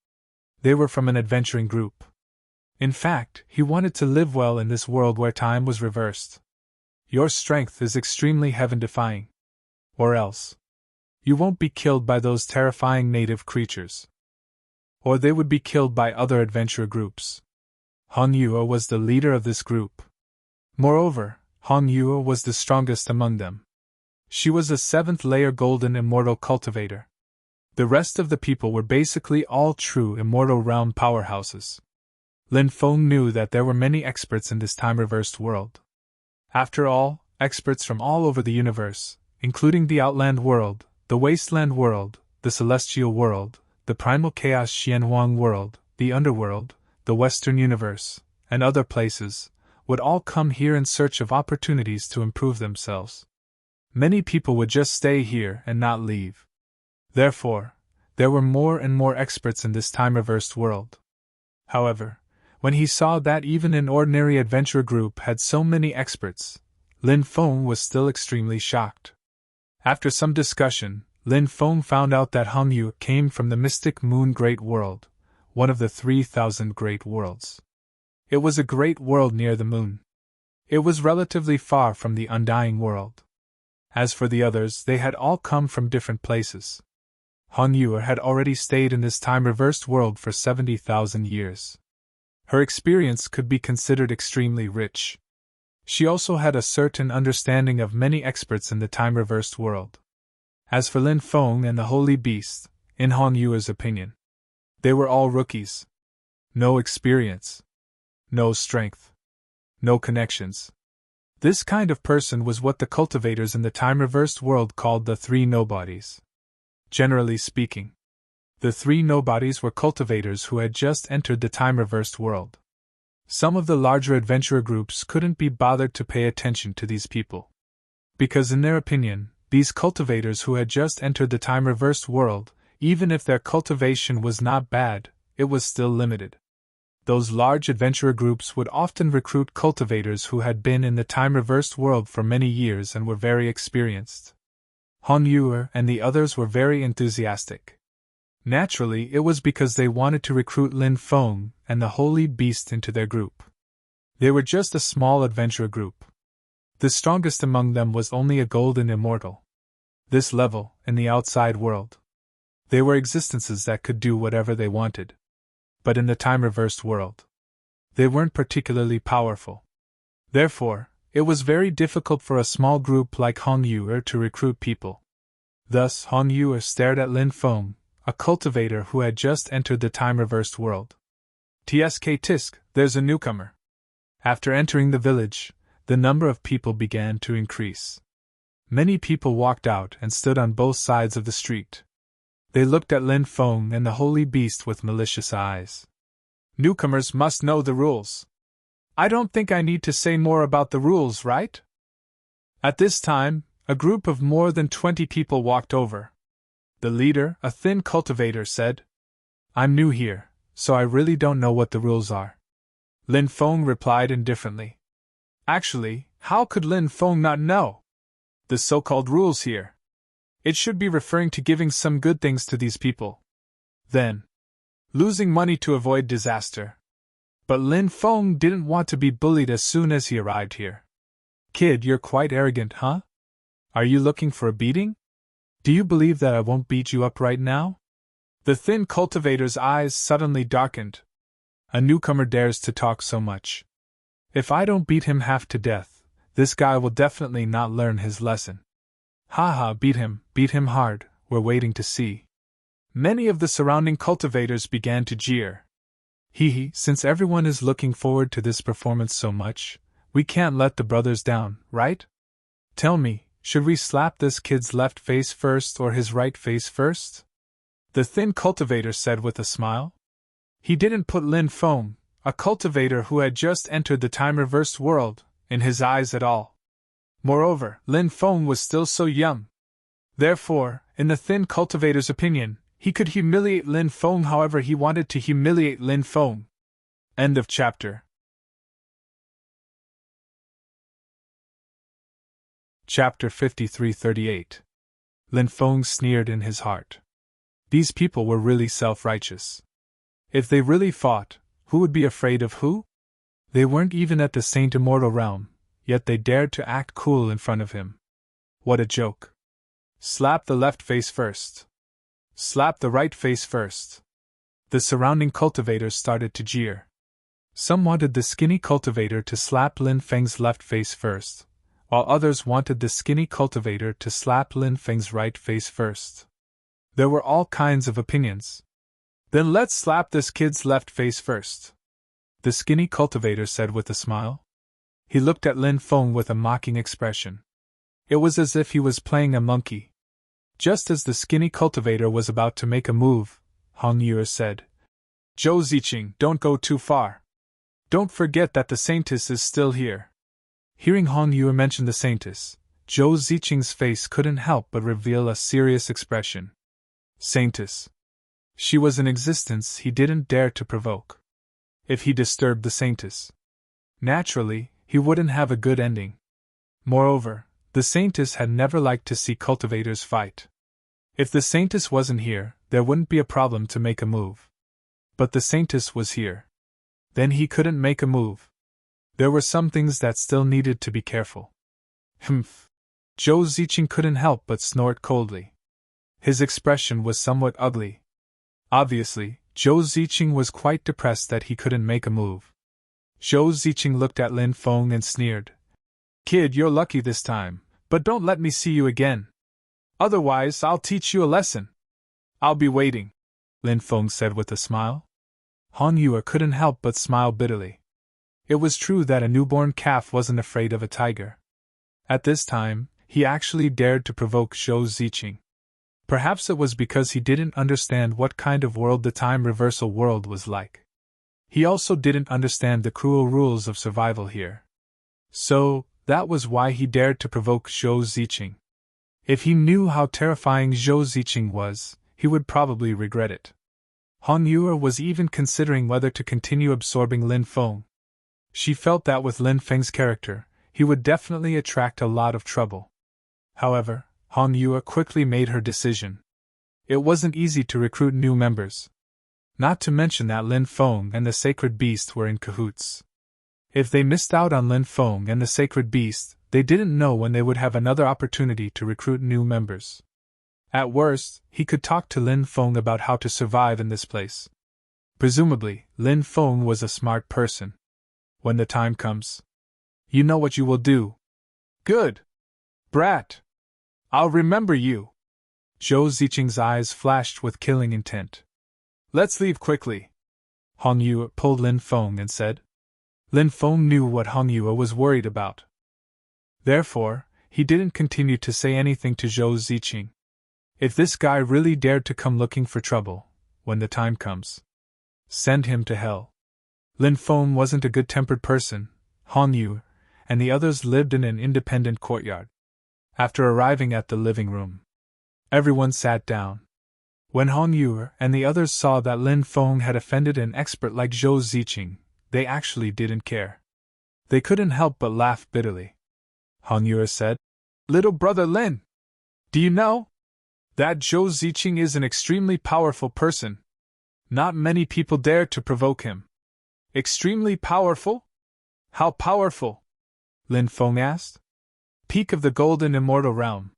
They were from an adventuring group. In fact, he wanted to live well in this world where time was reversed. Your strength is extremely heaven-defying. Or else. You won't be killed by those terrifying native creatures. Or they would be killed by other adventurer groups. Han Yu was the leader of this group. Moreover, Han Yu was the strongest among them. She was a 7th-layer golden immortal cultivator. The rest of the people were basically all true immortal realm powerhouses. Lin Feng knew that there were many experts in this time-reversed world. After all, experts from all over the universe, including the Outland world, the Wasteland world, the Celestial world, the Primal Chaos Xianhuang world, the Underworld, the Western universe, and other places, would all come here in search of opportunities to improve themselves. Many people would just stay here and not leave. Therefore, there were more and more experts in this time-reversed world. However, when he saw that even an ordinary adventurer group had so many experts, Lin Feng was still extremely shocked. After some discussion, Lin Feng found out that Han Yu came from the Mystic Moon Great World, one of the 3,000 great worlds. It was a great world near the moon. It was relatively far from the Undying world. As for the others, they had all come from different places. Han Yu had already stayed in this time-reversed world for 70,000 years. Her experience could be considered extremely rich. She also had a certain understanding of many experts in the time-reversed world. As for Lin Feng and the Holy Beast, in Han Yu's opinion, they were all rookies. No experience. No strength. No connections. This kind of person was what the cultivators in the time-reversed world called the 3 nobodies. Generally speaking, the 3 nobodies were cultivators who had just entered the time-reversed world. Some of the larger adventurer groups couldn't be bothered to pay attention to these people. Because in their opinion, these cultivators who had just entered the time-reversed world, even if their cultivation was not bad, it was still limited. Those large adventurer groups would often recruit cultivators who had been in the time-reversed world for many years and were very experienced. Han Yu and the others were very enthusiastic. Naturally, it was because they wanted to recruit Lin Feng and the Holy Beast into their group. They were just a small adventurer group. The strongest among them was only a golden immortal. This level, in the outside world. They were existences that could do whatever they wanted. But in the time-reversed world, they weren't particularly powerful. Therefore, it was very difficult for a small group like Han Yu to recruit people. Thus, Han Yu stared at Lin Feng, a cultivator who had just entered the time-reversed world. Tsk tisk, there's a newcomer. After entering the village, the number of people began to increase. Many people walked out and stood on both sides of the street. They looked at Lin Feng and the Holy Beast with malicious eyes. Newcomers must know the rules. I don't think I need to say more about the rules, right? At this time, a group of more than 20 people walked over. The leader, a thin cultivator, said, I'm new here, so I really don't know what the rules are. Lin Feng replied indifferently. Actually, how could Lin Feng not know? The so-called rules here. It should be referring to giving some good things to these people. Then, losing money to avoid disaster. But Lin Feng didn't want to be bullied as soon as he arrived here. Kid, you're quite arrogant, huh? Are you looking for a beating? Do you believe that I won't beat you up right now? The thin cultivator's eyes suddenly darkened. A newcomer dares to talk so much. If I don't beat him half to death, this guy will definitely not learn his lesson. Ha ha, beat him hard, we're waiting to see. Many of the surrounding cultivators began to jeer. Hee hee, since everyone is looking forward to this performance so much, we can't let the brothers down, right? Tell me, should we slap this kid's left face first or his right face first? The thin cultivator said with a smile. He didn't put Lin Feng, a cultivator who had just entered the time-reversed world, in his eyes at all. Moreover, Lin Feng was still so young. Therefore, in the thin cultivator's opinion, he could humiliate Lin Feng however he wanted to humiliate Lin Feng. End of chapter. Chapter 53-38. Lin Feng sneered in his heart. These people were really self-righteous. If they really fought, who would be afraid of who? They weren't even at the Saint Immortal realm, yet they dared to act cool in front of him. What a joke. Slap the left face first. Slap the right face first. The surrounding cultivators started to jeer. Some wanted the skinny cultivator to slap Lin Feng's left face first, while others wanted the skinny cultivator to slap Lin Feng's right face first. There were all kinds of opinions. Then let's slap this kid's left face first, the skinny cultivator said with a smile. He looked at Lin Feng with a mocking expression. It was as if he was playing a monkey. Just as the skinny cultivator was about to make a move, Hong Yue said, Zhou Ziqing, don't go too far. Don't forget that the Saintess is still here. Hearing Hong Yue mention the Saintess, Zhou Ziqing's face couldn't help but reveal a serious expression. Saintess. She was an existence he didn't dare to provoke. If he disturbed the Saintess, naturally, he wouldn't have a good ending. Moreover, the Saintess had never liked to see cultivators fight. If the Saintess wasn't here, there wouldn't be a problem to make a move. But the Saintess was here. Then he couldn't make a move. There were some things that still needed to be careful. Humph. Zhou Ziqing couldn't help but snort coldly. His expression was somewhat ugly. Obviously, Zhou Ziqing was quite depressed that he couldn't make a move. Zhou Ziqing looked at Lin Feng and sneered. Kid, you're lucky this time, but don't let me see you again. Otherwise, I'll teach you a lesson. I'll be waiting, Lin Feng said with a smile. Hong Yue couldn't help but smile bitterly. It was true that a newborn calf wasn't afraid of a tiger. At this time, he actually dared to provoke Zhou Ziqing. Perhaps it was because he didn't understand what kind of world the time reversal world was like. He also didn't understand the cruel rules of survival here. So, that was why he dared to provoke Zhou Ziqing. If he knew how terrifying Zhou Ziqing was, he would probably regret it. Hong Yue was even considering whether to continue absorbing Lin Feng. She felt that with Lin Feng's character, he would definitely attract a lot of trouble. However, Hong Yue quickly made her decision. It wasn't easy to recruit new members. Not to mention that Lin Feng and the Sacred Beast were in cahoots. If they missed out on Lin Feng and the Sacred Beast, they didn't know when they would have another opportunity to recruit new members. At worst, he could talk to Lin Feng about how to survive in this place. Presumably, Lin Feng was a smart person. When the time comes, you know what you will do. Good. Brat. I'll remember you. Zhou Ziqing's eyes flashed with killing intent. Let's leave quickly. Hong Yue pulled Lin Feng and said. Lin Feng knew what Hong Yue was worried about. Therefore, he didn't continue to say anything to Zhou Ziqing. If this guy really dared to come looking for trouble, when the time comes, send him to hell. Lin Feng wasn't a good-tempered person. Hong Yue and the others lived in an independent courtyard. After arriving at the living room, everyone sat down. When Hong Yue and the others saw that Lin Feng had offended an expert like Zhou Ziqing, they actually didn't care. They couldn't help but laugh bitterly. Hong Yue said, Little brother Lin, do you know that Zhou Ziqing is an extremely powerful person? Not many people dare to provoke him. Extremely powerful? How powerful? Lin Feng asked. peak of the golden immortal realm,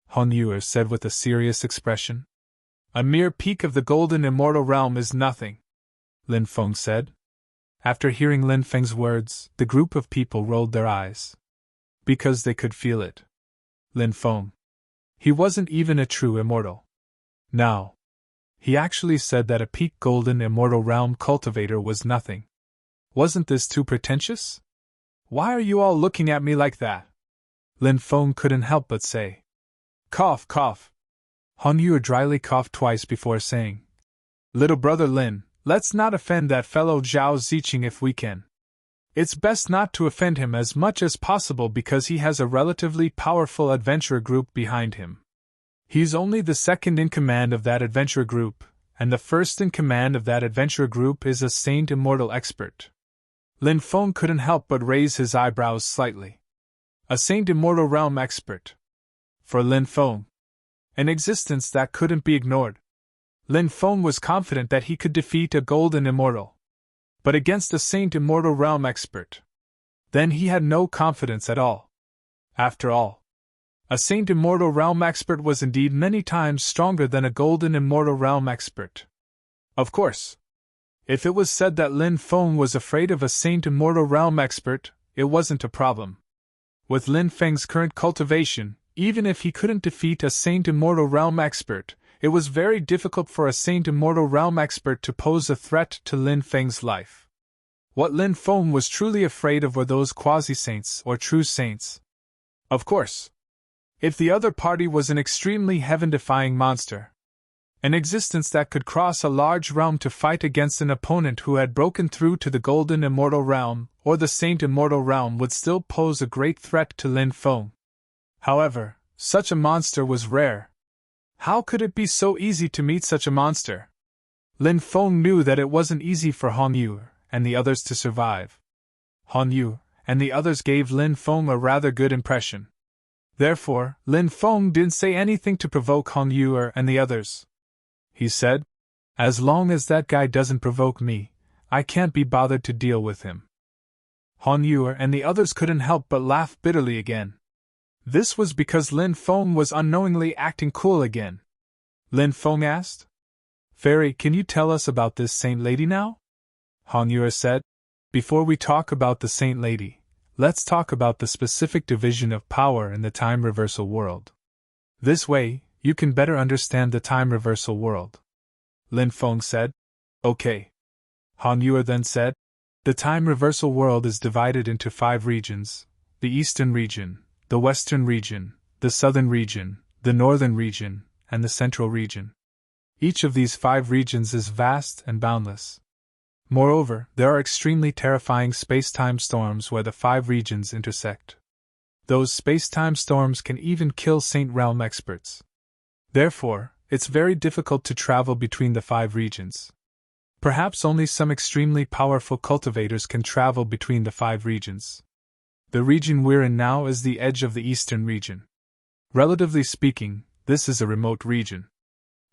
Han Yuer said with a serious expression. A mere peak of the golden immortal realm is nothing, Lin Feng said. After hearing Lin Feng's words, the group of people rolled their eyes. Because they could feel it. Lin Feng. He wasn't even a true immortal. Now. He actually said that a peak golden immortal realm cultivator was nothing. Wasn't this too pretentious? Why are you all looking at me like that? Lin Feng couldn't help but say. Cough, cough. Han Yuer dryly coughed twice before saying. Little brother Lin, let's not offend that fellow Zhao Ziqing if we can. It's best not to offend him as much as possible because he has a relatively powerful adventurer group behind him. He's only the second in command of that adventurer group, and the first in command of that adventurer group is a Saint Immortal expert. Lin Feng couldn't help but raise his eyebrows slightly. A Saint Immortal realm expert. For Lin Feng. An existence that couldn't be ignored. Lin Feng was confident that he could defeat a golden immortal. But against a Saint Immortal realm expert. Then he had no confidence at all. After all, a Saint Immortal realm expert was indeed many times stronger than a golden immortal realm expert. Of course, if it was said that Lin Feng was afraid of a Saint Immortal realm expert, it wasn't a problem. With Lin Feng's current cultivation, even if he couldn't defeat a Saint Immortal realm expert, it was very difficult for a Saint Immortal realm expert to pose a threat to Lin Feng's life. What Lin Feng was truly afraid of were those quasi-saints or true saints. Of course, if the other party was an extremely heaven-defying monster, an existence that could cross a large realm to fight against an opponent who had broken through to the golden immortal realm, or the Saint Immortal realm would still pose a great threat to Lin Feng. However, such a monster was rare. How could it be so easy to meet such a monster? Lin Feng knew that it wasn't easy for Han Yuer and the others to survive. Han Yuer and the others gave Lin Feng a rather good impression. Therefore, Lin Feng didn't say anything to provoke Han Yuer and the others. He said, as long as that guy doesn't provoke me, I can't be bothered to deal with him. Han Yuer and the others couldn't help but laugh bitterly again. This was because Lin Feng was unknowingly acting cool again. Lin Feng asked. Fairy, can you tell us about this saint lady now? Han Yuer said. Before we talk about the saint lady, let's talk about the specific division of power in the time reversal world. This way, you can better understand the time reversal world. Lin Feng said. Okay. Han Yuer then said. The time reversal world is divided into 5 regions: the Eastern region, the Western region, the Southern region, the Northern region, and the Central region. Each of these 5 regions is vast and boundless. Moreover, there are extremely terrifying space-time storms where the 5 regions intersect. Those space-time storms can even kill Saint Realm experts. Therefore, it's very difficult to travel between the 5 regions. Perhaps only some extremely powerful cultivators can travel between the 5 regions. The region we're in now is the edge of the Eastern region. Relatively speaking, this is a remote region.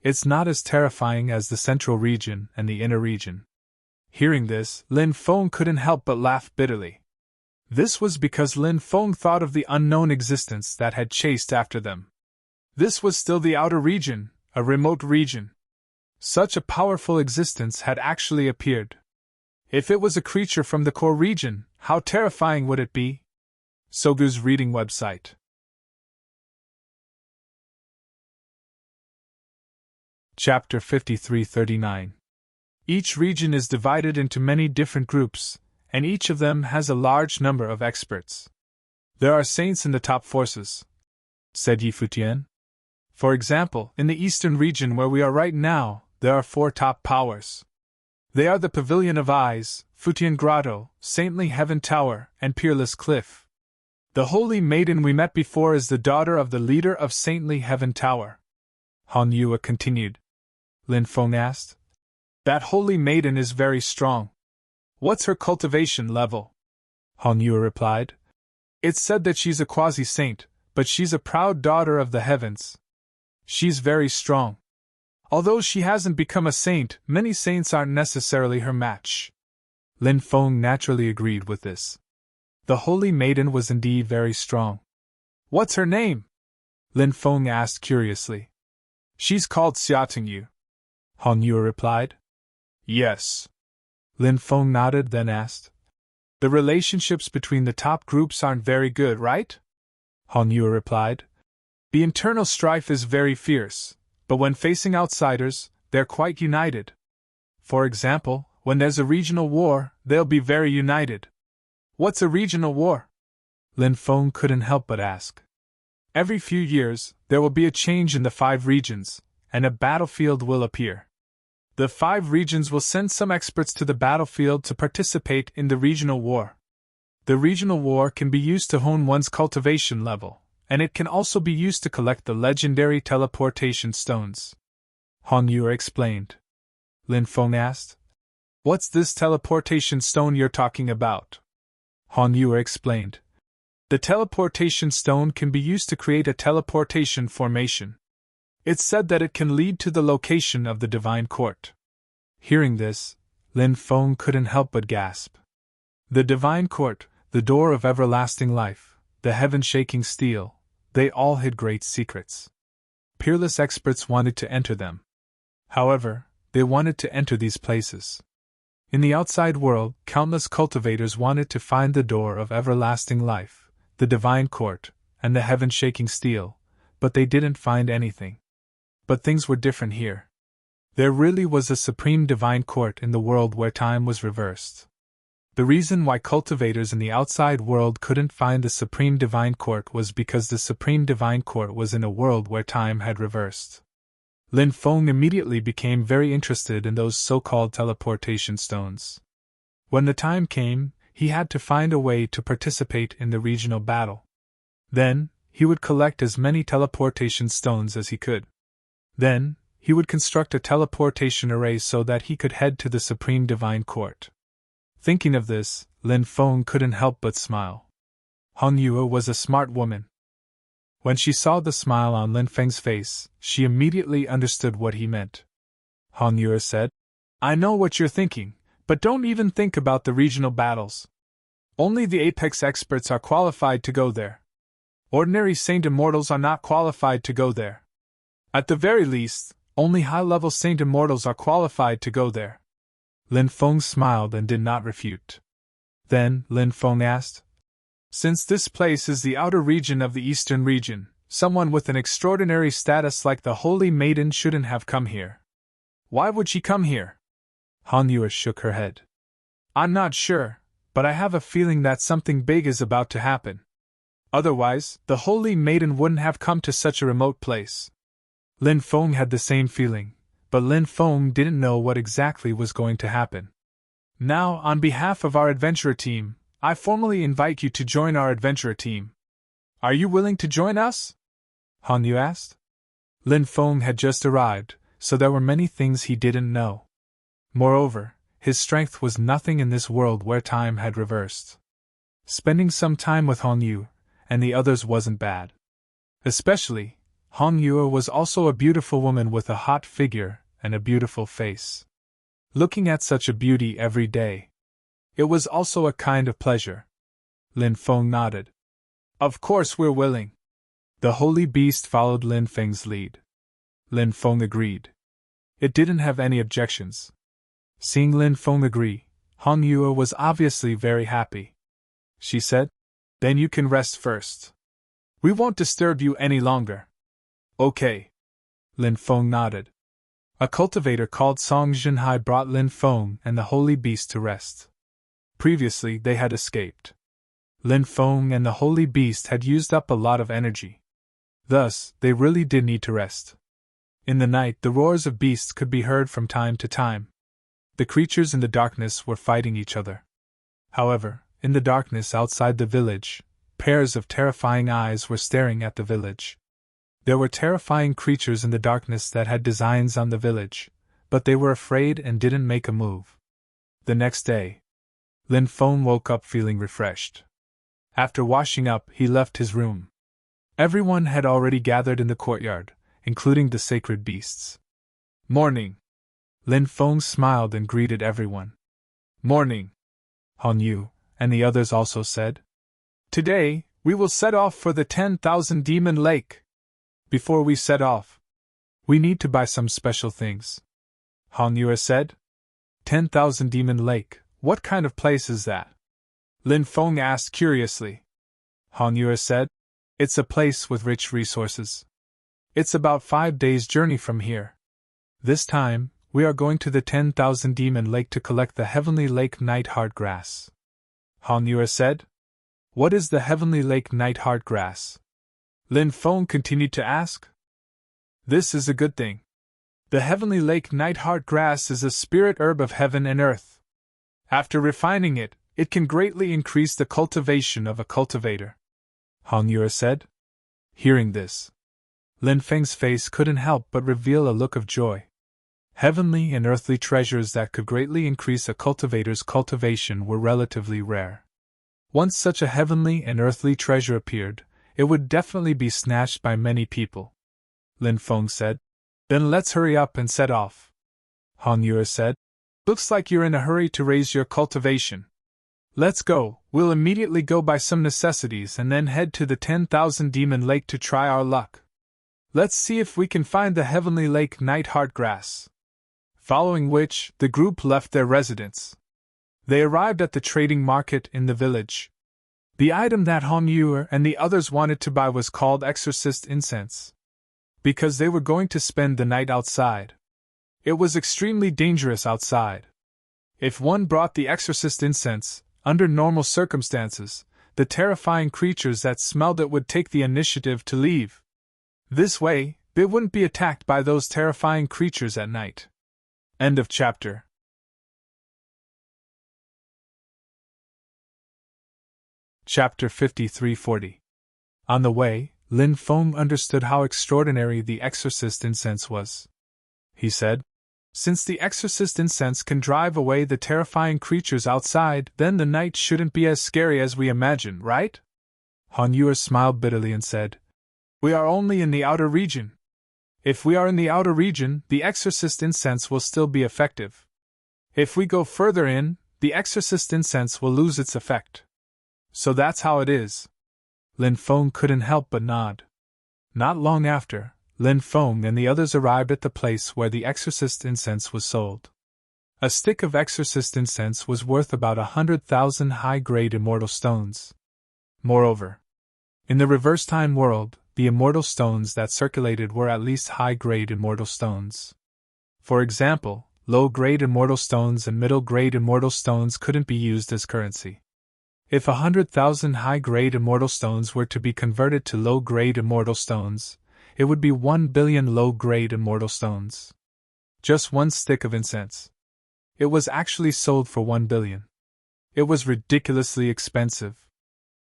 It's not as terrifying as the Central region and the Inner region. Hearing this, Lin Feng couldn't help but laugh bitterly. This was because Lin Feng thought of the unknown existence that had chased after them. This was still the outer region, a remote region. Such a powerful existence had actually appeared. If it was a creature from the core region, how terrifying would it be? Sogu's reading website. Chapter 5339. Each region is divided into many different groups, and each of them has a large number of experts. There are saints in the top forces, said Yi Futian. For example, in the Eastern region where we are right now, there are 4 top powers. They are the Pavilion of Eyes, Futian Grotto, Saintly Heaven Tower, and Peerless Cliff. The Holy Maiden we met before is the daughter of the leader of Saintly Heaven Tower. Han Yuer continued. Lin Feng asked. That Holy Maiden is very strong. What's her cultivation level? Han Yuer replied. It's said that she's a quasi-saint, but she's a proud daughter of the heavens. She's very strong. Although she hasn't become a saint, many saints aren't necessarily her match. Lin Feng naturally agreed with this. The Holy Maiden was indeed very strong. What's her name? Lin Feng asked curiously. She's called Xiatingyu, Hong Yu replied. Yes. Lin Feng nodded, then asked. The relationships between the top groups aren't very good, right? Hong Yu replied. The internal strife is very fierce, but when facing outsiders, they're quite united. For example, when there's a regional war, they'll be very united. What's a regional war? Lin Feng couldn't help but ask. Every few years, there will be a change in the 5 regions, and a battlefield will appear. The 5 regions will send some experts to the battlefield to participate in the regional war. The regional war can be used to hone one's cultivation level, and it can also be used to collect the legendary teleportation stones. Hong Yu explained. Lin Feng asked. What's this teleportation stone you're talking about? Hong Yu explained. The teleportation stone can be used to create a teleportation formation. It's said that it can lead to the location of the divine court. Hearing this, Lin Feng couldn't help but gasp. The divine court, the door of everlasting life, the heaven-shaking steel, they all hid great secrets. Peerless experts wanted to enter them. However, they wanted to enter these places. In the outside world, countless cultivators wanted to find the door of everlasting life, the divine court, and the heaven-shaking steel, but they didn't find anything. But things were different here. There really was a supreme divine court in the world where time was reversed. The reason why cultivators in the outside world couldn't find the supreme divine court was because the supreme divine court was in a world where time had reversed. Lin Feng immediately became very interested in those so-called teleportation stones. When the time came, he had to find a way to participate in the regional battle. Then, he would collect as many teleportation stones as he could. Then, he would construct a teleportation array so that he could head to the Supreme Divine Court. Thinking of this, Lin Feng couldn't help but smile. Hong Yu was a smart woman. When she saw the smile on Lin Feng's face, she immediately understood what he meant. Hong Yu said, I know what you're thinking, but don't even think about the regional battles. Only the apex experts are qualified to go there. Ordinary Saint Immortals are not qualified to go there. At the very least, only high-level Saint Immortals are qualified to go there. Lin Feng smiled and did not refute. Then, Lin Feng asked, Since this place is the outer region of the eastern region, someone with an extraordinary status like the Holy Maiden shouldn't have come here. Why would she come here? Hong Yu shook her head. I'm not sure, but I have a feeling that something big is about to happen. Otherwise, the Holy Maiden wouldn't have come to such a remote place. Lin Feng had the same feeling, but Lin Feng didn't know what exactly was going to happen. Now, on behalf of our adventurer team, I formally invite you to join our adventurer team. Are you willing to join us? Hong Yu asked. Lin Feng had just arrived, so there were many things he didn't know. Moreover, his strength was nothing in this world where time had reversed. Spending some time with Hong Yu and the others wasn't bad. Especially, Hong Yu was also a beautiful woman with a hot figure and a beautiful face. Looking at such a beauty every day, it was also a kind of pleasure. Lin Feng nodded. Of course we're willing. The holy beast followed Lin Feng's lead. Lin Feng agreed. It didn't have any objections. Seeing Lin Feng agree, Hong Yu was obviously very happy. She said, Then you can rest first. We won't disturb you any longer. Okay. Lin Feng nodded. A cultivator called Song Jinhai brought Lin Feng and the holy beast to rest. Previously they had escaped. Lin Feng and the holy beast had used up a lot of energy. Thus, they really did need to rest. In the night the roars of beasts could be heard from time to time. The creatures in the darkness were fighting each other. However, in the darkness outside the village, pairs of terrifying eyes were staring at the village. There were terrifying creatures in the darkness that had designs on the village, but they were afraid and didn't make a move. The next day, Lin Feng woke up feeling refreshed. After washing up, he left his room. Everyone had already gathered in the courtyard, including the sacred beasts. Morning! Lin Feng smiled and greeted everyone. Morning! Hong Yu and the others also said. Today, We will set off for the 10,000 Demon Lake. Before we set off, we need to buy some special things. Hong Yue said. 10,000 Demon Lake, what kind of place is that? Lin Feng asked curiously. Hong Yue said. It's a place with rich resources. It's about 5 days' journey from here. This time, we are going to the 10,000 Demon Lake to collect the Heavenly Lake Nightheart Grass. Hong Yue said. What is the Heavenly Lake Nightheart Grass? Lin Feng continued to ask. This is a good thing. The Heavenly Lake Nightheart Grass is a spirit herb of heaven and earth. After refining it, it can greatly increase the cultivation of a cultivator. Hong Yue said. Hearing this, Lin Feng's face couldn't help but reveal a look of joy. Heavenly and earthly treasures that could greatly increase a cultivator's cultivation were relatively rare. Once such a heavenly and earthly treasure appeared, it would definitely be snatched by many people. Lin Feng said. Then let's hurry up and set off. Hong Yue said. Looks like you're in a hurry to raise your cultivation. Let's go. We'll immediately go buy some necessities and then head to the 10,000 Demon Lake to try our luck. Let's see if we can find the Heavenly Lake Nightheart Grass. Following which, the group left their residence. They arrived at the trading market in the village. The item that Hong Yue and the others wanted to buy was called exorcist incense. Because they were going to spend the night outside. It was extremely dangerous outside. If one brought the exorcist incense, under normal circumstances, the terrifying creatures that smelled it would take the initiative to leave. This way, they wouldn't be attacked by those terrifying creatures at night. End of chapter. Chapter 5340. On the way, Lin Feng understood how extraordinary the exorcist incense was. He said, Since the exorcist incense can drive away the terrifying creatures outside, then the night shouldn't be as scary as we imagine, right? Hong Yue smiled bitterly and said, We are only in the outer region. If we are in the outer region, the exorcist incense will still be effective. If we go further in, the exorcist incense will lose its effect. So that's how it is. Lin Feng couldn't help but nod. Not long after, Lin Feng and the others arrived at the place where the exorcist incense was sold. A stick of exorcist incense was worth about 100,000 high-grade immortal stones. Moreover, in the reverse-time world, the immortal stones that circulated were at least high-grade immortal stones. For example, low-grade immortal stones and middle-grade immortal stones couldn't be used as currency. If 100,000 high-grade immortal stones were to be converted to low-grade immortal stones, it would be 1 billion low-grade immortal stones. Just one stick of incense. It was actually sold for 1 billion. It was ridiculously expensive.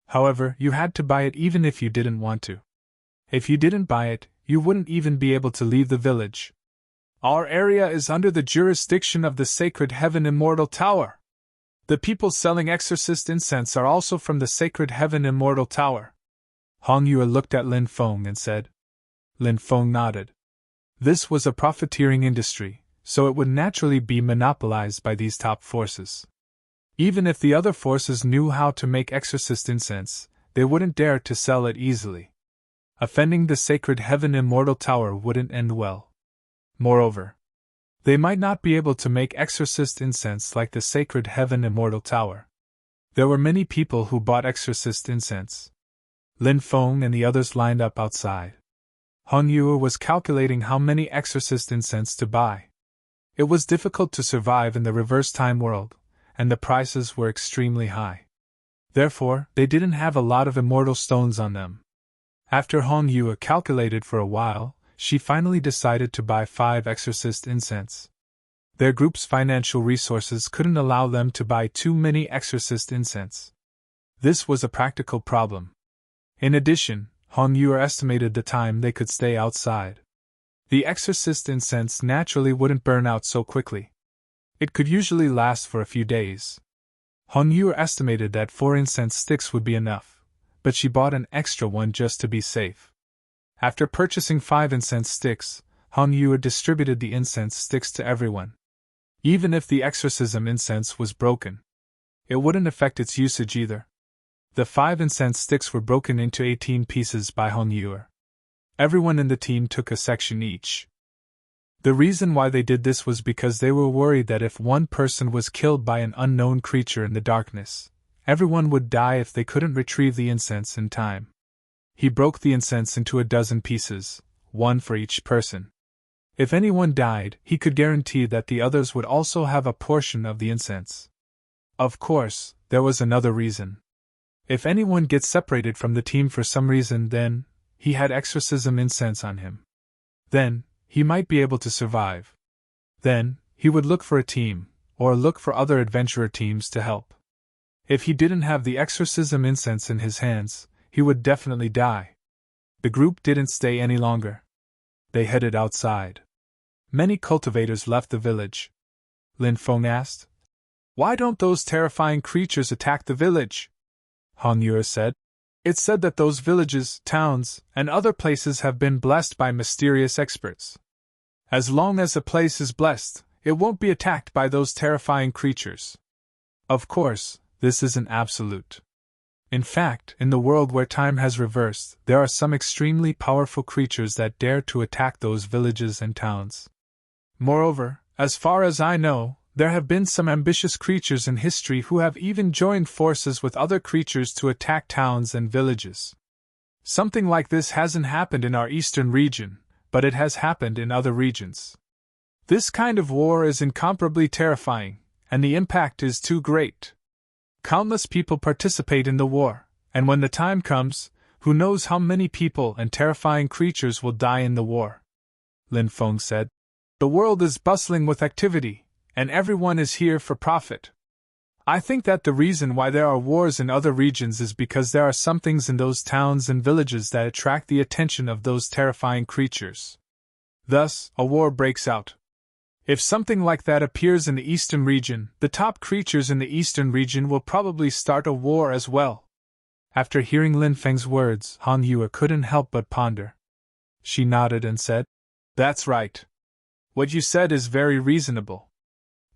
However, you had to buy it even if you didn't want to. If you didn't buy it, you wouldn't even be able to leave the village. Our area is under the jurisdiction of the Sacred Heaven Immortal Tower. The people selling exorcist incense are also from the Sacred Heaven Immortal Tower. Hong Yue looked at Lin Feng and said. Lin Feng nodded. This was a profiteering industry, so it would naturally be monopolized by these top forces. Even if the other forces knew how to make exorcist incense, they wouldn't dare to sell it easily. Offending the Sacred Heaven Immortal Tower wouldn't end well. Moreover, they might not be able to make exorcist incense like the Sacred Heaven Immortal Tower. There were many people who bought exorcist incense. Lin Feng and the others lined up outside. Hong Yue was calculating how many exorcist incense to buy. It was difficult to survive in the reverse-time world, and the prices were extremely high. Therefore, they didn't have a lot of immortal stones on them. After Hong Yue calculated for a while, she finally decided to buy 5 exorcist incense. Their group's financial resources couldn't allow them to buy too many exorcist incense. This was a practical problem. In addition, Hong Yue estimated the time they could stay outside. The exorcist incense naturally wouldn't burn out so quickly. It could usually last for a few days. Hong Yue estimated that 4 incense sticks would be enough, but she bought an extra one just to be safe. After purchasing 5 incense sticks, Hong Yue distributed the incense sticks to everyone. Even if the exorcism incense was broken, it wouldn't affect its usage either. The 5 incense sticks were broken into 18 pieces by Hong Yuer. Everyone in the team took a section each. The reason why they did this was because they were worried that if one person was killed by an unknown creature in the darkness, everyone would die if they couldn't retrieve the incense in time. He broke the incense into 12 pieces, one for each person. If anyone died, he could guarantee that the others would also have a portion of the incense. Of course, there was another reason. If anyone gets separated from the team for some reason, then he had exorcism incense on him. Then he might be able to survive. Then he would look for a team, or look for other adventurer teams to help. If he didn't have the exorcism incense in his hands, he would definitely die. The group didn't stay any longer. They headed outside. Many cultivators left the village. Lin Feng asked, "Why don't those terrifying creatures attack the village?" Hong Yuer said, "It's said that those villages, towns, and other places have been blessed by mysterious experts. As long as a place is blessed, it won't be attacked by those terrifying creatures. Of course, this isn't absolute. In fact, in the world where time has reversed, there are some extremely powerful creatures that dare to attack those villages and towns. Moreover, as far as I know, there have been some ambitious creatures in history who have even joined forces with other creatures to attack towns and villages. Something like this hasn't happened in our eastern region, but it has happened in other regions. This kind of war is incomparably terrifying, and the impact is too great. Countless people participate in the war, and when the time comes, who knows how many people and terrifying creatures will die in the war," Lin Feng said. "The world is bustling with activity, and everyone is here for profit. I think that the reason why there are wars in other regions is because there are some things in those towns and villages that attract the attention of those terrifying creatures. Thus, a war breaks out. If something like that appears in the eastern region, the top creatures in the eastern region will probably start a war as well." After hearing Lin Feng's words, Hong Yuer couldn't help but ponder. She nodded and said, "That's right. What you said is very reasonable.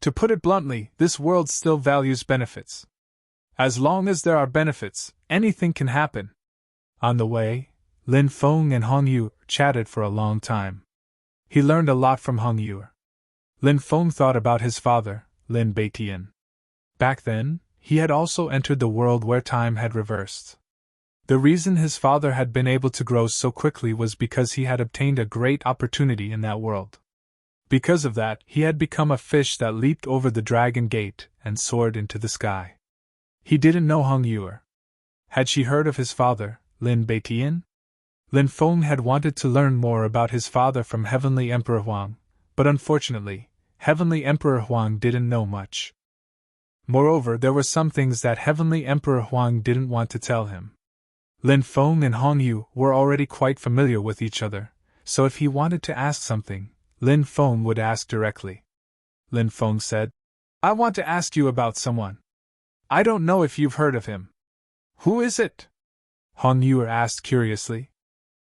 To put it bluntly, this world still values benefits. As long as there are benefits, anything can happen." On the way, Lin Feng and Hong Yuer chatted for a long time. He learned a lot from Hong Yuer. Lin Feng thought about his father, Lin Beitian. Back then, he had also entered the world where time had reversed. The reason his father had been able to grow so quickly was because he had obtained a great opportunity in that world. Because of that, he had become a fish that leaped over the dragon gate and soared into the sky. He didn't know Hong Yuer. Had she heard of his father, Lin Beitian? Lin Feng had wanted to learn more about his father from Heavenly Emperor Huang, but unfortunately, Heavenly Emperor Huang didn't know much. Moreover, there were some things that Heavenly Emperor Huang didn't want to tell him. Lin Feng and Hong Yuer were already quite familiar with each other, so if he wanted to ask something, Lin Feng would ask directly. Lin Feng said, "I want to ask you about someone. I don't know if you've heard of him." "Who is it?" Hong Yuer asked curiously.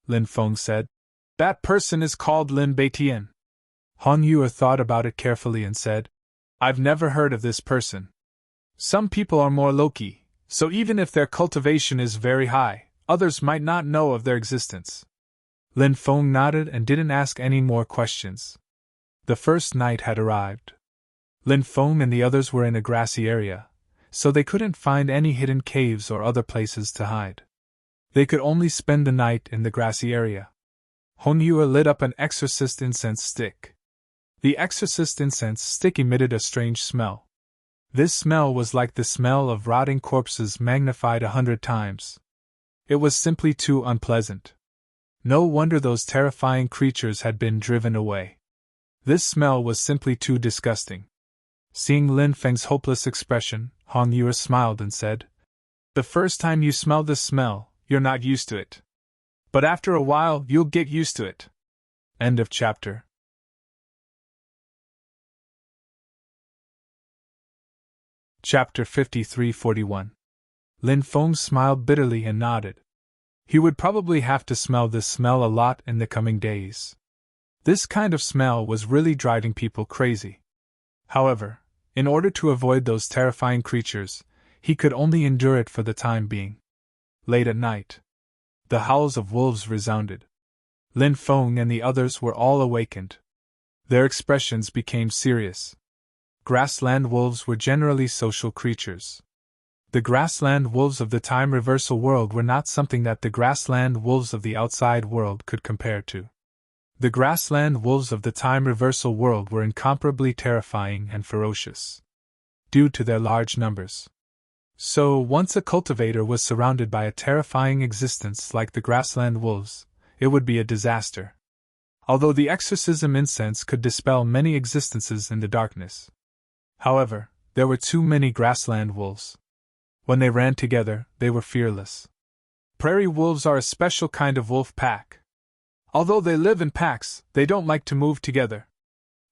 Lin Feng said, "That person is called Lin Beitian." Hong Yuer thought about it carefully and said, "I've never heard of this person. Some people are more low-key, so even if their cultivation is very high, others might not know of their existence." Lin Feng nodded and didn't ask any more questions. The first night had arrived. Lin Feng and the others were in a grassy area, so they couldn't find any hidden caves or other places to hide. They could only spend the night in the grassy area. Hong Yuer lit up an exorcist incense stick. The exorcist incense stick emitted a strange smell. This smell was like the smell of rotting corpses magnified 100 times. It was simply too unpleasant. No wonder those terrifying creatures had been driven away. This smell was simply too disgusting. Seeing Lin Feng's hopeless expression, Hong Yuer smiled and said, "The first time you smell this smell, you're not used to it. But after a while, you'll get used to it." End of chapter. Chapter 53-41. Lin Feng smiled bitterly and nodded. He would probably have to smell this smell a lot in the coming days. This kind of smell was really driving people crazy. However, in order to avoid those terrifying creatures, he could only endure it for the time being. Late at night, the howls of wolves resounded. Lin Feng and the others were all awakened. Their expressions became serious. Grassland wolves were generally social creatures. The grassland wolves of the time reversal world were not something that the grassland wolves of the outside world could compare to. The grassland wolves of the time reversal world were incomparably terrifying and ferocious, due to their large numbers. So, once a cultivator was surrounded by a terrifying existence like the grassland wolves, it would be a disaster. Although the exorcism incense could dispel many existences in the darkness. However, there were too many grassland wolves. When they ran together, they were fearless. Prairie wolves are a special kind of wolf pack. Although they live in packs, they don't like to move together.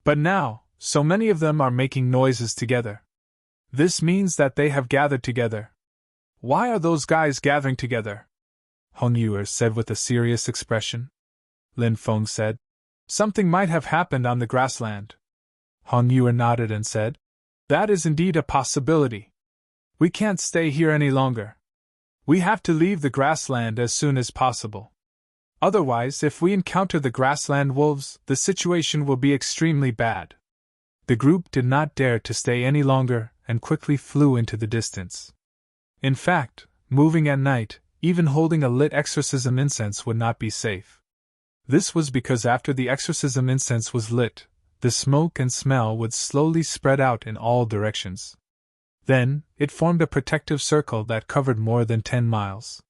But now, so many of them are making noises together. This means that they have gathered together. Why are those guys gathering together? Hong Yuer said with a serious expression. Lin Feng said, something might have happened on the grassland. Hong Yuer nodded and said, that is indeed a possibility. We can't stay here any longer. We have to leave the grassland as soon as possible. Otherwise, if we encounter the grassland wolves, the situation will be extremely bad. The group did not dare to stay any longer and quickly flew into the distance. In fact, moving at night, even holding a lit exorcism incense would not be safe. This was because after the exorcism incense was lit, the smoke and smell would slowly spread out in all directions. Then, it formed a protective circle that covered more than 10 miles.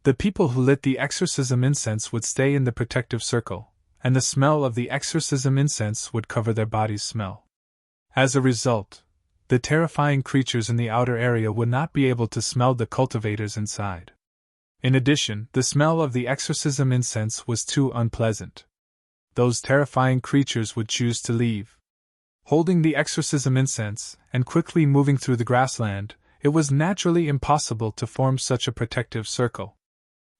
The people who lit the exorcism incense would stay in the protective circle, and the smell of the exorcism incense would cover their body's smell. As a result, the terrifying creatures in the outer area would not be able to smell the cultivators inside. In addition, the smell of the exorcism incense was too unpleasant. Those terrifying creatures would choose to leave. Holding the exorcism incense and quickly moving through the grassland, it was naturally impossible to form such a protective circle.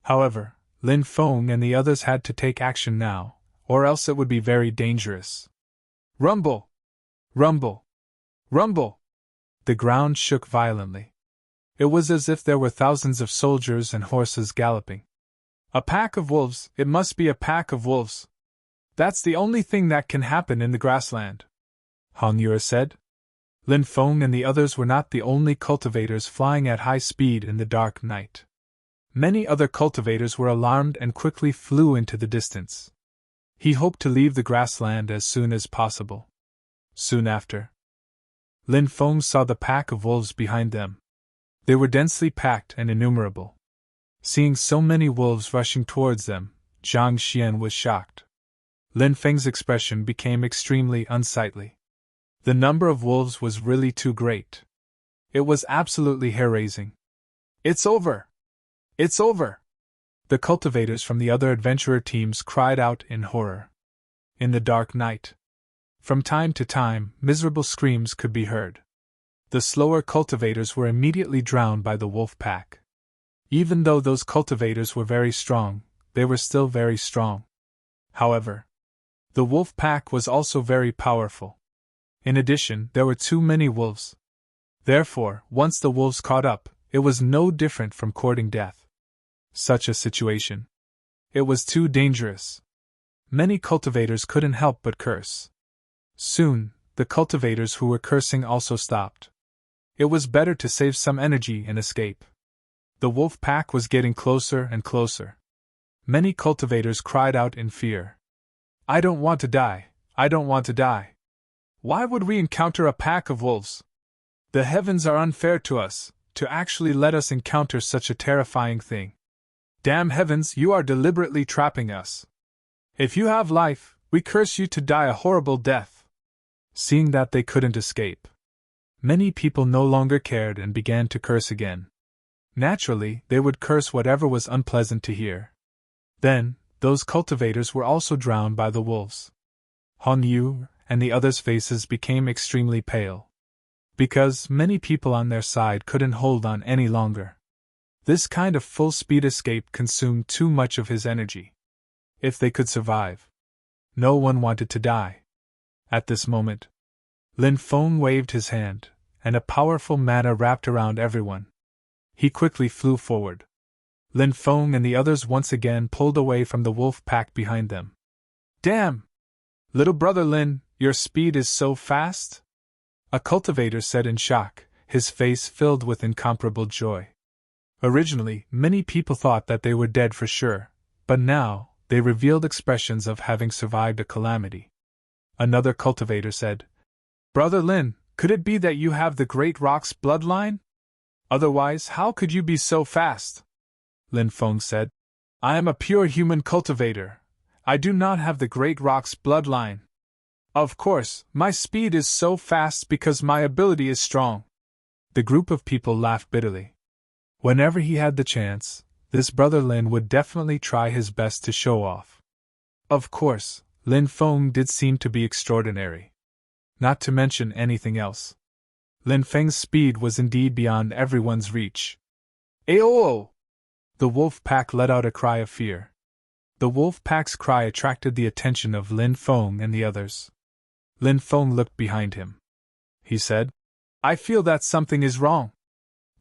However, Lin Feng and the others had to take action now, or else it would be very dangerous. Rumble! Rumble! Rumble! The ground shook violently. It was as if there were thousands of soldiers and horses galloping. A pack of wolves, it must be a pack of wolves. That's the only thing that can happen in the grassland, Hong Yuer said. Lin Feng and the others were not the only cultivators flying at high speed in the dark night. Many other cultivators were alarmed and quickly flew into the distance. He hoped to leave the grassland as soon as possible. Soon after, Lin Feng saw the pack of wolves behind them. They were densely packed and innumerable. Seeing so many wolves rushing towards them, Zhang Xian was shocked. Lin Feng's expression became extremely unsightly. The number of wolves was really too great. It was absolutely hair-raising. It's over! It's over! The cultivators from the other adventurer teams cried out in horror. In the dark night, from time to time, miserable screams could be heard. The slower cultivators were immediately drowned by the wolf pack. Even though those cultivators were very strong, they were still very strong. However, the wolf pack was also very powerful. In addition, there were too many wolves. Therefore, once the wolves caught up, it was no different from courting death. Such a situation. It was too dangerous. Many cultivators couldn't help but curse. Soon, the cultivators who were cursing also stopped. It was better to save some energy and escape. The wolf pack was getting closer and closer. Many cultivators cried out in fear. I don't want to die, I don't want to die. Why would we encounter a pack of wolves? The heavens are unfair to us, to actually let us encounter such a terrifying thing. Damn heavens, you are deliberately trapping us. If you have life, we curse you to die a horrible death. Seeing that they couldn't escape, many people no longer cared and began to curse again. Naturally, they would curse whatever was unpleasant to hear. Then, those cultivators were also drowned by the wolves. Hong Yu and the others' faces became extremely pale. Because many people on their side couldn't hold on any longer. This kind of full-speed escape consumed too much of his energy. If they could survive, no one wanted to die. At this moment, Lin Feng waved his hand, and a powerful mana wrapped around everyone. He quickly flew forward. Lin Feng and the others once again pulled away from the wolf pack behind them. Damn! Little brother Lin, your speed is so fast? A cultivator said in shock, his face filled with incomparable joy. Originally, many people thought that they were dead for sure, but now, they revealed expressions of having survived a calamity. Another cultivator said, Brother Lin, could it be that you have the Great Rock's bloodline? Otherwise, how could you be so fast? Lin Feng said, I am a pure human cultivator. I do not have the Great Rock's bloodline. Of course, my speed is so fast because my ability is strong. The group of people laughed bitterly. Whenever he had the chance, this brother Lin would definitely try his best to show off. Of course, Lin Feng did seem to be extraordinary. Not to mention anything else. Lin Feng's speed was indeed beyond everyone's reach. Ayo! The wolf pack let out a cry of fear. The wolf pack's cry attracted the attention of Lin Feng and the others. Lin Feng looked behind him. He said, I feel that something is wrong.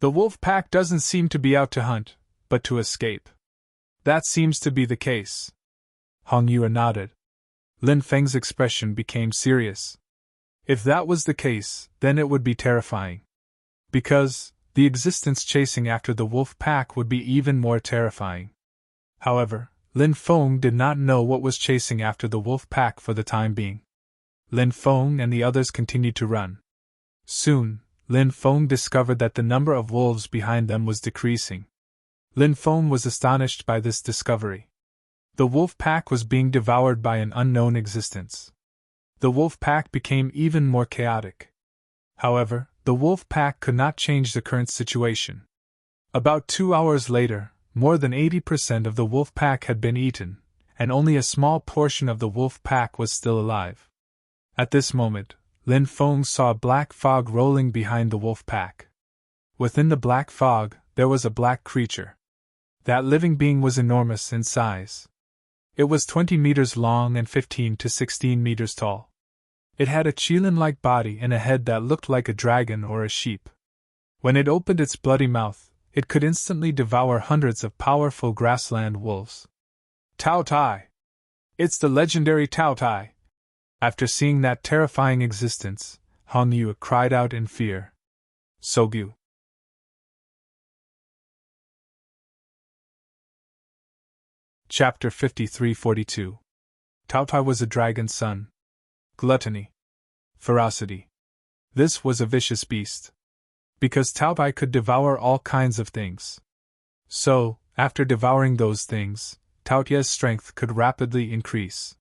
The wolf pack doesn't seem to be out to hunt, but to escape. That seems to be the case. Hong Yue nodded. Lin Feng's expression became serious. If that was the case, then it would be terrifying. Because, the existence chasing after the wolf pack would be even more terrifying. However, Lin Feng did not know what was chasing after the wolf pack for the time being. Lin Feng and the others continued to run. Soon, Lin Feng discovered that the number of wolves behind them was decreasing. Lin Feng was astonished by this discovery. The wolf pack was being devoured by an unknown existence. The wolf pack became even more chaotic. However, the wolf pack could not change the current situation. About 2 hours later, more than 80% of the wolf pack had been eaten, and only a small portion of the wolf pack was still alive. At this moment, Lin Feng saw a black fog rolling behind the wolf pack. Within the black fog, there was a black creature. That living being was enormous in size. It was 20 meters long and 15 to 16 meters tall. It had a qilin-like body and a head that looked like a dragon or a sheep. When it opened its bloody mouth, it could instantly devour hundreds of powerful grassland wolves. Tao Tai! It's the legendary Tao Tai! After seeing that terrifying existence, Hong Yue cried out in fear. Sogyu. Chapter 53-42. Tao Tai was a dragon's son. Gluttony. Ferocity. This was a vicious beast. Because Tao Tai could devour all kinds of things. So, after devouring those things, Tao Tai's strength could rapidly increase.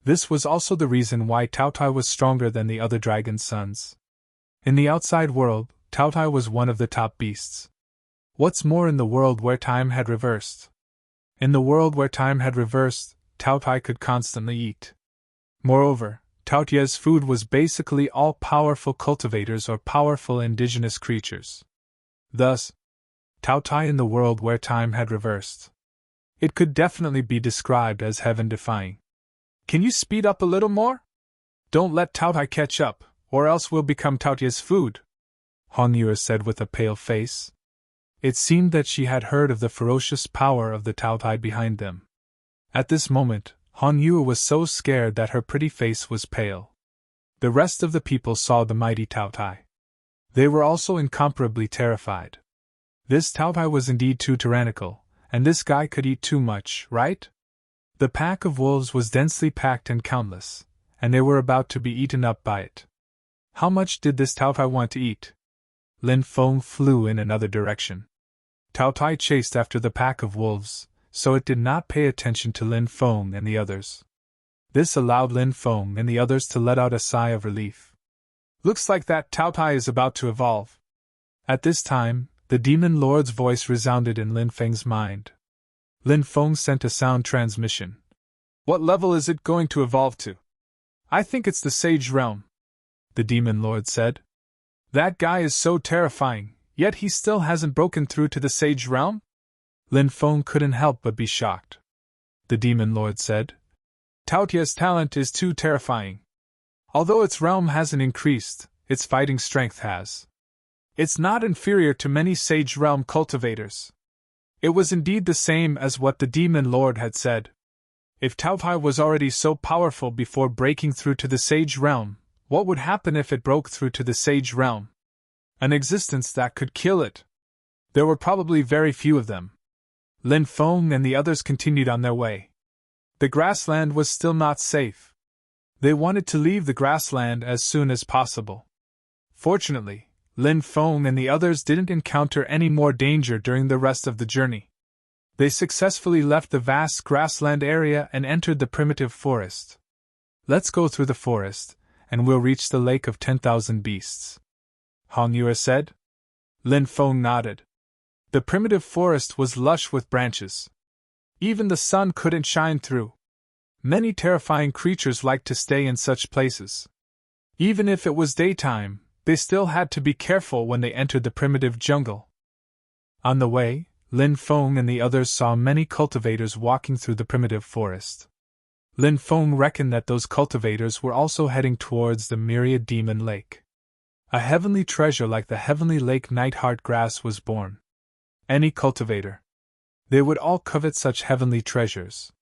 This was also the reason why Tao Tai was stronger than the other dragon's sons. In the outside world, Tao Tai was one of the top beasts. What's more, in the world where time had reversed? In the world where time had reversed, Tao Tai could constantly eat. Moreover, Tao Tai's food was basically all powerful cultivators or powerful indigenous creatures. Thus, Tao Tai in the world where time had reversed. It could definitely be described as heaven-defying. Can you speed up a little more? Don't let Tao Tai catch up, or else we'll become Tao Tai's food, Hong Yue said with a pale face. It seemed that she had heard of the ferocious power of the Tao Tai behind them. At this moment, Hong Yue was so scared that her pretty face was pale. The rest of the people saw the mighty Tao Tai. They were also incomparably terrified. This Tao Tai was indeed too tyrannical, and this guy could eat too much, right? The pack of wolves was densely packed and countless, and they were about to be eaten up by it. How much did this Tao Tai want to eat? Lin Feng flew in another direction. Tao Tai chased after the pack of wolves, so it did not pay attention to Lin Feng and the others. This allowed Lin Feng and the others to let out a sigh of relief. Looks like that Tao Tai is about to evolve. At this time, the Demon Lord's voice resounded in Lin Feng's mind. Lin Feng sent a sound transmission. What level is it going to evolve to? I think it's the Sage Realm, the Demon Lord said. That guy is so terrifying, yet he still hasn't broken through to the Sage Realm? Lin Feng couldn't help but be shocked. The Demon Lord said. Tao Tai's talent is too terrifying. Although its realm hasn't increased, its fighting strength has. It's not inferior to many Sage Realm cultivators. It was indeed the same as what the Demon Lord had said. If Taotai was already so powerful before breaking through to the Sage Realm, what would happen if it broke through to the Sage Realm? An existence that could kill it. There were probably very few of them. Lin Feng and the others continued on their way. The grassland was still not safe. They wanted to leave the grassland as soon as possible. Fortunately, Lin Feng and the others didn't encounter any more danger during the rest of the journey. They successfully left the vast grassland area and entered the primitive forest. Let's go through the forest, and we'll reach the lake of 10,000 beasts, Hong Yue said. Lin Feng nodded. The primitive forest was lush with branches. Even the sun couldn't shine through. Many terrifying creatures liked to stay in such places. Even if it was daytime, they still had to be careful when they entered the primitive jungle. On the way, Lin Feng and the others saw many cultivators walking through the primitive forest. Lin Feng reckoned that those cultivators were also heading towards the Myriad Demon Lake. A heavenly treasure like the heavenly lake Nightheart grass was born. Any cultivator. They would all covet such heavenly treasures.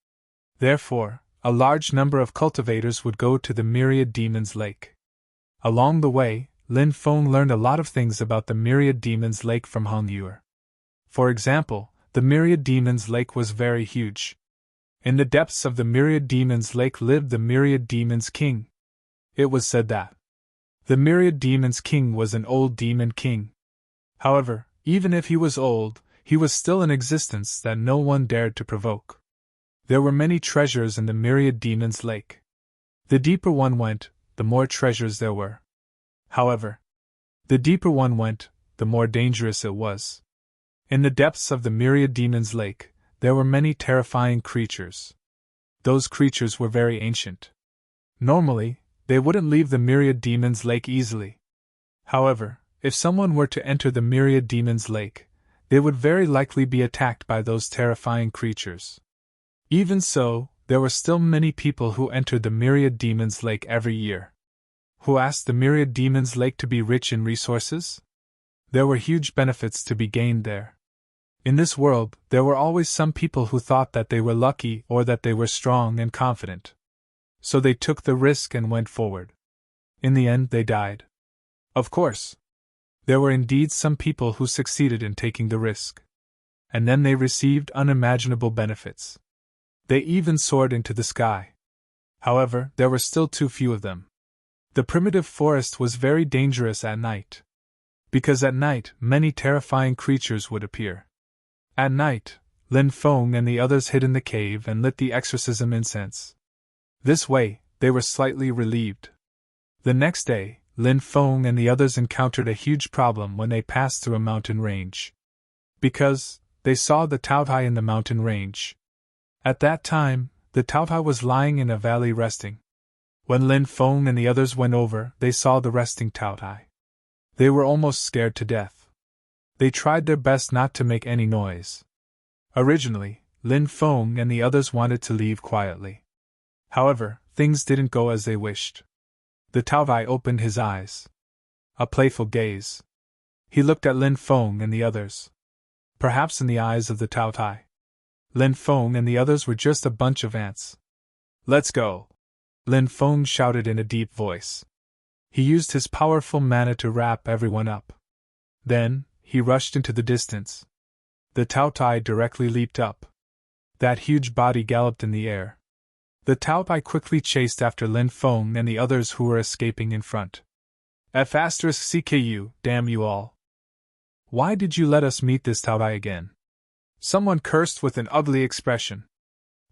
Therefore, a large number of cultivators would go to the Myriad Demon's Lake. Along the way, Lin Feng learned a lot of things about the Myriad Demon's Lake from Hong Yue. For example, the Myriad Demon's Lake was very huge. In the depths of the Myriad Demon's Lake lived the Myriad Demon's King. It was said that the Myriad Demon's King was an old demon king. However, even if he was old, he was still in existence that no one dared to provoke. There were many treasures in the Myriad Demon's Lake. The deeper one went, the more treasures there were. However, the deeper one went, the more dangerous it was. In the depths of the Myriad Demon's Lake, there were many terrifying creatures. Those creatures were very ancient. Normally, they wouldn't leave the Myriad Demon's Lake easily. However, if someone were to enter the Myriad Demon's Lake, they would very likely be attacked by those terrifying creatures. Even so, there were still many people who entered the Myriad Demon's Lake every year. Who asked the Myriad Demon's Lake to be rich in resources? There were huge benefits to be gained there. In this world, there were always some people who thought that they were lucky or that they were strong and confident. So they took the risk and went forward. In the end, they died. Of course, there were indeed some people who succeeded in taking the risk. And then they received unimaginable benefits. They even soared into the sky. However, there were still too few of them. The primitive forest was very dangerous at night. Because at night, many terrifying creatures would appear. At night, Lin Feng and the others hid in the cave and lit the exorcism incense. This way, they were slightly relieved. The next day, Lin Feng and the others encountered a huge problem when they passed through a mountain range. Because they saw the Taotai in the mountain range. At that time, the Taotai was lying in a valley resting. When Lin Feng and the others went over, they saw the resting Taotai. They were almost scared to death. They tried their best not to make any noise. Originally, Lin Feng and the others wanted to leave quietly. However, things didn't go as they wished. The Taotai opened his eyes. A playful gaze. He looked at Lin Feng and the others. Perhaps in the eyes of the Taotai, Lin Feng and the others were just a bunch of ants. Let's go! Lin Feng shouted in a deep voice. He used his powerful mana to wrap everyone up. Then, he rushed into the distance. The Taotai directly leaped up. That huge body galloped in the air. The Taotai quickly chased after Lin Feng and the others who were escaping in front. F***CKU, damn you all. Why did you let us meet this Taotai again? Someone cursed with an ugly expression.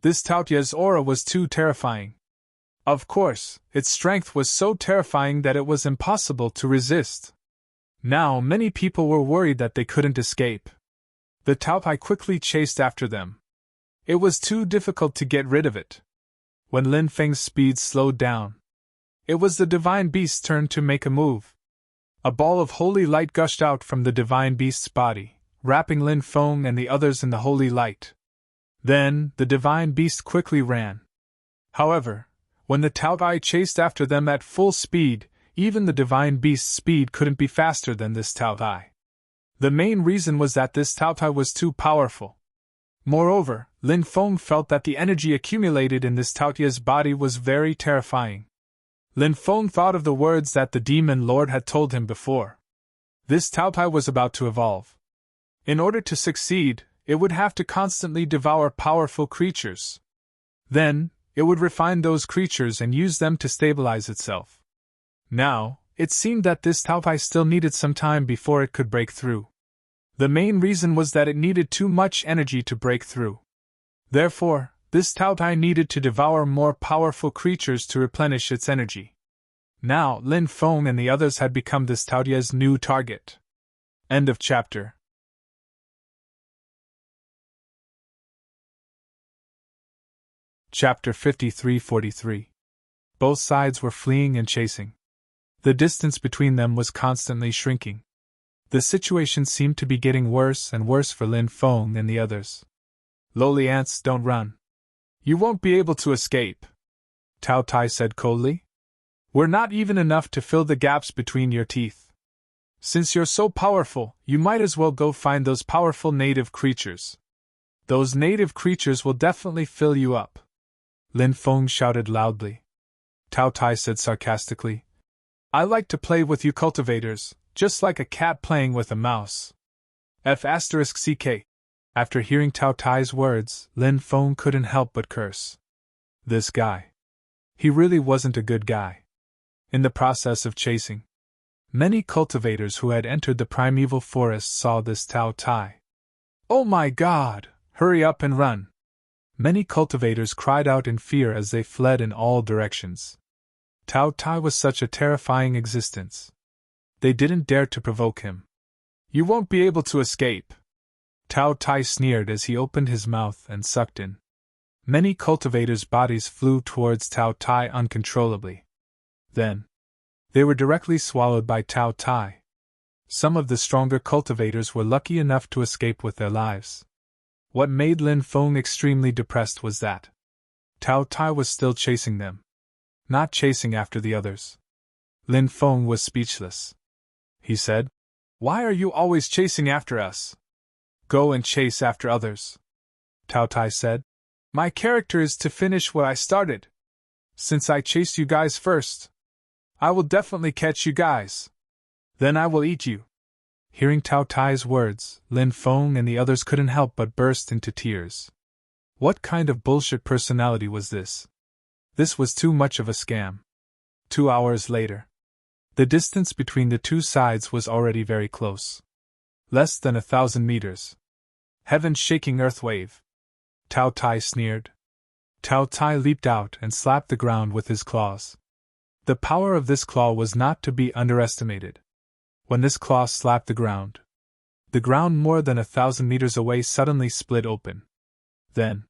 This Taotia's aura was too terrifying. Of course, its strength was so terrifying that it was impossible to resist. Now many people were worried that they couldn't escape. The Taotai quickly chased after them. It was too difficult to get rid of it. When Lin Feng's speed slowed down, it was the Divine Beast's turn to make a move. A ball of holy light gushed out from the Divine Beast's body, wrapping Lin Feng and the others in the holy light. Then, the Divine Beast quickly ran. However, when the Taotai chased after them at full speed, even the divine beast's speed couldn't be faster than this Tao Tai. The main reason was that this Tao Tai was too powerful. Moreover, Lin Feng felt that the energy accumulated in this Tao Tai's body was very terrifying. Lin Feng thought of the words that the demon lord had told him before. This Tao Tai was about to evolve. In order to succeed, it would have to constantly devour powerful creatures. Then, it would refine those creatures and use them to stabilize itself. Now, it seemed that this Tao Tai still needed some time before it could break through. The main reason was that it needed too much energy to break through. Therefore, this Tao Tai needed to devour more powerful creatures to replenish its energy. Now, Lin Feng and the others had become this Tao Tai's new target. End of chapter. Chapter 53-43. Both sides were fleeing and chasing. The distance between them was constantly shrinking. The situation seemed to be getting worse and worse for Lin Feng and the others. Lowly ants don't run. You won't be able to escape, Tao Tai said coldly. We're not even enough to fill the gaps between your teeth. Since you're so powerful, you might as well go find those powerful native creatures. Those native creatures will definitely fill you up. Lin Feng shouted loudly. Tao Tai said sarcastically, I like to play with you cultivators, just like a cat playing with a mouse. F***ck. After hearing Tao Tai's words, Lin Feng couldn't help but curse. This guy. He really wasn't a good guy. In the process of chasing, many cultivators who had entered the primeval forest saw this Tao Tai. Oh my God! Hurry up and run! Many cultivators cried out in fear as they fled in all directions. Tao Tai was such a terrifying existence. They didn't dare to provoke him. You won't be able to escape. Tao Tai sneered as he opened his mouth and sucked in. Many cultivators' bodies flew towards Tao Tai uncontrollably. Then, they were directly swallowed by Tao Tai. Some of the stronger cultivators were lucky enough to escape with their lives. What made Lin Feng extremely depressed was that Tao Tai was still chasing them, not chasing after the others. Lin Feng was speechless. He said, Why are you always chasing after us? Go and chase after others. Tao Tai said, My character is to finish what I started. Since I chased you guys first, I will definitely catch you guys. Then I will eat you. Hearing Tao Tai's words, Lin Feng and the others couldn't help but burst into tears. What kind of bullshit personality was this? This was too much of a scam. 2 hours later. The distance between the two sides was already very close. Less than 1,000 meters. Heaven shaking earth wave. Tao Tai sneered. Tao Tai leaped out and slapped the ground with his claws. The power of this claw was not to be underestimated. When this claw slapped the ground more than 1,000 meters away suddenly split open. Then,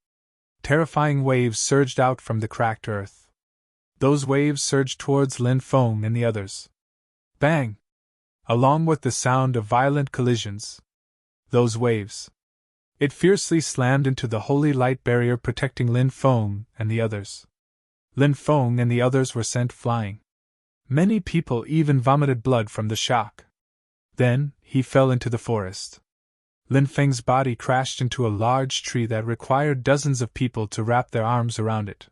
terrifying waves surged out from the cracked earth. Those waves surged towards Lin Feng and the others. Bang! Along with the sound of violent collisions. Those waves. It fiercely slammed into the holy light barrier protecting Lin Feng and the others. Lin Feng and the others were sent flying. Many people even vomited blood from the shock. Then, he fell into the forest. Lin Feng's body crashed into a large tree that required dozens of people to wrap their arms around it.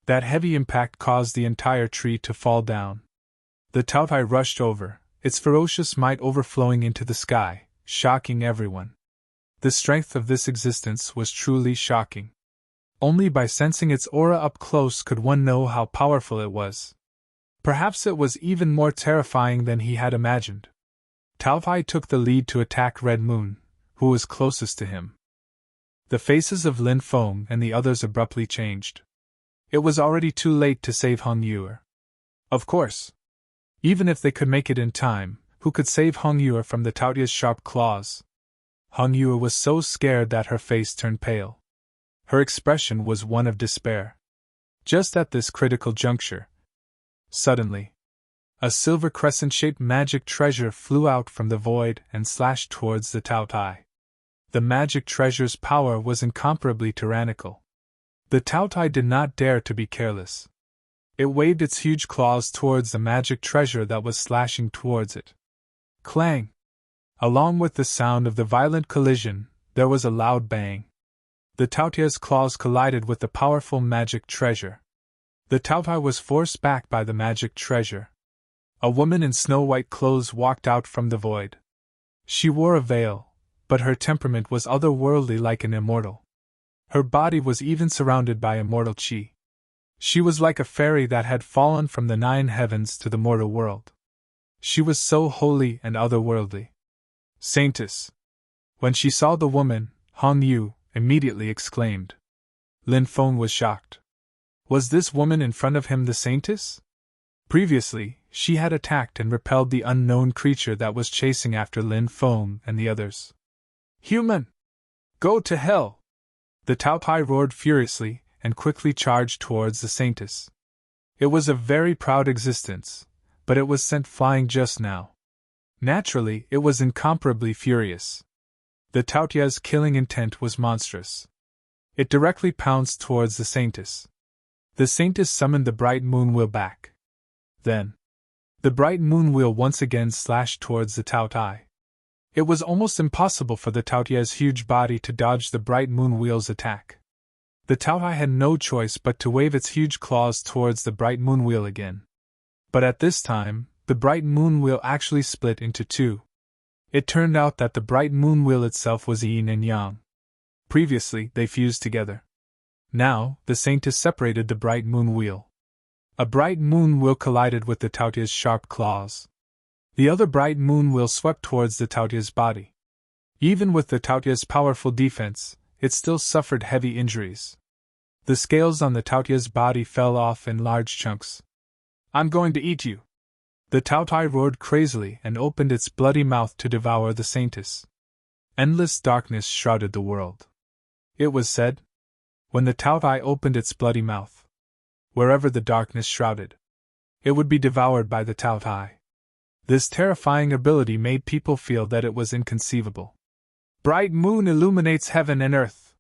That heavy impact caused the entire tree to fall down. The Tao Tai rushed over, its ferocious might overflowing into the sky, shocking everyone. The strength of this existence was truly shocking. Only by sensing its aura up close could one know how powerful it was. Perhaps it was even more terrifying than he had imagined. Tao Tai took the lead to attack Red Moon, who was closest to him. The faces of Lin Feng and the others abruptly changed. It was already too late to save Hong Yue. Of course. Even if they could make it in time, who could save Hong Yue from the Tao Tai's sharp claws? Hong Yue was so scared that her face turned pale. Her expression was one of despair. Just at this critical juncture, suddenly, a silver crescent-shaped magic treasure flew out from the void and slashed towards the Tao Tai. The magic treasure's power was incomparably tyrannical. The Tao Tai did not dare to be careless. It waved its huge claws towards the magic treasure that was slashing towards it. Clang! Along with the sound of the violent collision, there was a loud bang. The Taotia's claws collided with the powerful magic treasure. The Taotai was forced back by the magic treasure. A woman in snow-white clothes walked out from the void. She wore a veil, but her temperament was otherworldly like an immortal. Her body was even surrounded by immortal chi. She was like a fairy that had fallen from the 9 heavens to the mortal world. She was so holy and otherworldly. Saintess! When she saw the woman, Han Yu immediately exclaimed. Lin Feng was shocked. Was this woman in front of him the Saintess? Previously, she had attacked and repelled the unknown creature that was chasing after Lin Feng and the others. Human! Go to hell! The Taotai roared furiously and quickly charged towards the Saintess. It was a very proud existence, but it was sent flying just now. Naturally, it was incomparably furious. The Taotia's killing intent was monstrous. It directly pounced towards the Saintess. The Saintess summoned the bright moon wheel back. Then, the bright moon wheel once again slashed towards the Taotai. It was almost impossible for the Taotia's huge body to dodge the bright moon wheel's attack. The Taotai had no choice but to wave its huge claws towards the bright moon wheel again. But at this time, the bright moon wheel actually split into two. It turned out that the bright moon wheel itself was yin and yang. Previously, they fused together. Now, the Saintess separated the bright moon wheel. A bright moon wheel collided with the Taotia's sharp claws. The other bright moon wheel swept towards the Taotia's body. Even with the Taotia's powerful defense, it still suffered heavy injuries. The scales on the Taotia's body fell off in large chunks. I'm going to eat you! The Taotai roared crazily and opened its bloody mouth to devour the Saintess. Endless darkness shrouded the world. It was said. When the Taotai opened its bloody mouth, wherever the darkness shrouded, it would be devoured by the Taotai. This terrifying ability made people feel that it was inconceivable. Bright moon illuminates heaven and earth.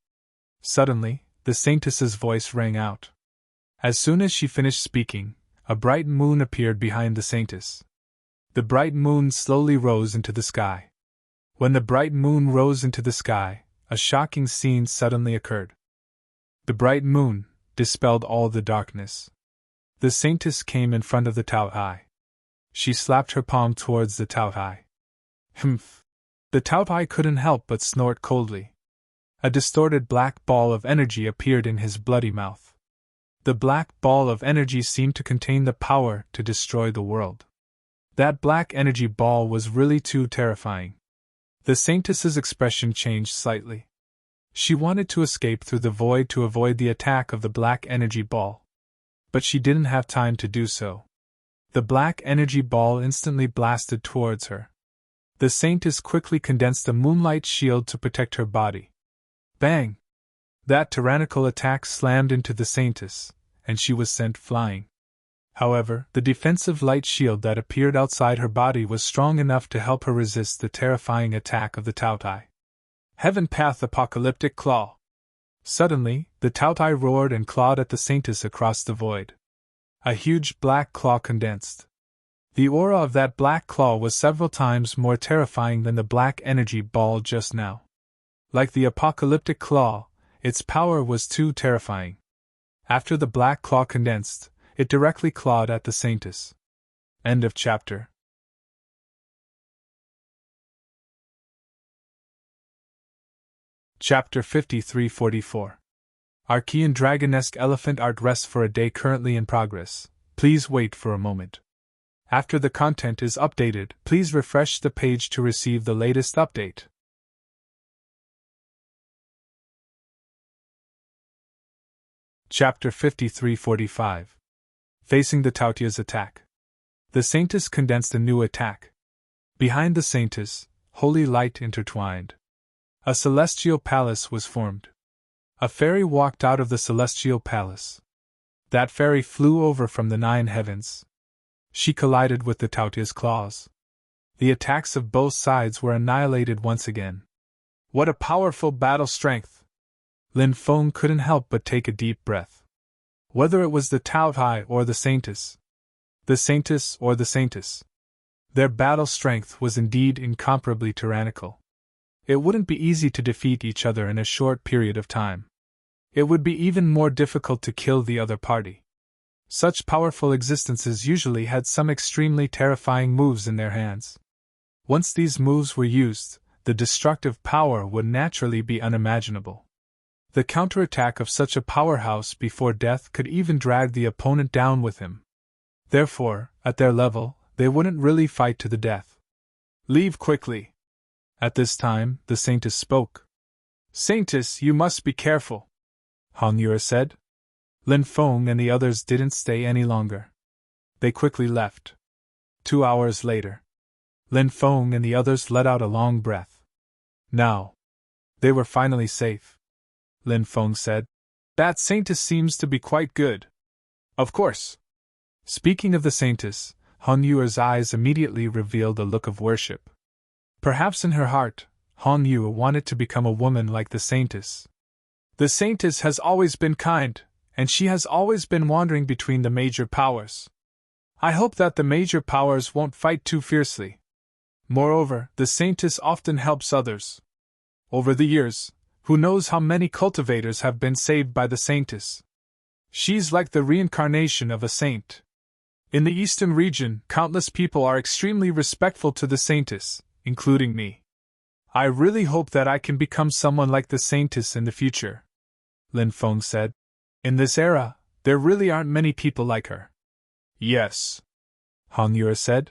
Suddenly, the Saintess's voice rang out. As soon as she finished speaking, a bright moon appeared behind the Saintess. The bright moon slowly rose into the sky. When the bright moon rose into the sky, a shocking scene suddenly occurred. The bright moon dispelled all the darkness. The Saintess came in front of the Taotai. She slapped her palm towards the Taotai. Humph! The Taotai couldn't help but snort coldly. A distorted black ball of energy appeared in his bloody mouth. The black ball of energy seemed to contain the power to destroy the world. That black energy ball was really too terrifying. The Saintess's expression changed slightly. She wanted to escape through the void to avoid the attack of the black energy ball. But she didn't have time to do so. The black energy ball instantly blasted towards her. The Saintess quickly condensed a moonlight shield to protect her body. Bang! That tyrannical attack slammed into the Saintess, and she was sent flying. However, the defensive light shield that appeared outside her body was strong enough to help her resist the terrifying attack of the Taotai. Heaven Path Apocalyptic Claw! Suddenly, the Taotai roared and clawed at the Saintess across the void. A huge black claw condensed. The aura of that black claw was several times more terrifying than the black energy ball just now. Like the apocalyptic claw, its power was too terrifying. After the black claw condensed, it directly clawed at the Saintess. End of chapter. Chapter 53-44. Archean Dragonesque Elephant Art rests for a day currently in progress. Please wait for a moment. After the content is updated, please refresh the page to receive the latest update. Chapter 53-45. Facing the Taotia's attack. The Saintess condensed a new attack. Behind the Saintess, holy light intertwined. A celestial palace was formed. A fairy walked out of the celestial palace. That fairy flew over from the 9 heavens. She collided with the Taotia's claws. The attacks of both sides were annihilated once again. What a powerful battle strength! Lin Feng couldn't help but take a deep breath. Whether it was the Taotai or the Saintess or the Saintess, their battle strength was indeed incomparably tyrannical. It wouldn't be easy to defeat each other in a short period of time. It would be even more difficult to kill the other party. Such powerful existences usually had some extremely terrifying moves in their hands. Once these moves were used, the destructive power would naturally be unimaginable. The counterattack of such a powerhouse before death could even drag the opponent down with him. Therefore, at their level, they wouldn't really fight to the death. Leave quickly. At this time, the Saintess spoke. Saintess, you must be careful, Hong Yue said. Lin Feng and the others didn't stay any longer. They quickly left. 2 hours later, Lin Feng and the others let out a long breath. Now, they were finally safe. Lin Feng said. That Saintess seems to be quite good. Of course. Speaking of the Saintess, Hong Yue's eyes immediately revealed a look of worship. Perhaps in her heart, Hong Yue wanted to become a woman like the Saintess. The Saintess has always been kind, and she has always been wandering between the major powers. I hope that the major powers won't fight too fiercely. Moreover, the Saintess often helps others. Over the years, who knows how many cultivators have been saved by the Saintess. She's like the reincarnation of a saint. In the eastern region, countless people are extremely respectful to the Saintess, including me. I really hope that I can become someone like the Saintess in the future, Lin Feng said. In this era, there really aren't many people like her. Yes, Hong Yue said.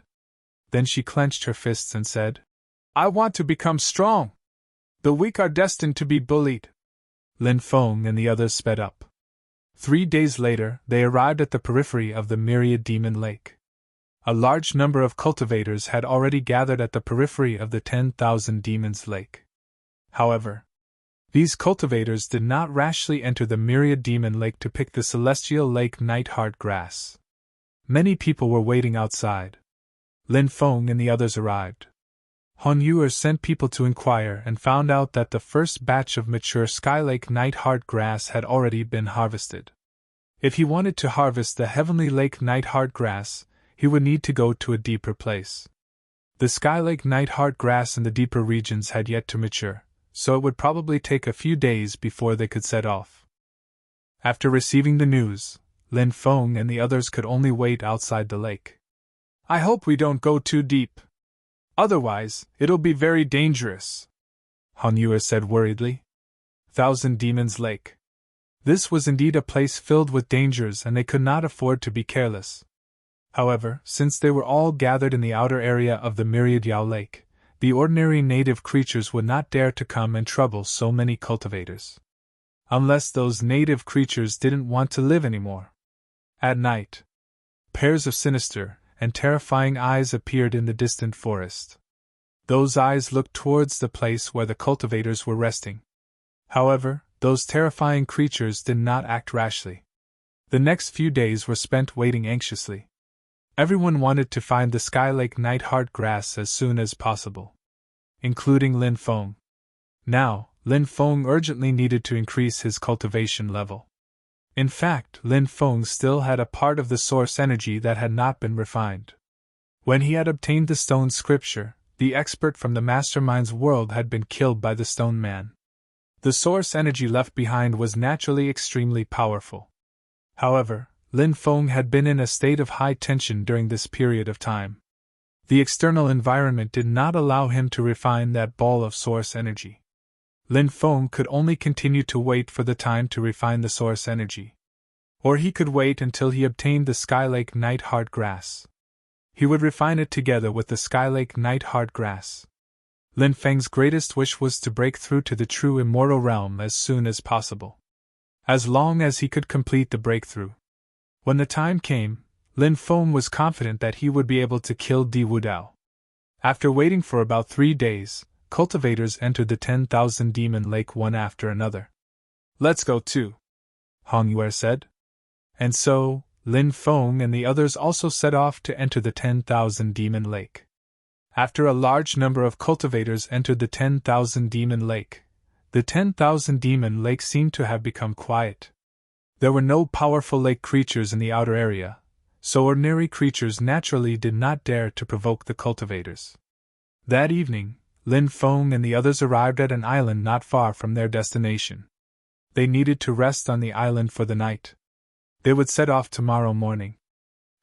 Then she clenched her fists and said, I want to become strong. The weak are destined to be bullied. Lin Feng and the others sped up. 3 days later, they arrived at the periphery of the Myriad Demon Lake. A large number of cultivators had already gathered at the periphery of the 10,000 Demons Lake. However, these cultivators did not rashly enter the Myriad Demon Lake to pick the celestial lake nightheart grass. Many people were waiting outside. Lin Feng and the others arrived. Hong Yue sent people to inquire and found out that the first batch of mature Skylake nightheart grass had already been harvested. If he wanted to harvest the Heavenly Lake nightheart grass, he would need to go to a deeper place. The Skylake nightheart grass in the deeper regions had yet to mature, so it would probably take a few days before they could set off. After receiving the news, Lin Feng and the others could only wait outside the lake. I hope we don't go too deep. Otherwise, it'll be very dangerous, Hong Yue said worriedly. 1,000 Demons Lake. This was indeed a place filled with dangers, and they could not afford to be careless. However, since they were all gathered in the outer area of the Myriad Yao Lake, the ordinary native creatures would not dare to come and trouble so many cultivators. Unless those native creatures didn't want to live anymore. At night, pairs of sinister and terrifying eyes appeared in the distant forest. Those eyes looked towards the place where the cultivators were resting. However, those terrifying creatures did not act rashly. The next few days were spent waiting anxiously. Everyone wanted to find the Skylake nightheart grass as soon as possible, including Lin Feng. Now, Lin Feng urgently needed to increase his cultivation level. In fact, Lin Feng still had a part of the source energy that had not been refined. When he had obtained the stone scripture, the expert from the mastermind's world had been killed by the stone man. The source energy left behind was naturally extremely powerful. However, Lin Feng had been in a state of high tension during this period of time. The external environment did not allow him to refine that ball of source energy. Lin Feng could only continue to wait for the time to refine the source energy. Or he could wait until he obtained the Skylake nightheart grass. He would refine it together with the Skylake nightheart grass. Lin Feng's greatest wish was to break through to the true immortal realm as soon as possible. As long as he could complete the breakthrough. When the time came, Lin Feng was confident that he would be able to kill Di Wudao. After waiting for about 3 days, cultivators entered the 10,000 Demon Lake one after another. Let's go too, Hong Yue said. And so, Lin Feng and the others also set off to enter the 10,000 Demon Lake. After a large number of cultivators entered the 10,000 Demon Lake, the 10,000 Demon Lake seemed to have become quiet. There were no powerful lake creatures in the outer area, so ordinary creatures naturally did not dare to provoke the cultivators. That evening, Lin Feng and the others arrived at an island not far from their destination. They needed to rest on the island for the night. They would set off tomorrow morning.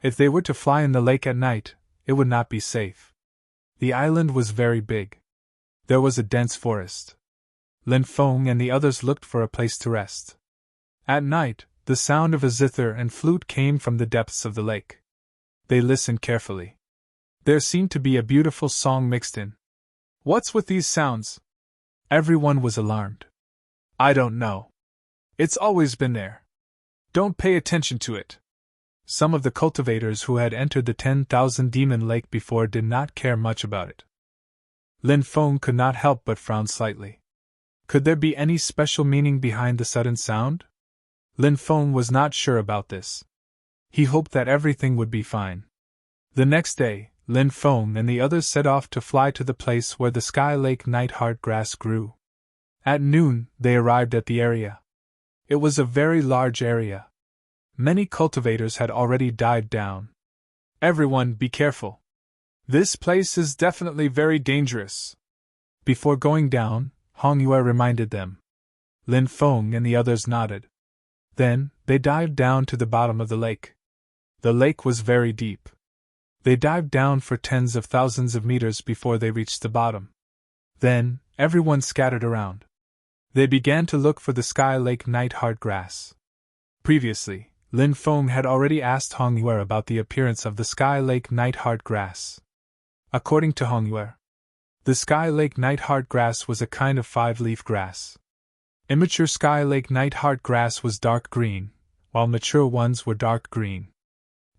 If they were to fly in the lake at night, it would not be safe. The island was very big. There was a dense forest. Lin Feng and the others looked for a place to rest. At night, the sound of a zither and flute came from the depths of the lake. They listened carefully. There seemed to be a beautiful song mixed in. "What's with these sounds?" Everyone was alarmed. "I don't know. It's always been there. Don't pay attention to it." Some of the cultivators who had entered the 10,000 demon lake before did not care much about it. Lin Feng could not help but frown slightly. Could there be any special meaning behind the sudden sound? Lin Feng was not sure about this. He hoped that everything would be fine. The next day, Lin Feng and the others set off to fly to the place where the Sky Lake Nightheart grass grew. At noon, they arrived at the area. It was a very large area. Many cultivators had already died down. "Everyone, be careful. This place is definitely very dangerous." Before going down, Hong Yue reminded them. Lin Feng and the others nodded. Then, they dived down to the bottom of the lake. The lake was very deep. They dived down for tens of thousands of meters before they reached the bottom. Then, everyone scattered around. They began to look for the Sky Lake Nightheart grass. Previously, Lin Feng had already asked Hong Yue about the appearance of the Sky Lake Nightheart grass. According to Hong Yue, the Sky Lake Nightheart grass was a kind of 5-leaf grass. Immature Sky Lake Nightheart grass was dark green, while mature ones were dark green.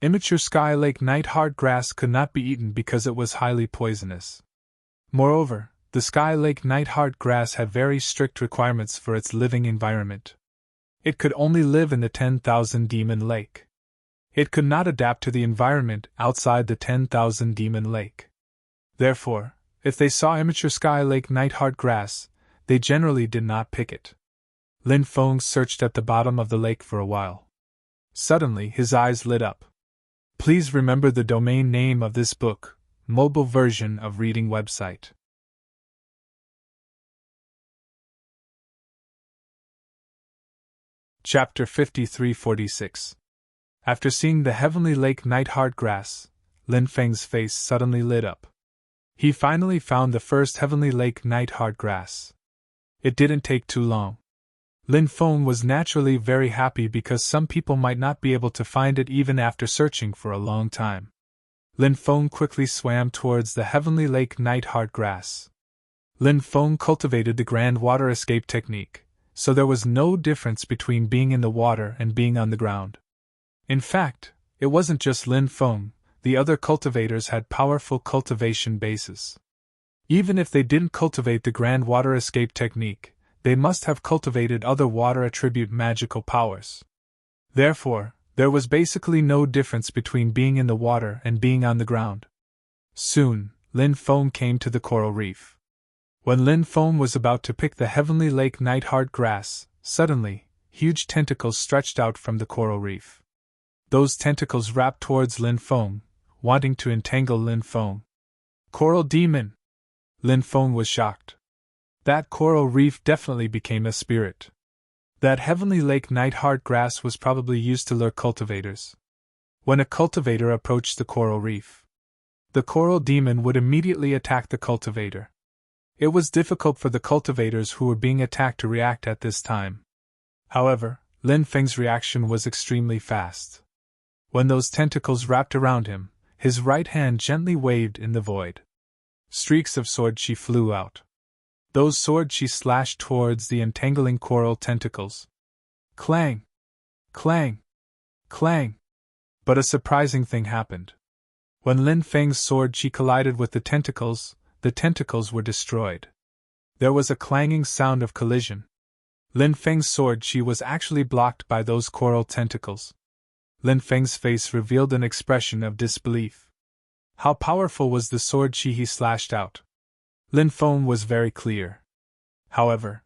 Immature Sky Lake Nightheart grass could not be eaten because it was highly poisonous. Moreover, the Sky Lake Nightheart grass had very strict requirements for its living environment. It could only live in the 10,000 demon lake. It could not adapt to the environment outside the 10,000 demon lake. Therefore, if they saw immature Sky Lake Nightheart grass, they generally did not pick it. Lin Feng searched at the bottom of the lake for a while. Suddenly his eyes lit up. Please remember the domain name of this book, mobile version of reading website. Chapter 5346. After seeing the Heavenly Lake Nightheart grass, Lin Feng's face suddenly lit up. He finally found the first Heavenly Lake Nightheart grass. It didn't take too long. Lin Feng was naturally very happy because some people might not be able to find it even after searching for a long time. Lin Feng quickly swam towards the Heavenly Lake Nightheart grass. Lin Feng cultivated the Grand Water Escape technique, so there was no difference between being in the water and being on the ground. In fact, it wasn't just Lin Feng, the other cultivators had powerful cultivation bases. Even if they didn't cultivate the Grand Water Escape technique, they must have cultivated other water attribute magical powers. Therefore, there was basically no difference between being in the water and being on the ground. Soon, Lin Feng came to the coral reef. When Lin Feng was about to pick the Heavenly Lake Nightheart grass, suddenly, huge tentacles stretched out from the coral reef. Those tentacles wrapped towards Lin Feng, wanting to entangle Lin Feng. Coral demon! Lin Feng was shocked. That coral reef definitely became a spirit. That Heavenly Lake Nightheart grass was probably used to lure cultivators. When a cultivator approached the coral reef, the coral demon would immediately attack the cultivator. It was difficult for the cultivators who were being attacked to react at this time. However, Lin Feng's reaction was extremely fast. When those tentacles wrapped around him, his right hand gently waved in the void. Streaks of sword chi flew out. Those sword chi slashed towards the entangling coral tentacles. Clang! Clang! Clang! But a surprising thing happened. When Lin Feng's sword chi collided with the tentacles were destroyed. There was a clanging sound of collision. Lin Feng's sword chi was actually blocked by those coral tentacles. Lin Feng's face revealed an expression of disbelief. How powerful was the sword chi he slashed out? Lin Feng was very clear. However,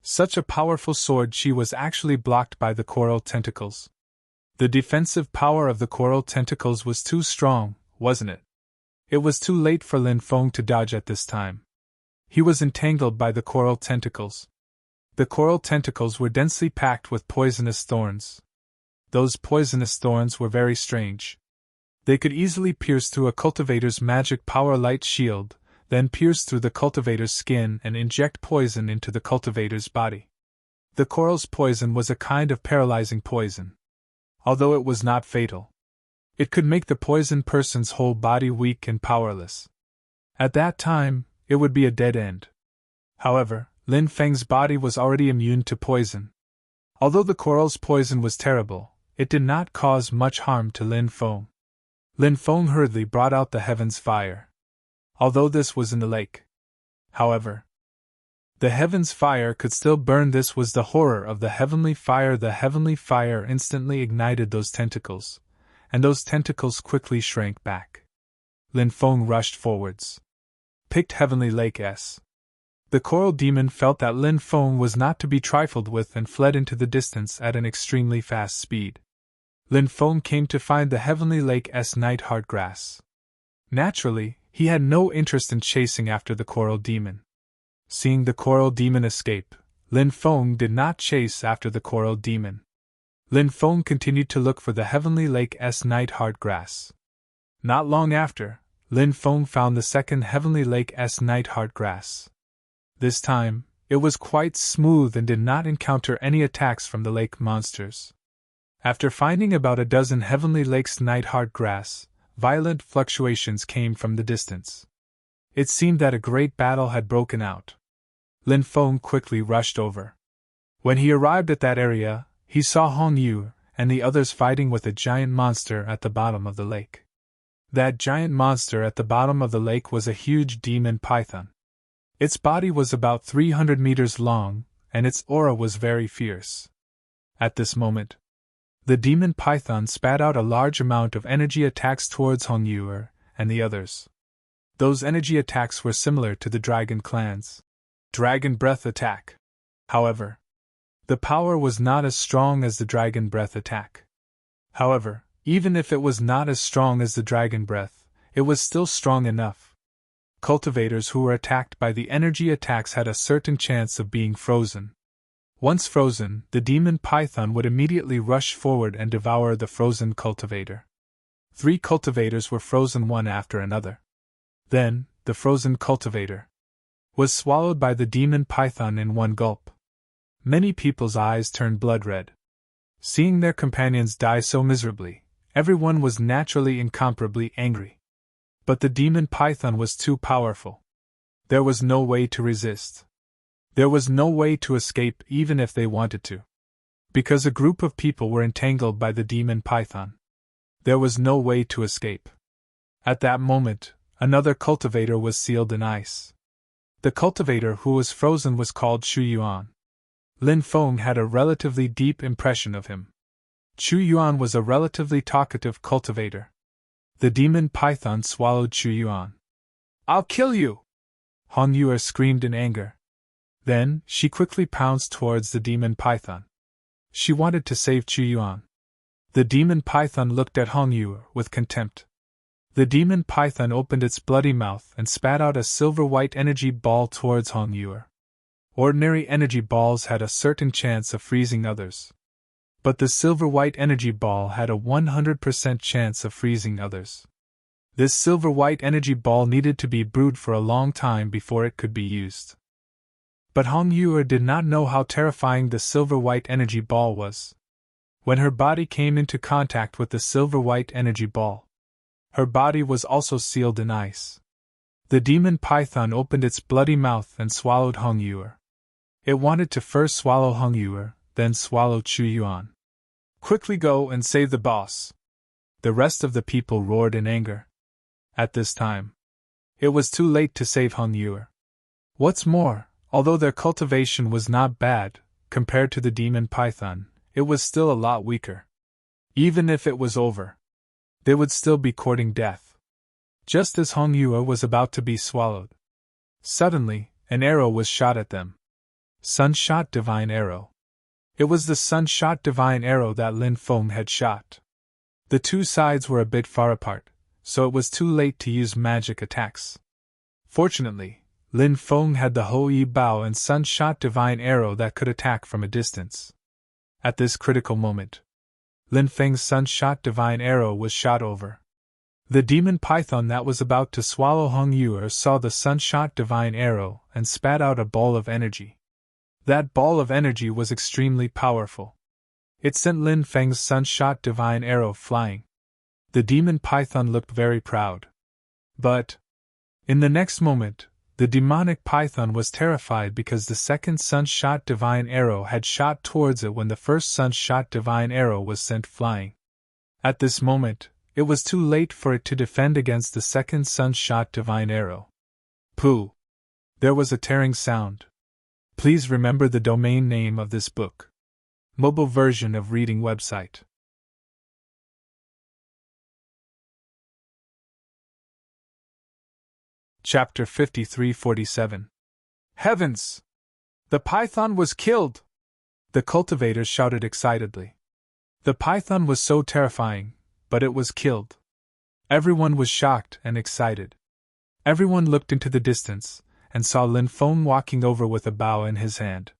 Such a powerful sword, she was actually blocked by the coral tentacles. The defensive power of the coral tentacles was too strong, wasn't it? It was too late for Lin Feng to dodge at this time. He was entangled by the coral tentacles. The coral tentacles were densely packed with poisonous thorns. Those poisonous thorns were very strange. They could easily pierce through a cultivator's magic power light shield, then pierce through the cultivator's skin and inject poison into the cultivator's body. The coral's poison was a kind of paralyzing poison. Although it was not fatal, it could make the poisoned person's whole body weak and powerless. At that time, it would be a dead end. However, Lin Feng's body was already immune to poison. Although the coral's poison was terrible, it did not cause much harm to Lin Feng. Lin Feng hurriedly brought out the heaven's fire. Although this was in the lake, however, the heaven's fire could still burn. This was the horror of the heavenly fire. The heavenly fire instantly ignited those tentacles, and those tentacles quickly shrank back. Lin Feng rushed forwards. Picked Heavenly Lake S. The coral demon felt that Lin Feng was not to be trifled with and fled into the distance at an extremely fast speed. Lin Feng came to find the Heavenly Lake S night hard grass. Naturally, he had no interest in chasing after the coral demon. Seeing the coral demon escape, Lin Feng did not chase after the coral demon. Lin Feng continued to look for the Heavenly Lake S night hard grass. Not long after, Lin Feng found the second Heavenly Lake S night hard grass. This time, it was quite smooth and did not encounter any attacks from the lake monsters. After finding about a dozen Heavenly Lakes night hard grass, violent fluctuations came from the distance. It seemed that a great battle had broken out. Lin Feng quickly rushed over. When he arrived at that area, he saw Hong Yu and the others fighting with a giant monster at the bottom of the lake. That giant monster at the bottom of the lake was a huge demon python. Its body was about 300 meters long, and its aura was very fierce. At this moment, the demon python spat out a large amount of energy attacks towards Hong Yu and the others. Those energy attacks were similar to the dragon clan's dragon breath attack. However, the power was not as strong as the dragon breath attack. However, even if it was not as strong as the dragon breath, it was still strong enough. Cultivators who were attacked by the energy attacks had a certain chance of being frozen. Once frozen, the demon python would immediately rush forward and devour the frozen cultivator. 3 cultivators were frozen one after another. Then, the frozen cultivator was swallowed by the demon python in one gulp. Many people's eyes turned blood red. Seeing their companions die so miserably, everyone was naturally incomparably angry. But the demon python was too powerful. There was no way to resist. There was no way to escape even if they wanted to. Because a group of people were entangled by the demon python. There was no way to escape. At that moment, another cultivator was sealed in ice. The cultivator who was frozen was called Chu Yuan. Lin Feng had a relatively deep impression of him. Chu Yuan was a relatively talkative cultivator. The demon python swallowed Chu Yuan. "I'll kill you!" Hong Yuer screamed in anger. Then, she quickly pounced towards the demon python. She wanted to save Chu Yuan. The demon python looked at Hong Yuer with contempt. The demon python opened its bloody mouth and spat out a silver-white energy ball towards Hong Yuer. Ordinary energy balls had a certain chance of freezing others. But the silver-white energy ball had a 100% chance of freezing others. This silver-white energy ball needed to be brewed for a long time before it could be used. But Hong Yuer did not know how terrifying the silver-white energy ball was. When her body came into contact with the silver-white energy ball, her body was also sealed in ice. The demon python opened its bloody mouth and swallowed Hong Yuer. It wanted to first swallow Hong Yuer, then swallow Chu Yuan. "Quickly go and save the boss!" The rest of the people roared in anger. At this time, it was too late to save Hong Yuer. What's more, although their cultivation was not bad, compared to the demon python, it was still a lot weaker. Even if it was over, they would still be courting death. Just as Hong Yuer was about to be swallowed, suddenly, an arrow was shot at them. Sun-shot divine arrow. It was the sun-shot divine arrow that Lin Feng had shot. The two sides were a bit far apart, so it was too late to use magic attacks. Fortunately, Lin Feng had the Hou-Yi Bao and sun-shot divine arrow that could attack from a distance. At this critical moment, Lin Feng's sun-shot divine arrow was shot over. The demon python that was about to swallow Hong Yuer saw the sun-shot divine arrow and spat out a ball of energy. That ball of energy was extremely powerful. It sent Lin Feng's sun-shot divine arrow flying. The demon python looked very proud. But, in the next moment, the demonic python was terrified because the second sun-shot divine arrow had shot towards it when the first sun-shot divine arrow was sent flying. At this moment, it was too late for it to defend against the second sun-shot divine arrow. Pooh! There was a tearing sound. Please remember the domain name of this book. Mobile version of reading website. Chapter 53-47. Heavens! The python was killed! The cultivators shouted excitedly. The python was so terrifying, but it was killed. Everyone was shocked and excited. Everyone looked into the distance and saw Lin Feng walking over with a bow in his hand.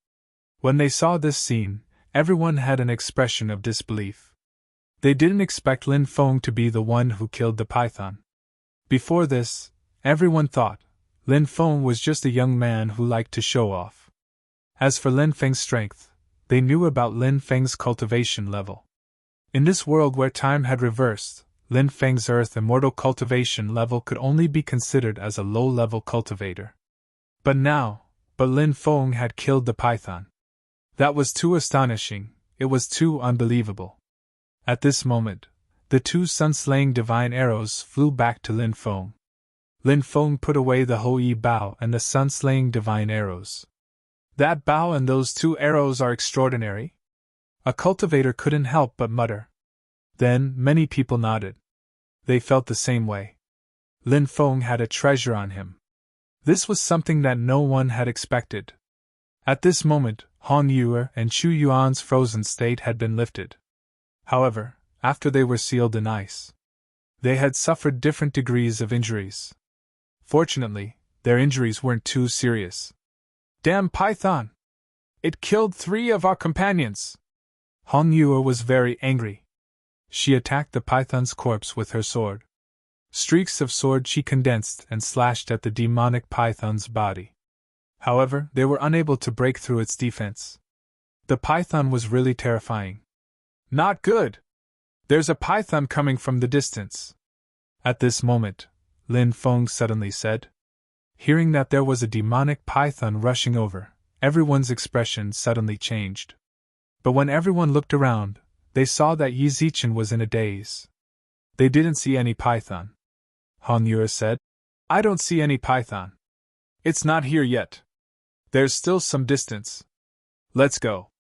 When they saw this scene, everyone had an expression of disbelief. They didn't expect Lin Feng to be the one who killed the python. Before this, everyone thought Lin Feng was just a young man who liked to show off. As for Lin Feng's strength, they knew about Lin Feng's cultivation level. In this world where time had reversed, Lin Feng's earth immortal cultivation level could only be considered as a low-level cultivator. But Lin Feng had killed the python. That was too astonishing, it was too unbelievable. At this moment, the two sun-slaying divine arrows flew back to Lin Feng. Lin Feng put away the Hou-Yi Bao and the sun-slaying divine arrows. That bow and those two arrows are extraordinary? A cultivator couldn't help but mutter. Then, many people nodded. They felt the same way. Lin Feng had a treasure on him. This was something that no one had expected. At this moment, Hong Yuer and Chu Yuan's frozen state had been lifted. However, after they were sealed in ice, they had suffered different degrees of injuries. Fortunately, their injuries weren't too serious. Damn python! It killed 3 of our companions! Hong Yuer was very angry. She attacked the python's corpse with her sword. Streaks of sword she condensed and slashed at the demonic python's body. However, they were unable to break through its defense. The python was really terrifying. Not good! There's a python coming from the distance. At this moment, Lin Feng suddenly said. Hearing that there was a demonic python rushing over, everyone's expression suddenly changed. But when everyone looked around, they saw that Yi Zichen was in a daze. They didn't see any python. Hong Yuer said, I don't see any python. It's not here yet. There's still some distance. Let's go,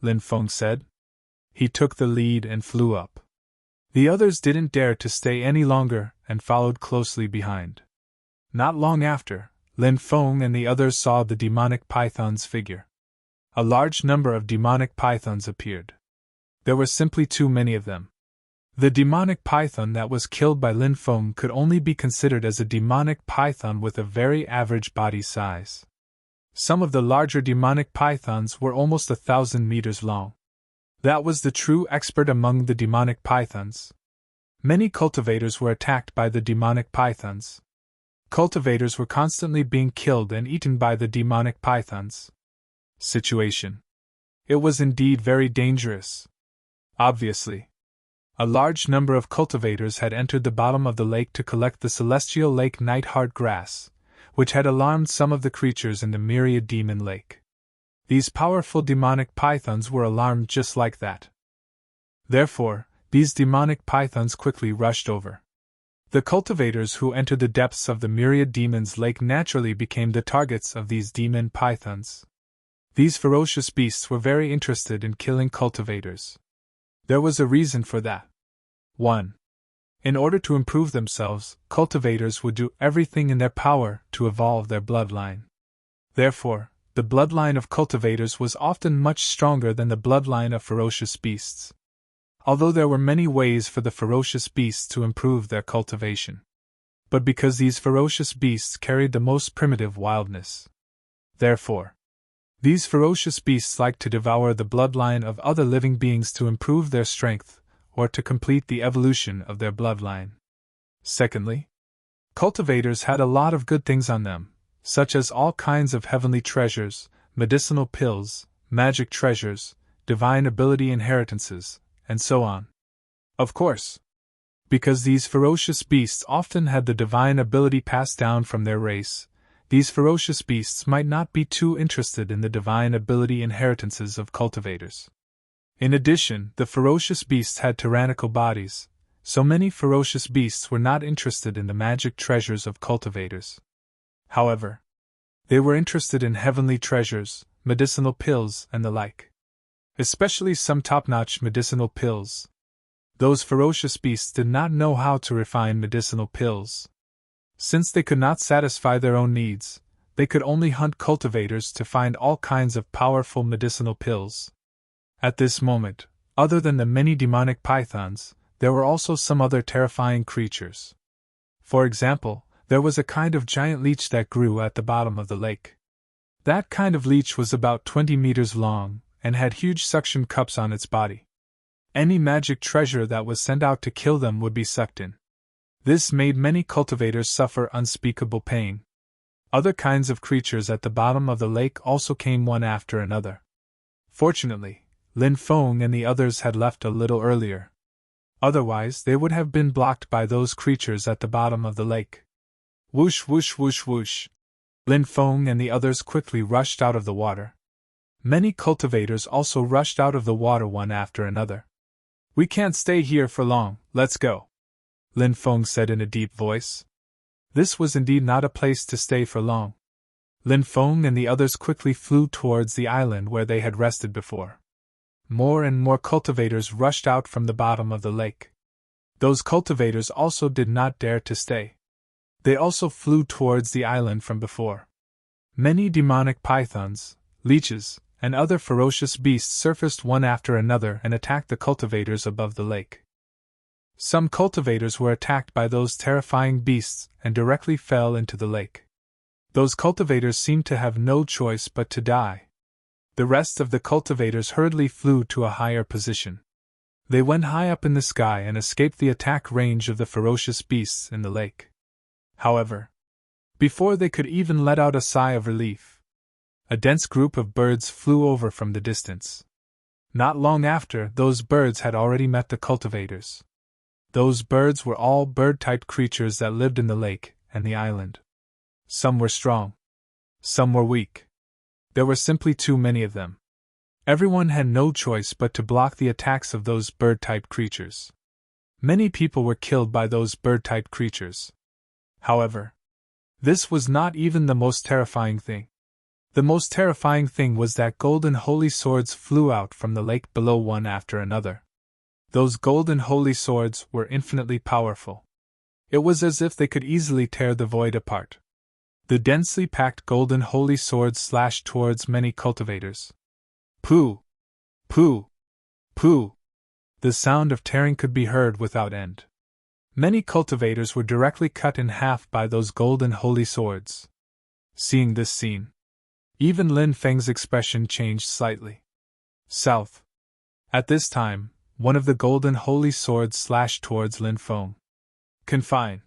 Lin Feng said. He took the lead and flew up. The others didn't dare to stay any longer and followed closely behind. Not long after, Lin Feng and the others saw the demonic python's figure. A large number of demonic pythons appeared. There were simply too many of them. The demonic python that was killed by Lin Feng could only be considered as a demonic python with a very average body size. Some of the larger demonic pythons were almost 1,000 meters long. That was the true expert among the demonic pythons. Many cultivators were attacked by the demonic pythons. Cultivators were constantly being killed and eaten by the demonic pythons. Situation. It was indeed very dangerous. Obviously, a large number of cultivators had entered the bottom of the lake to collect the celestial lake nightheart grass, which had alarmed some of the creatures in the myriad demon lake. These powerful demonic pythons were alarmed just like that. Therefore, these demonic pythons quickly rushed over. The cultivators who entered the depths of the myriad demons lake naturally became the targets of these demon pythons. These ferocious beasts were very interested in killing cultivators. There was a reason for that. 1. In order to improve themselves, cultivators would do everything in their power to evolve their bloodline. Therefore, The bloodline of cultivators was often much stronger than the bloodline of ferocious beasts. Although there were many ways for the ferocious beasts to improve their cultivation. But because these ferocious beasts carried the most primitive wildness. Therefore, these ferocious beasts liked to devour the bloodline of other living beings to improve their strength, or to complete the evolution of their bloodline. Secondly, cultivators had a lot of good things on them, such as all kinds of heavenly treasures, medicinal pills, magic treasures, divine ability inheritances, and so on. Of course, because these ferocious beasts often had the divine ability passed down from their race, these ferocious beasts might not be too interested in the divine ability inheritances of cultivators. In addition, the ferocious beasts had tyrannical bodies, so many ferocious beasts were not interested in the magic treasures of cultivators. However, they were interested in heavenly treasures, medicinal pills, and the like. Especially some top-notch medicinal pills. Those ferocious beasts did not know how to refine medicinal pills. Since they could not satisfy their own needs, they could only hunt cultivators to find all kinds of powerful medicinal pills. At this moment, other than the many demonic pythons, there were also some other terrifying creatures. For example, there was a kind of giant leech that grew at the bottom of the lake. That kind of leech was about 20 meters long, and had huge suction cups on its body. Any magic treasure that was sent out to kill them would be sucked in. This made many cultivators suffer unspeakable pain. Other kinds of creatures at the bottom of the lake also came one after another. Fortunately, Lin Feng and the others had left a little earlier. Otherwise, they would have been blocked by those creatures at the bottom of the lake. Whoosh whoosh whoosh whoosh. Lin Feng and the others quickly rushed out of the water. Many cultivators also rushed out of the water one after another. "We can't stay here for long, let's go," Lin Feng said in a deep voice. This was indeed not a place to stay for long. Lin Feng and the others quickly flew towards the island where they had rested before. More and more cultivators rushed out from the bottom of the lake. Those cultivators also did not dare to stay. They also flew towards the island from before. Many demonic pythons, leeches, and other ferocious beasts surfaced one after another and attacked the cultivators above the lake. Some cultivators were attacked by those terrifying beasts and directly fell into the lake. Those cultivators seemed to have no choice but to die. The rest of the cultivators hurriedly flew to a higher position. They went high up in the sky and escaped the attack range of the ferocious beasts in the lake. However, before they could even let out a sigh of relief, a dense group of birds flew over from the distance. Not long after, those birds had already met the cultivators. Those birds were all bird-type creatures that lived in the lake and the island. Some were strong. Some were weak. There were simply too many of them. Everyone had no choice but to block the attacks of those bird-type creatures. Many people were killed by those bird-type creatures. However, this was not even the most terrifying thing. The most terrifying thing was that golden holy swords flew out from the lake below one after another. Those golden holy swords were infinitely powerful. It was as if they could easily tear the void apart. The densely packed golden holy swords slashed towards many cultivators. Pooh! Pooh! Pooh! The sound of tearing could be heard without end. Many cultivators were directly cut in half by those golden holy swords. Seeing this scene, even Lin Feng's expression changed slightly. South. At this time, one of the golden holy swords slashed towards Lin Feng. Confine.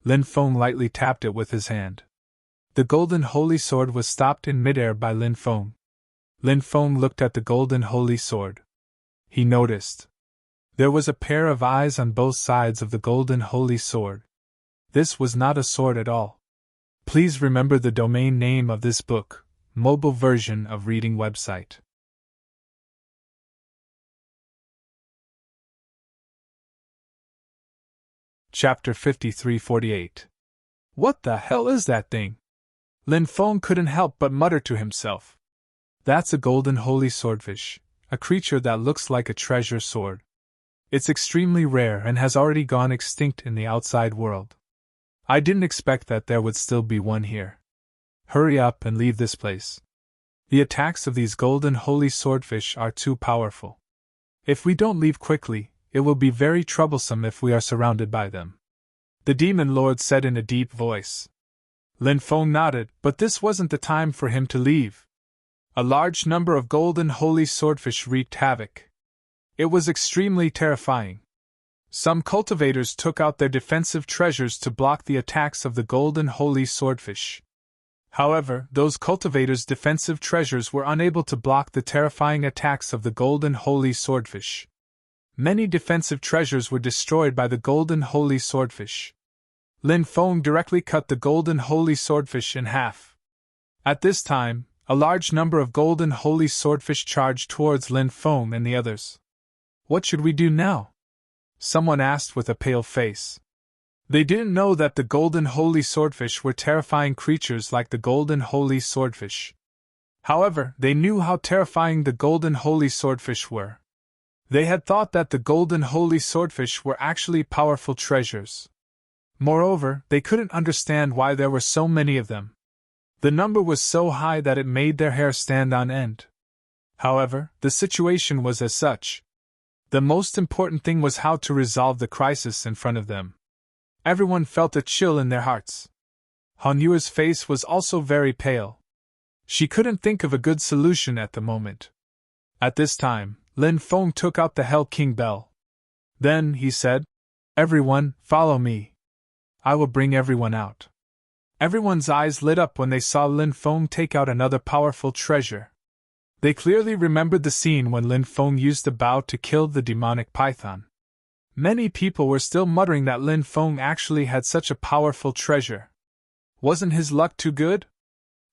Lin Feng lightly tapped it with his hand. The golden holy sword was stopped in midair by Lin Feng. Lin Feng looked at the golden holy sword. He noticed there was a pair of eyes on both sides of the golden holy sword. This was not a sword at all. Please remember the domain name of this book, mobile version of reading website. Chapter 5348. What the hell is that thing? Lin Feng couldn't help but mutter to himself. That's a golden holy swordfish, a creature that looks like a treasure sword. It's extremely rare and has already gone extinct in the outside world. I didn't expect that there would still be one here. Hurry up and leave this place. The attacks of these golden holy swordfish are too powerful. If we don't leave quickly, it will be very troublesome if we are surrounded by them. The demon lord said in a deep voice. Lin Feng nodded, but this wasn't the time for him to leave. A large number of golden holy swordfish wreaked havoc. It was extremely terrifying. Some cultivators took out their defensive treasures to block the attacks of the golden holy swordfish. However, those cultivators' defensive treasures were unable to block the terrifying attacks of the golden holy swordfish. Many defensive treasures were destroyed by the golden holy swordfish. Lin Feng directly cut the golden holy swordfish in half. At this time, a large number of golden holy swordfish charged towards Lin Feng and the others. What should we do now? Someone asked with a pale face. They didn't know that the golden holy swordfish were terrifying creatures like the golden holy swordfish. However, they knew how terrifying the golden holy swordfish were. They had thought that the golden holy swordfish were actually powerful treasures. Moreover, they couldn't understand why there were so many of them. The number was so high that it made their hair stand on end. However, the situation was as such. The most important thing was how to resolve the crisis in front of them. Everyone felt a chill in their hearts. Han Yue's face was also very pale. She couldn't think of a good solution at the moment. At this time, Lin Feng took out the Hell King bell. Then, he said, "Everyone, follow me. I will bring everyone out." Everyone's eyes lit up when they saw Lin Feng take out another powerful treasure. They clearly remembered the scene when Lin Feng used the bow to kill the demonic python. Many people were still muttering that Lin Feng actually had such a powerful treasure. Wasn't his luck too good?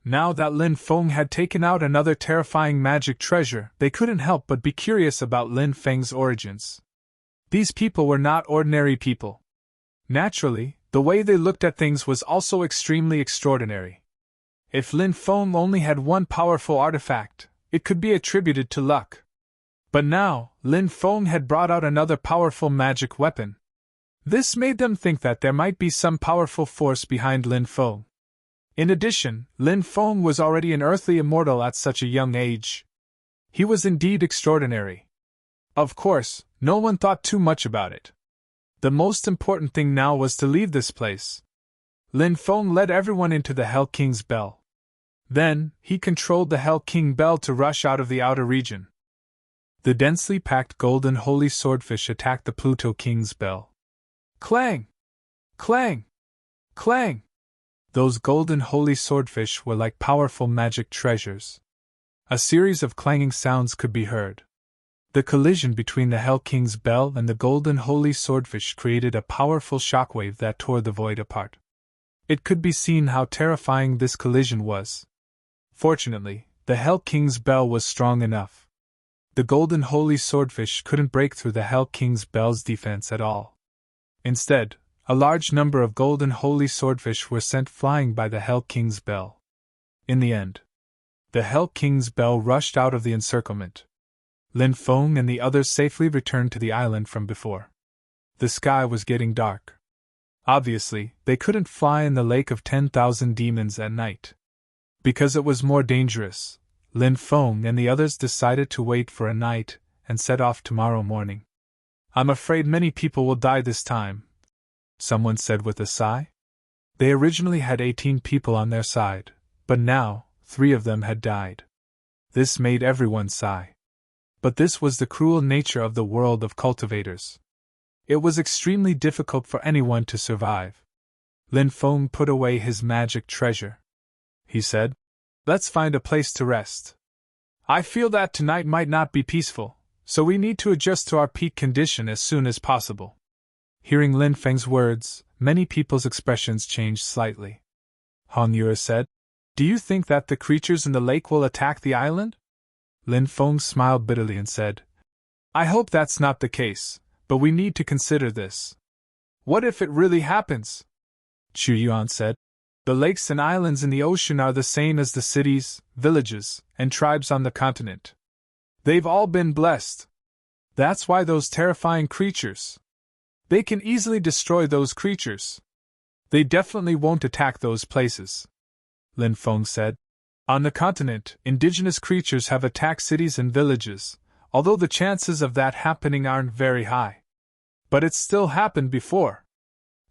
Now that Lin Feng had taken out another terrifying magic treasure, they couldn't help but be curious about Lin Feng's origins. These people were not ordinary people. Naturally, the way they looked at things was also extremely extraordinary. If Lin Feng only had one powerful artifact, it could be attributed to luck. But now, Lin Feng had brought out another powerful magic weapon. This made them think that there might be some powerful force behind Lin Feng. In addition, Lin Feng was already an earthly immortal at such a young age. He was indeed extraordinary. Of course, no one thought too much about it. The most important thing now was to leave this place. Lin Feng led everyone into the Hell King's bell. Then, he controlled the Hell King bell to rush out of the outer region. The densely packed golden holy swordfish attacked the Pluto King's bell. Clang! Clang! Clang! Those golden holy swordfish were like powerful magic treasures. A series of clanging sounds could be heard. The collision between the Hell King's bell and the golden holy swordfish created a powerful shockwave that tore the void apart. It could be seen how terrifying this collision was. Fortunately, the Hell King's bell was strong enough. The golden holy swordfish couldn't break through the Hell King's bell's defense at all. Instead, a large number of golden holy swordfish were sent flying by the Hell King's bell. In the end, the Hell King's bell rushed out of the encirclement. Lin Feng and the others safely returned to the island from before. The sky was getting dark. Obviously, they couldn't fly in the Lake of 10,000 Demons at night. Because it was more dangerous, Lin Feng and the others decided to wait for a night and set off tomorrow morning. "I'm afraid many people will die this time," someone said with a sigh. They originally had 18 people on their side, but now, 3 of them had died. This made everyone sigh. But this was the cruel nature of the world of cultivators. It was extremely difficult for anyone to survive. Lin Feng put away his magic treasure. He said, "Let's find a place to rest. I feel that tonight might not be peaceful, so we need to adjust to our peak condition as soon as possible." Hearing Lin Feng's words, many people's expressions changed slightly. Han Yue said, "Do you think that the creatures in the lake will attack the island?" Lin Feng smiled bitterly and said, "I hope that's not the case, but we need to consider this. What if it really happens?" Chu Yuan said, "The lakes and islands in the ocean are the same as the cities, villages, and tribes on the continent. They've all been blessed. That's why those terrifying creatures. They can easily destroy those creatures. They definitely won't attack those places," Lin Feng said. On the continent, indigenous creatures have attacked cities and villages, although the chances of that happening aren't very high. But it's still happened before.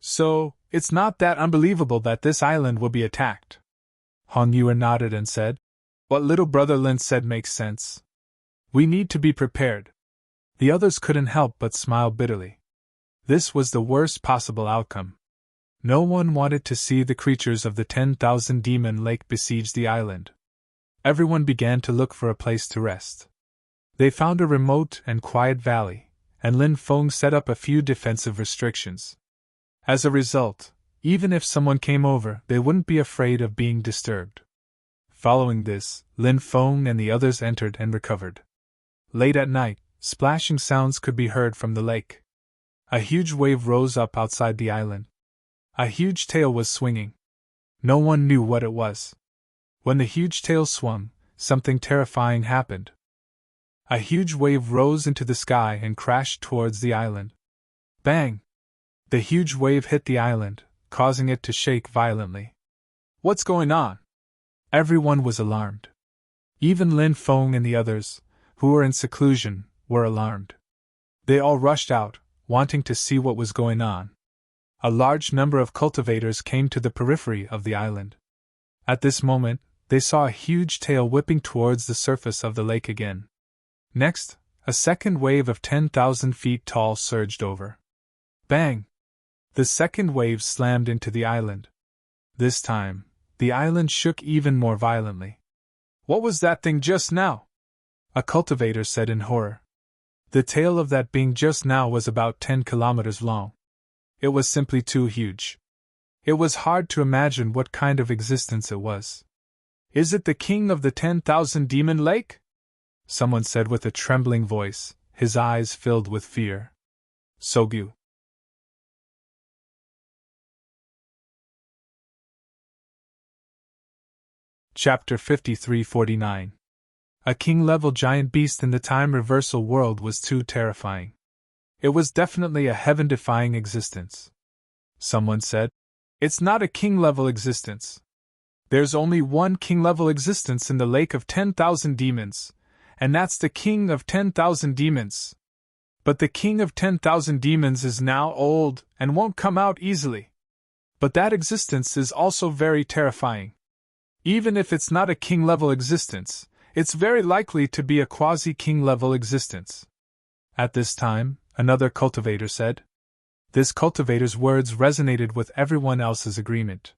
So, it's not that unbelievable that this island will be attacked. Hong Yue nodded and said, "What little brother Lin said makes sense. We need to be prepared." The others couldn't help but smile bitterly. This was the worst possible outcome. No one wanted to see the creatures of the 10,000 Demon Lake besiege the island. Everyone began to look for a place to rest. They found a remote and quiet valley, and Lin Feng set up a few defensive restrictions. As a result, even if someone came over, they wouldn't be afraid of being disturbed. Following this, Lin Feng and the others entered and recovered. Late at night, splashing sounds could be heard from the lake. A huge wave rose up outside the island. A huge tail was swinging. No one knew what it was. When the huge tail swung, something terrifying happened. A huge wave rose into the sky and crashed towards the island. Bang! The huge wave hit the island, causing it to shake violently. "What's going on?" Everyone was alarmed. Even Lin Feng and the others, who were in seclusion, were alarmed. They all rushed out, wanting to see what was going on. A large number of cultivators came to the periphery of the island. At this moment, they saw a huge tail whipping towards the surface of the lake again. Next, a second wave of 10,000 feet tall surged over. Bang! The second wave slammed into the island. This time, the island shook even more violently. "What was that thing just now?" a cultivator said in horror. The tail of that being just now was about 10 kilometers long. It was simply too huge. It was hard to imagine what kind of existence it was. "Is it the king of the 10,000 Demon Lake?" someone said with a trembling voice, his eyes filled with fear. Sogyu. Chapter 53-49. A king-level giant beast in the time reversal world was too terrifying. It was definitely a heaven-defying existence. Someone said, "It's not a king-level existence. There's only one king-level existence in the Lake of 10,000 Demons, and that's the King of 10,000 Demons. But the King of 10,000 Demons is now old and won't come out easily. But that existence is also very terrifying. Even if it's not a king-level existence, it's very likely to be a quasi-king-level existence." At this time, another cultivator said. This cultivator's words resonated with everyone else's agreement.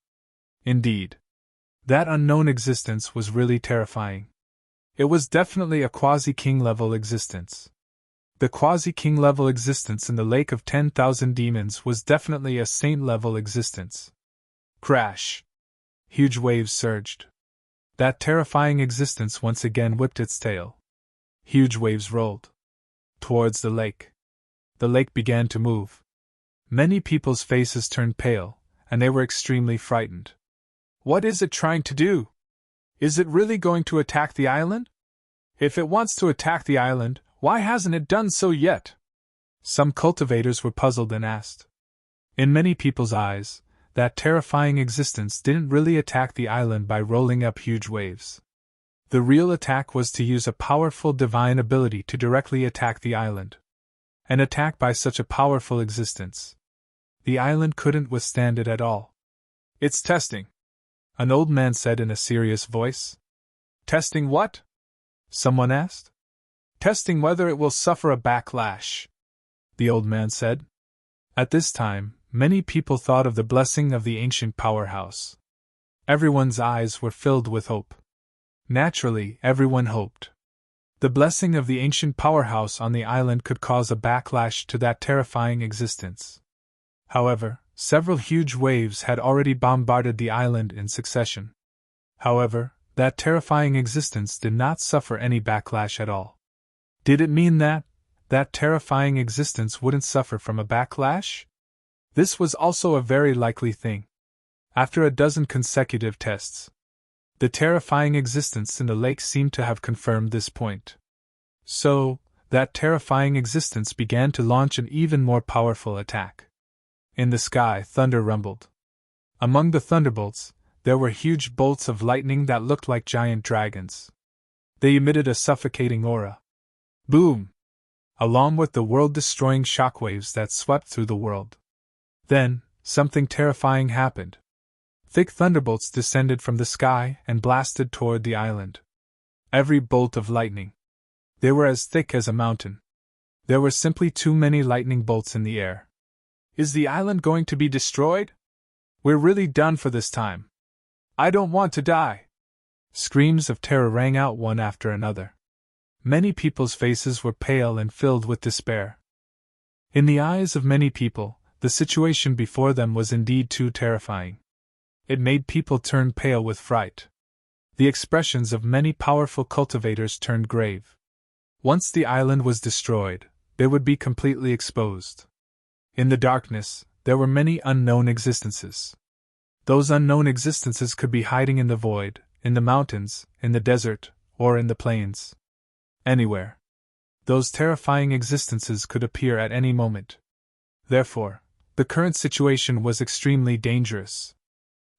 Indeed, that unknown existence was really terrifying. It was definitely a quasi-king level existence. The quasi-king level existence in the Lake of 10,000 Demons was definitely a saint level existence. Crash! Huge waves surged. That terrifying existence once again whipped its tail. Huge waves rolled towards the lake. The lake began to move. Many people's faces turned pale, and they were extremely frightened. What is it trying to do? Is it really going to attack the island? If it wants to attack the island, why hasn't it done so yet? Some cultivators were puzzled and asked. In many people's eyes, that terrifying existence didn't really attack the island by rolling up huge waves. The real attack was to use a powerful divine ability to directly attack the island. An attack by such a powerful existence. The island couldn't withstand it at all. "It's testing," an old man said in a serious voice. "Testing what?" someone asked. "Testing whether it will suffer a backlash," the old man said. At this time, many people thought of the blessing of the ancient powerhouse. Everyone's eyes were filled with hope. Naturally, everyone hoped. The blessing of the ancient powerhouse on the island could cause a backlash to that terrifying existence. However, several huge waves had already bombarded the island in succession. However, that terrifying existence did not suffer any backlash at all. Did it mean that terrifying existence wouldn't suffer from a backlash? This was also a very likely thing. After a dozen consecutive tests, the terrifying existence in the lake seemed to have confirmed this point. So, that terrifying existence began to launch an even more powerful attack. In the sky, thunder rumbled. Among the thunderbolts, there were huge bolts of lightning that looked like giant dragons. They emitted a suffocating aura. Boom! Along with the world-destroying shockwaves that swept through the world. Then, something terrifying happened. Thick thunderbolts descended from the sky and blasted toward the island. Every bolt of lightning. They were as thick as a mountain. There were simply too many lightning bolts in the air. Is the island going to be destroyed? We're really done for this time. I don't want to die. Screams of terror rang out one after another. Many people's faces were pale and filled with despair. In the eyes of many people, the situation before them was indeed too terrifying. It made people turn pale with fright. The expressions of many powerful cultivators turned grave. Once the island was destroyed, they would be completely exposed. In the darkness, there were many unknown existences. Those unknown existences could be hiding in the void, in the mountains, in the desert, or in the plains. Anywhere. Those terrifying existences could appear at any moment. Therefore, the current situation was extremely dangerous.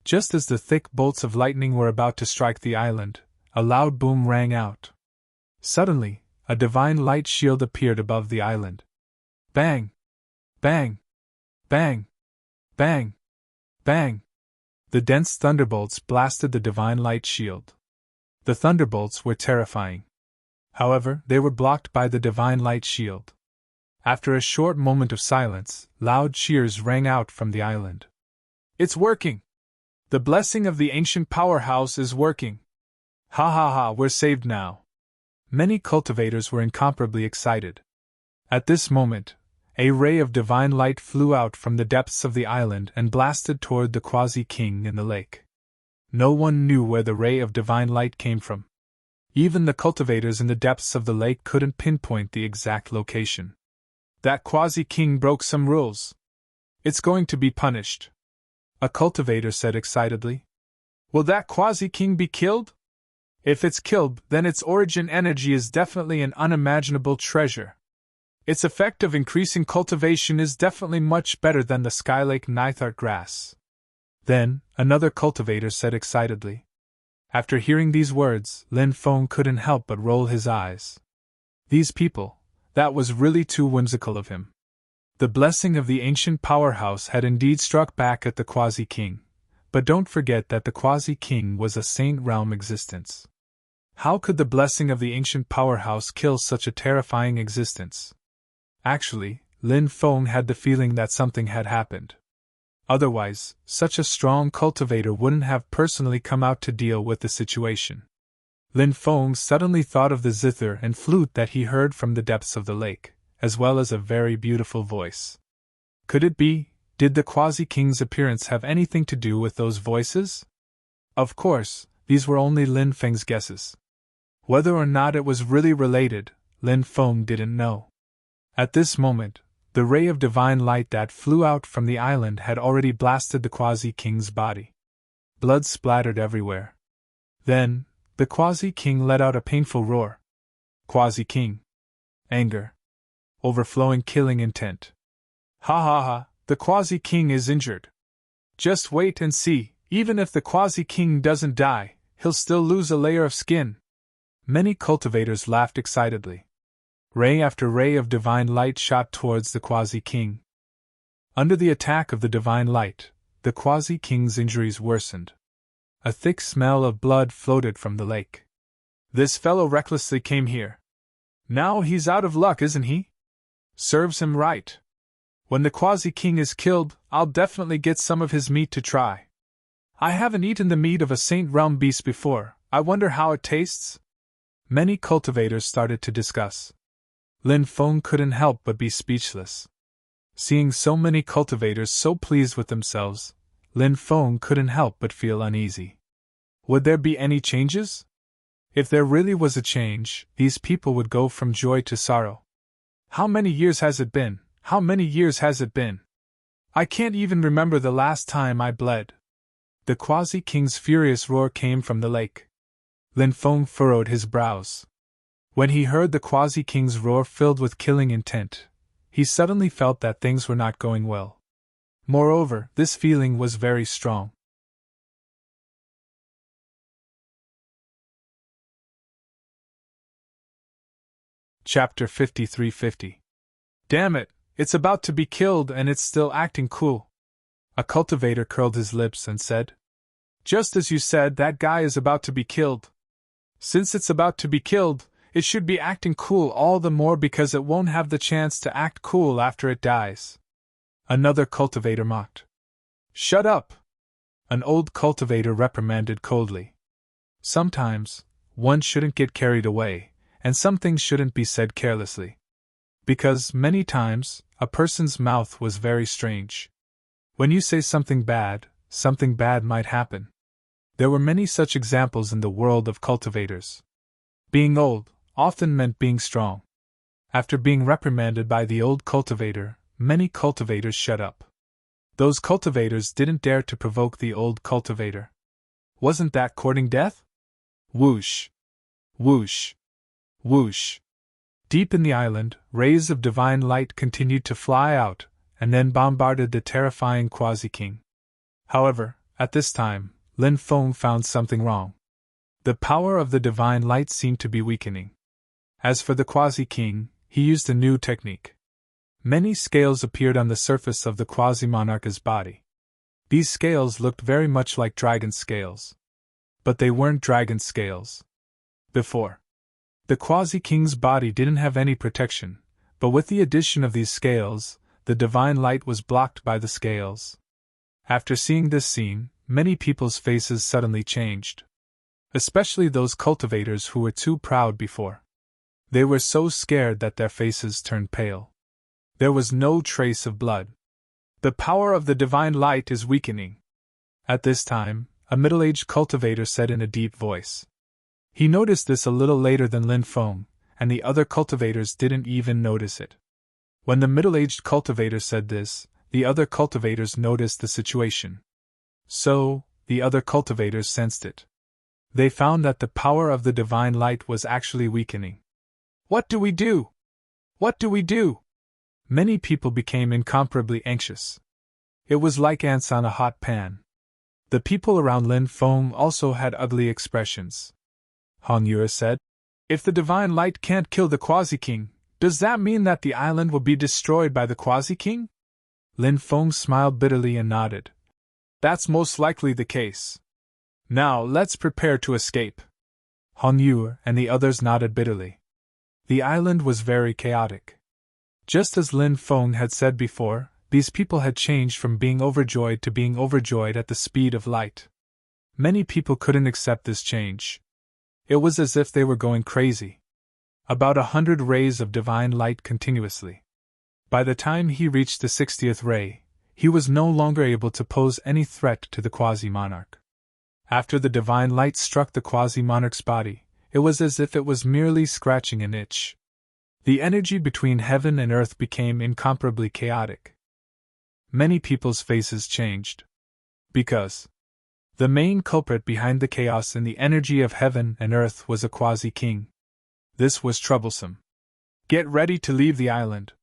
Just as the thick bolts of lightning were about to strike the island, a loud boom rang out. Suddenly, a divine light shield appeared above the island. Bang! Bang! Bang! Bang! Bang! The dense thunderbolts blasted the divine light shield. The thunderbolts were terrifying. However, they were blocked by the divine light shield. After a short moment of silence, loud cheers rang out from the island. It's working! The blessing of the ancient powerhouse is working! Ha ha ha, we're saved now! Many cultivators were incomparably excited. At this moment, a ray of divine light flew out from the depths of the island and blasted toward the quasi-king in the lake. No one knew where the ray of divine light came from. Even the cultivators in the depths of the lake couldn't pinpoint the exact location. That quasi-king broke some rules. It's going to be punished. A cultivator said excitedly. Will that quasi-king be killed? If it's killed, then its origin energy is definitely an unimaginable treasure. Its effect of increasing cultivation is definitely much better than the Skylake Nithart grass. Then, another cultivator said excitedly. After hearing these words, Lin Feng couldn't help but roll his eyes. These people, that was really too whimsical of him. The blessing of the ancient powerhouse had indeed struck back at the quasi-king, but don't forget that the quasi-king was a saint realm existence. How could the blessing of the ancient powerhouse kill such a terrifying existence? Actually, Lin Feng had the feeling that something had happened. Otherwise, such a strong cultivator wouldn't have personally come out to deal with the situation. Lin Feng suddenly thought of the zither and flute that he heard from the depths of the lake, as well as a very beautiful voice. Could it be, did the quasi-king's appearance have anything to do with those voices? Of course, these were only Lin Feng's guesses. Whether or not it was really related, Lin Feng didn't know. At this moment, the ray of divine light that flew out from the island had already blasted the quasi-king's body. Blood splattered everywhere. Then, the quasi-king let out a painful roar. Quasi-king. Anger. Overflowing killing intent. Ha ha ha, the quasi-king is injured. Just wait and see, even if the quasi-king doesn't die, he'll still lose a layer of skin. Many cultivators laughed excitedly. Ray after ray of divine light shot towards the quasi-king. Under the attack of the divine light, the quasi-king's injuries worsened. A thick smell of blood floated from the lake. This fellow recklessly came here. Now he's out of luck, isn't he? Serves him right. When the quasi-king is killed, I'll definitely get some of his meat to try. I haven't eaten the meat of a saint realm beast before, I wonder how it tastes? Many cultivators started to discuss. Lin Feng couldn't help but be speechless. Seeing so many cultivators so pleased with themselves, Lin Feng couldn't help but feel uneasy. Would there be any changes? If there really was a change, these people would go from joy to sorrow. How many years has it been? How many years has it been? I can't even remember the last time I bled. The quasi-king's furious roar came from the lake. Lin Feng furrowed his brows. When he heard the quasi-king's roar filled with killing intent, he suddenly felt that things were not going well. Moreover, this feeling was very strong. Chapter 5350. Damn it, it's about to be killed and it's still acting cool. A cultivator curled his lips and said, Just as you said, that guy is about to be killed. Since it's about to be killed, it should be acting cool all the more because it won't have the chance to act cool after it dies. Another cultivator mocked. Shut up! An old cultivator reprimanded coldly. Sometimes, one shouldn't get carried away, and some things shouldn't be said carelessly. Because, many times, a person's mouth was very strange. When you say something bad might happen. There were many such examples in the world of cultivators. Being old often meant being strong. After being reprimanded by the old cultivator, many cultivators shut up. Those cultivators didn't dare to provoke the old cultivator. Wasn't that courting death? Whoosh! Whoosh! Whoosh! Deep in the island, rays of divine light continued to fly out, and then bombarded the terrifying Quasi-King. However, at this time, Lin Feng found something wrong. The power of the divine light seemed to be weakening. As for the Quasi-King, he used a new technique. Many scales appeared on the surface of the Quasi-Monarch's body. These scales looked very much like dragon scales. But they weren't dragon scales. Before, the Quasi-King's body didn't have any protection, but with the addition of these scales, the divine light was blocked by the scales. After seeing this scene, many people's faces suddenly changed. Especially those cultivators who were too proud before. They were so scared that their faces turned pale. There was no trace of blood. The power of the divine light is weakening. At this time, a middle-aged cultivator said in a deep voice. He noticed this a little later than Lin Feng, and the other cultivators didn't even notice it. When the middle-aged cultivator said this, the other cultivators noticed the situation. So, the other cultivators sensed it. They found that the power of the divine light was actually weakening. What do we do? What do we do? Many people became incomparably anxious. It was like ants on a hot pan. The people around Lin Feng also had ugly expressions. Hong Yue said, If the divine light can't kill the Quasi-King, does that mean that the island will be destroyed by the Quasi-King? Lin Feng smiled bitterly and nodded. That's most likely the case. Now let's prepare to escape. Hong Yue and the others nodded bitterly. The island was very chaotic. Just as Lin Feng had said before, these people had changed from being overjoyed to being overjoyed at the speed of light. Many people couldn't accept this change. It was as if they were going crazy. About 100 rays of divine light continuously. By the time he reached the 60th ray, he was no longer able to pose any threat to the Quasi-Monarch. After the divine light struck the Quasi-Monarch's body, it was as if it was merely scratching an itch. The energy between heaven and earth became incomparably chaotic. Many people's faces changed. Because the main culprit behind the chaos in the energy of heaven and earth was a Quasi-King. This was troublesome. Get ready to leave the island,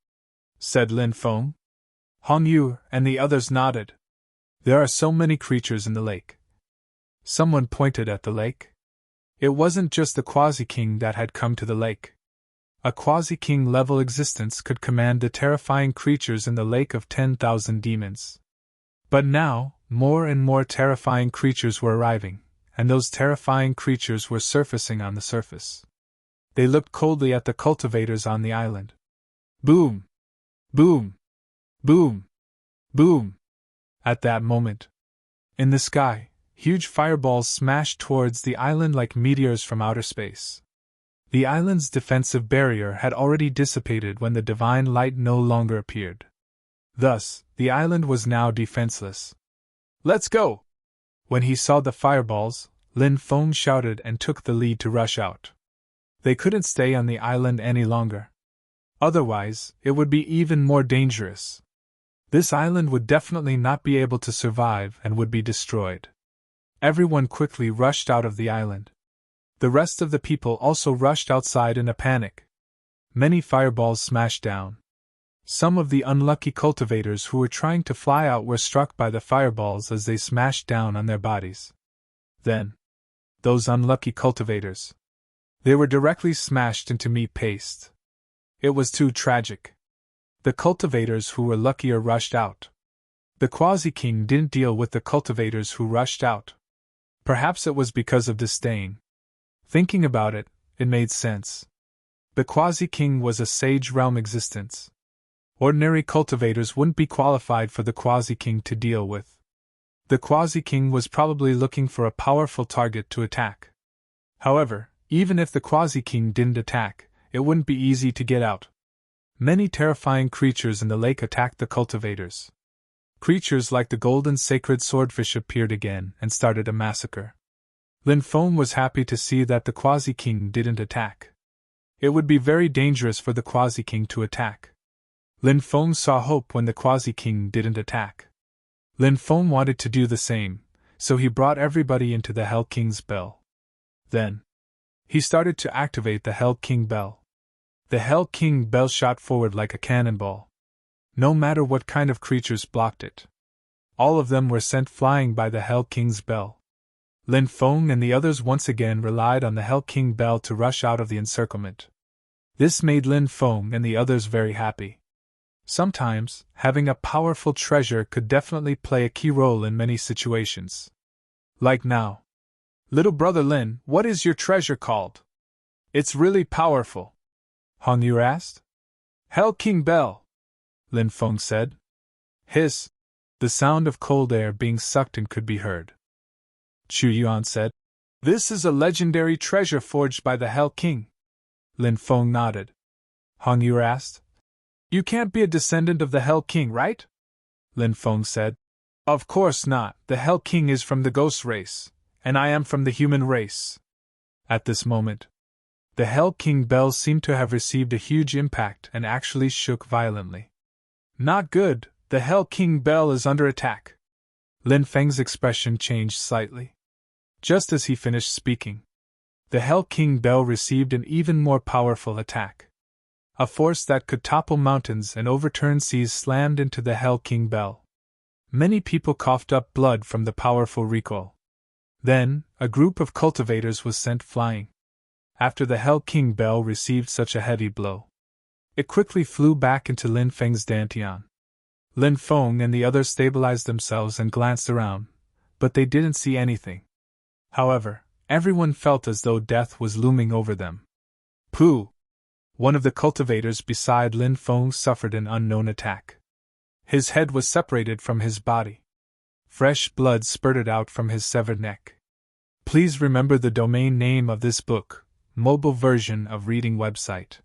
said Lin Feng. Hong Yue and the others nodded. There are so many creatures in the lake. Someone pointed at the lake. It wasn't just the Quasi-King that had come to the lake. A Quasi-King level existence could command the terrifying creatures in the lake of 10,000 demons. But now, more and more terrifying creatures were arriving, and those terrifying creatures were surfacing on the surface. They looked coldly at the cultivators on the island. Boom! Boom! Boom! Boom! At that moment, in the sky, huge fireballs smashed towards the island like meteors from outer space. The island's defensive barrier had already dissipated when the divine light no longer appeared. Thus, the island was now defenseless. Let's go! When he saw the fireballs, Lin Feng shouted and took the lead to rush out. They couldn't stay on the island any longer. Otherwise, it would be even more dangerous. This island would definitely not be able to survive and would be destroyed. Everyone quickly rushed out of the island. The rest of the people also rushed outside in a panic. Many fireballs smashed down. Some of the unlucky cultivators who were trying to fly out were struck by the fireballs as they smashed down on their bodies. Then, those unlucky cultivators. They were directly smashed into meat paste. It was too tragic. The cultivators who were luckier rushed out. The Quasi-King didn't deal with the cultivators who rushed out. Perhaps it was because of disdain. Thinking about it, it made sense. The Quasi-King was a sage realm existence. Ordinary cultivators wouldn't be qualified for the Quasi-King to deal with. The Quasi-King was probably looking for a powerful target to attack. However, even if the Quasi-King didn't attack, it wouldn't be easy to get out. Many terrifying creatures in the lake attacked the cultivators. Creatures like the golden sacred swordfish appeared again and started a massacre. Lin Feng was happy to see that the Quasi-King didn't attack. It would be very dangerous for the Quasi-King to attack. Lin Feng saw hope when the Quasi-King didn't attack. Lin Feng wanted to do the same, so he brought everybody into the Hell King's bell. Then, he started to activate the Hell King bell. The Hell King bell shot forward like a cannonball. No matter what kind of creatures blocked it, all of them were sent flying by the Hell King's bell. Lin Feng and the others once again relied on the Hell King bell to rush out of the encirclement. This made Lin Feng and the others very happy. Sometimes, having a powerful treasure could definitely play a key role in many situations. Like now. Little brother Lin, what is your treasure called? It's really powerful. Hong Yu asked. Hell King Bell, Lin Feng said. Hiss. The sound of cold air being sucked in could be heard. Chu Yuan said. This is a legendary treasure forged by the Hell King. Lin Feng nodded. Hong Yu asked. You can't be a descendant of the Hell King, right? Lin Feng said. Of course not, the Hell King is from the ghost race, and I am from the human race. At this moment, the Hell King bell seemed to have received a huge impact and actually shook violently. Not good, the Hell King bell is under attack. Lin Feng's expression changed slightly. Just as he finished speaking, the Hell King bell received an even more powerful attack. A force that could topple mountains and overturn seas slammed into the Hell King bell. Many people coughed up blood from the powerful recoil. Then, a group of cultivators was sent flying. After the Hell King bell received such a heavy blow, it quickly flew back into Lin Feng's dantian. Lin Feng and the others stabilized themselves and glanced around, but they didn't see anything. However, everyone felt as though death was looming over them. Pooh! One of the cultivators beside Lin Feng suffered an unknown attack. His head was separated from his body. Fresh blood spurted out from his severed neck. Please remember the domain name of this book, mobile version of reading website.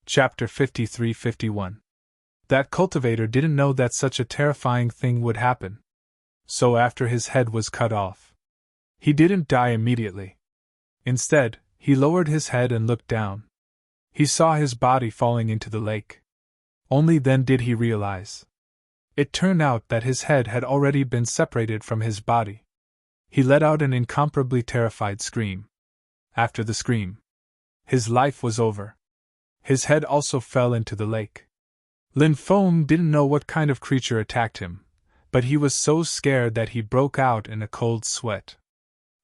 Chapter 53-51. That cultivator didn't know that such a terrifying thing would happen. So after his head was cut off, he didn't die immediately. Instead, he lowered his head and looked down. He saw his body falling into the lake. Only then did he realize. It turned out that his head had already been separated from his body. He let out an incomparably terrified scream. After the scream, his life was over. His head also fell into the lake. Lin Feng didn't know what kind of creature attacked him, but he was so scared that he broke out in a cold sweat.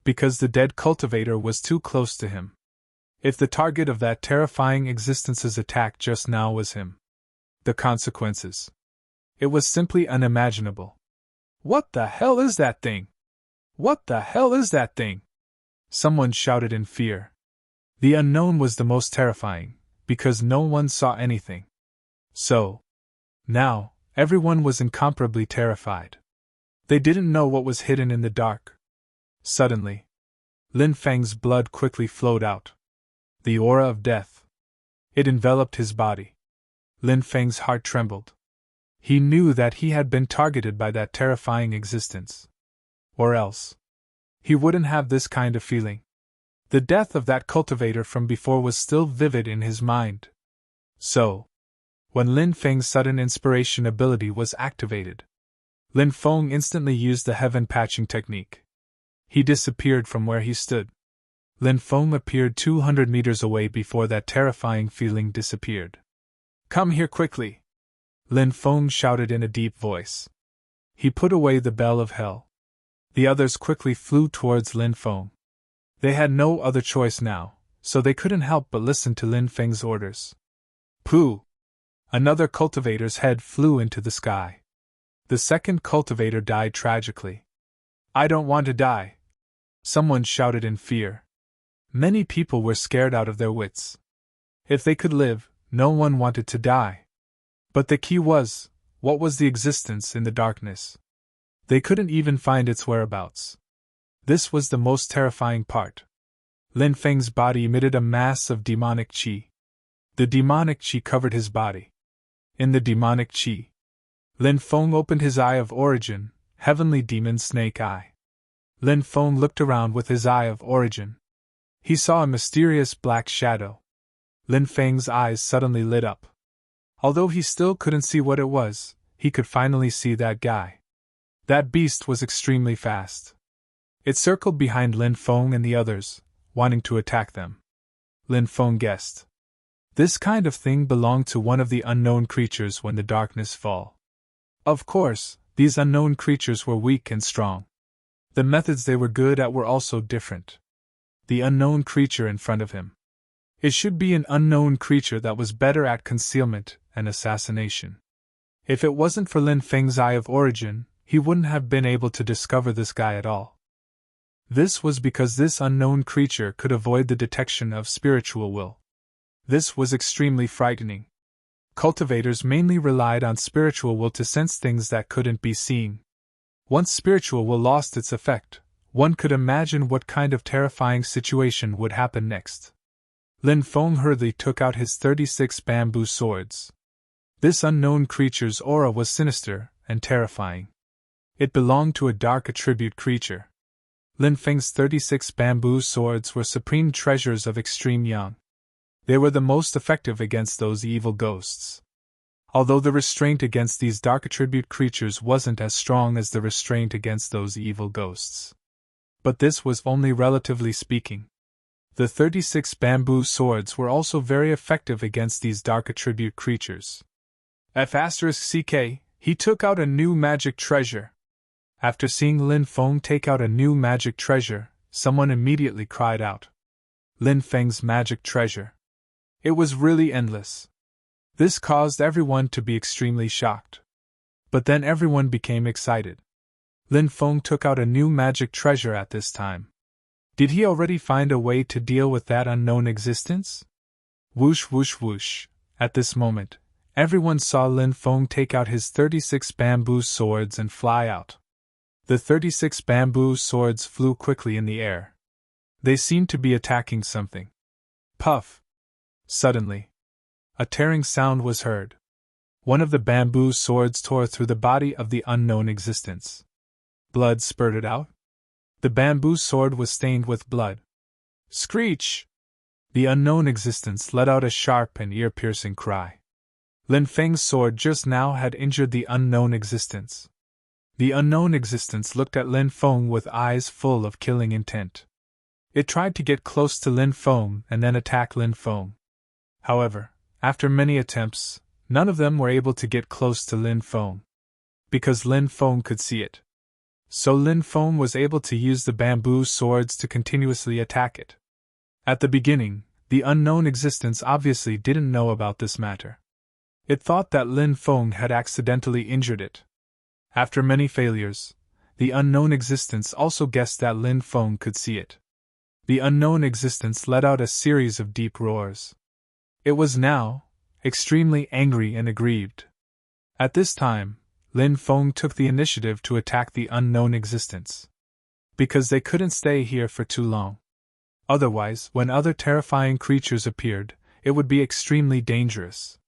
Because the dead cultivator was too close to him. If the target of that terrifying existence's attack just now was him, the consequences. It was simply unimaginable. What the hell is that thing? What the hell is that thing? Someone shouted in fear. The unknown was the most terrifying, because no one saw anything. So, now, everyone was incomparably terrified. They didn't know what was hidden in the dark. Suddenly, Lin Feng's blood quickly flowed out. The aura of death. It enveloped his body. Lin Feng's heart trembled. He knew that he had been targeted by that terrifying existence. Or else, he wouldn't have this kind of feeling. The death of that cultivator from before was still vivid in his mind. So, when Lin Feng's sudden inspiration ability was activated, Lin Feng instantly used the heaven patching technique. He disappeared from where he stood. Lin Feng appeared 200 meters away before that terrifying feeling disappeared. Come here quickly! Lin Feng shouted in a deep voice. He put away the bell of hell. The others quickly flew towards Lin Feng. They had no other choice now, so they couldn't help but listen to Lin Feng's orders. Pooh! Another cultivator's head flew into the sky. The second cultivator died tragically. I don't want to die! Someone shouted in fear. Many people were scared out of their wits. If they could live, no one wanted to die. But the key was, what was the existence in the darkness? They couldn't even find its whereabouts. This was the most terrifying part. Lin Feng's body emitted a mass of demonic qi. The demonic qi covered his body. In the demonic qi, Lin Feng opened his eye of origin, heavenly demon snake eye. Lin Feng looked around with his eye of origin. He saw a mysterious black shadow. Lin Feng's eyes suddenly lit up. Although he still couldn't see what it was, he could finally see that guy. That beast was extremely fast. It circled behind Lin Feng and the others, wanting to attack them. Lin Feng guessed. This kind of thing belonged to one of the unknown creatures when the darkness fall. Of course, these unknown creatures were weak and strong. The methods they were good at were also different. The unknown creature in front of him. It should be an unknown creature that was better at concealment and assassination. If it wasn't for Lin Feng's eye of origin, he wouldn't have been able to discover this guy at all. This was because this unknown creature could avoid the detection of spiritual will. This was extremely frightening. Cultivators mainly relied on spiritual will to sense things that couldn't be seen. Once spiritual will lost its effect, one could imagine what kind of terrifying situation would happen next. Lin Feng hurriedly took out his 36 bamboo swords. This unknown creature's aura was sinister and terrifying. It belonged to a dark attribute creature. Lin Feng's 36 bamboo swords were supreme treasures of extreme yang. They were the most effective against those evil ghosts. Although the restraint against these dark attribute creatures wasn't as strong as the restraint against those evil ghosts. But this was only relatively speaking. The 36 bamboo swords were also very effective against these dark attribute creatures. F***ck, he took out a new magic treasure. After seeing Lin Feng take out a new magic treasure, someone immediately cried out. Lin Feng's magic treasure. It was really endless. This caused everyone to be extremely shocked. But then everyone became excited. Lin Feng took out a new magic treasure at this time. Did he already find a way to deal with that unknown existence? Whoosh whoosh whoosh. At this moment, everyone saw Lin Feng take out his 36 bamboo swords and fly out. The 36 bamboo swords flew quickly in the air. They seemed to be attacking something. Puff! Suddenly, a tearing sound was heard. One of the bamboo swords tore through the body of the unknown existence. Blood spurted out. The bamboo sword was stained with blood. Screech! The unknown existence let out a sharp and ear-piercing cry. Lin Feng's sword just now had injured the unknown existence. The unknown existence looked at Lin Feng with eyes full of killing intent. It tried to get close to Lin Feng and then attack Lin Feng. However, after many attempts, none of them were able to get close to Lin Feng. Because Lin Feng could see it. So Lin Feng was able to use the bamboo swords to continuously attack it. At the beginning, the unknown existence obviously didn't know about this matter. It thought that Lin Feng had accidentally injured it. After many failures, the unknown existence also guessed that Lin Feng could see it. The unknown existence let out a series of deep roars. It was now extremely angry and aggrieved. At this time, Lin Feng took the initiative to attack the unknown existence. Because they couldn't stay here for too long. Otherwise, when other terrifying creatures appeared, it would be extremely dangerous.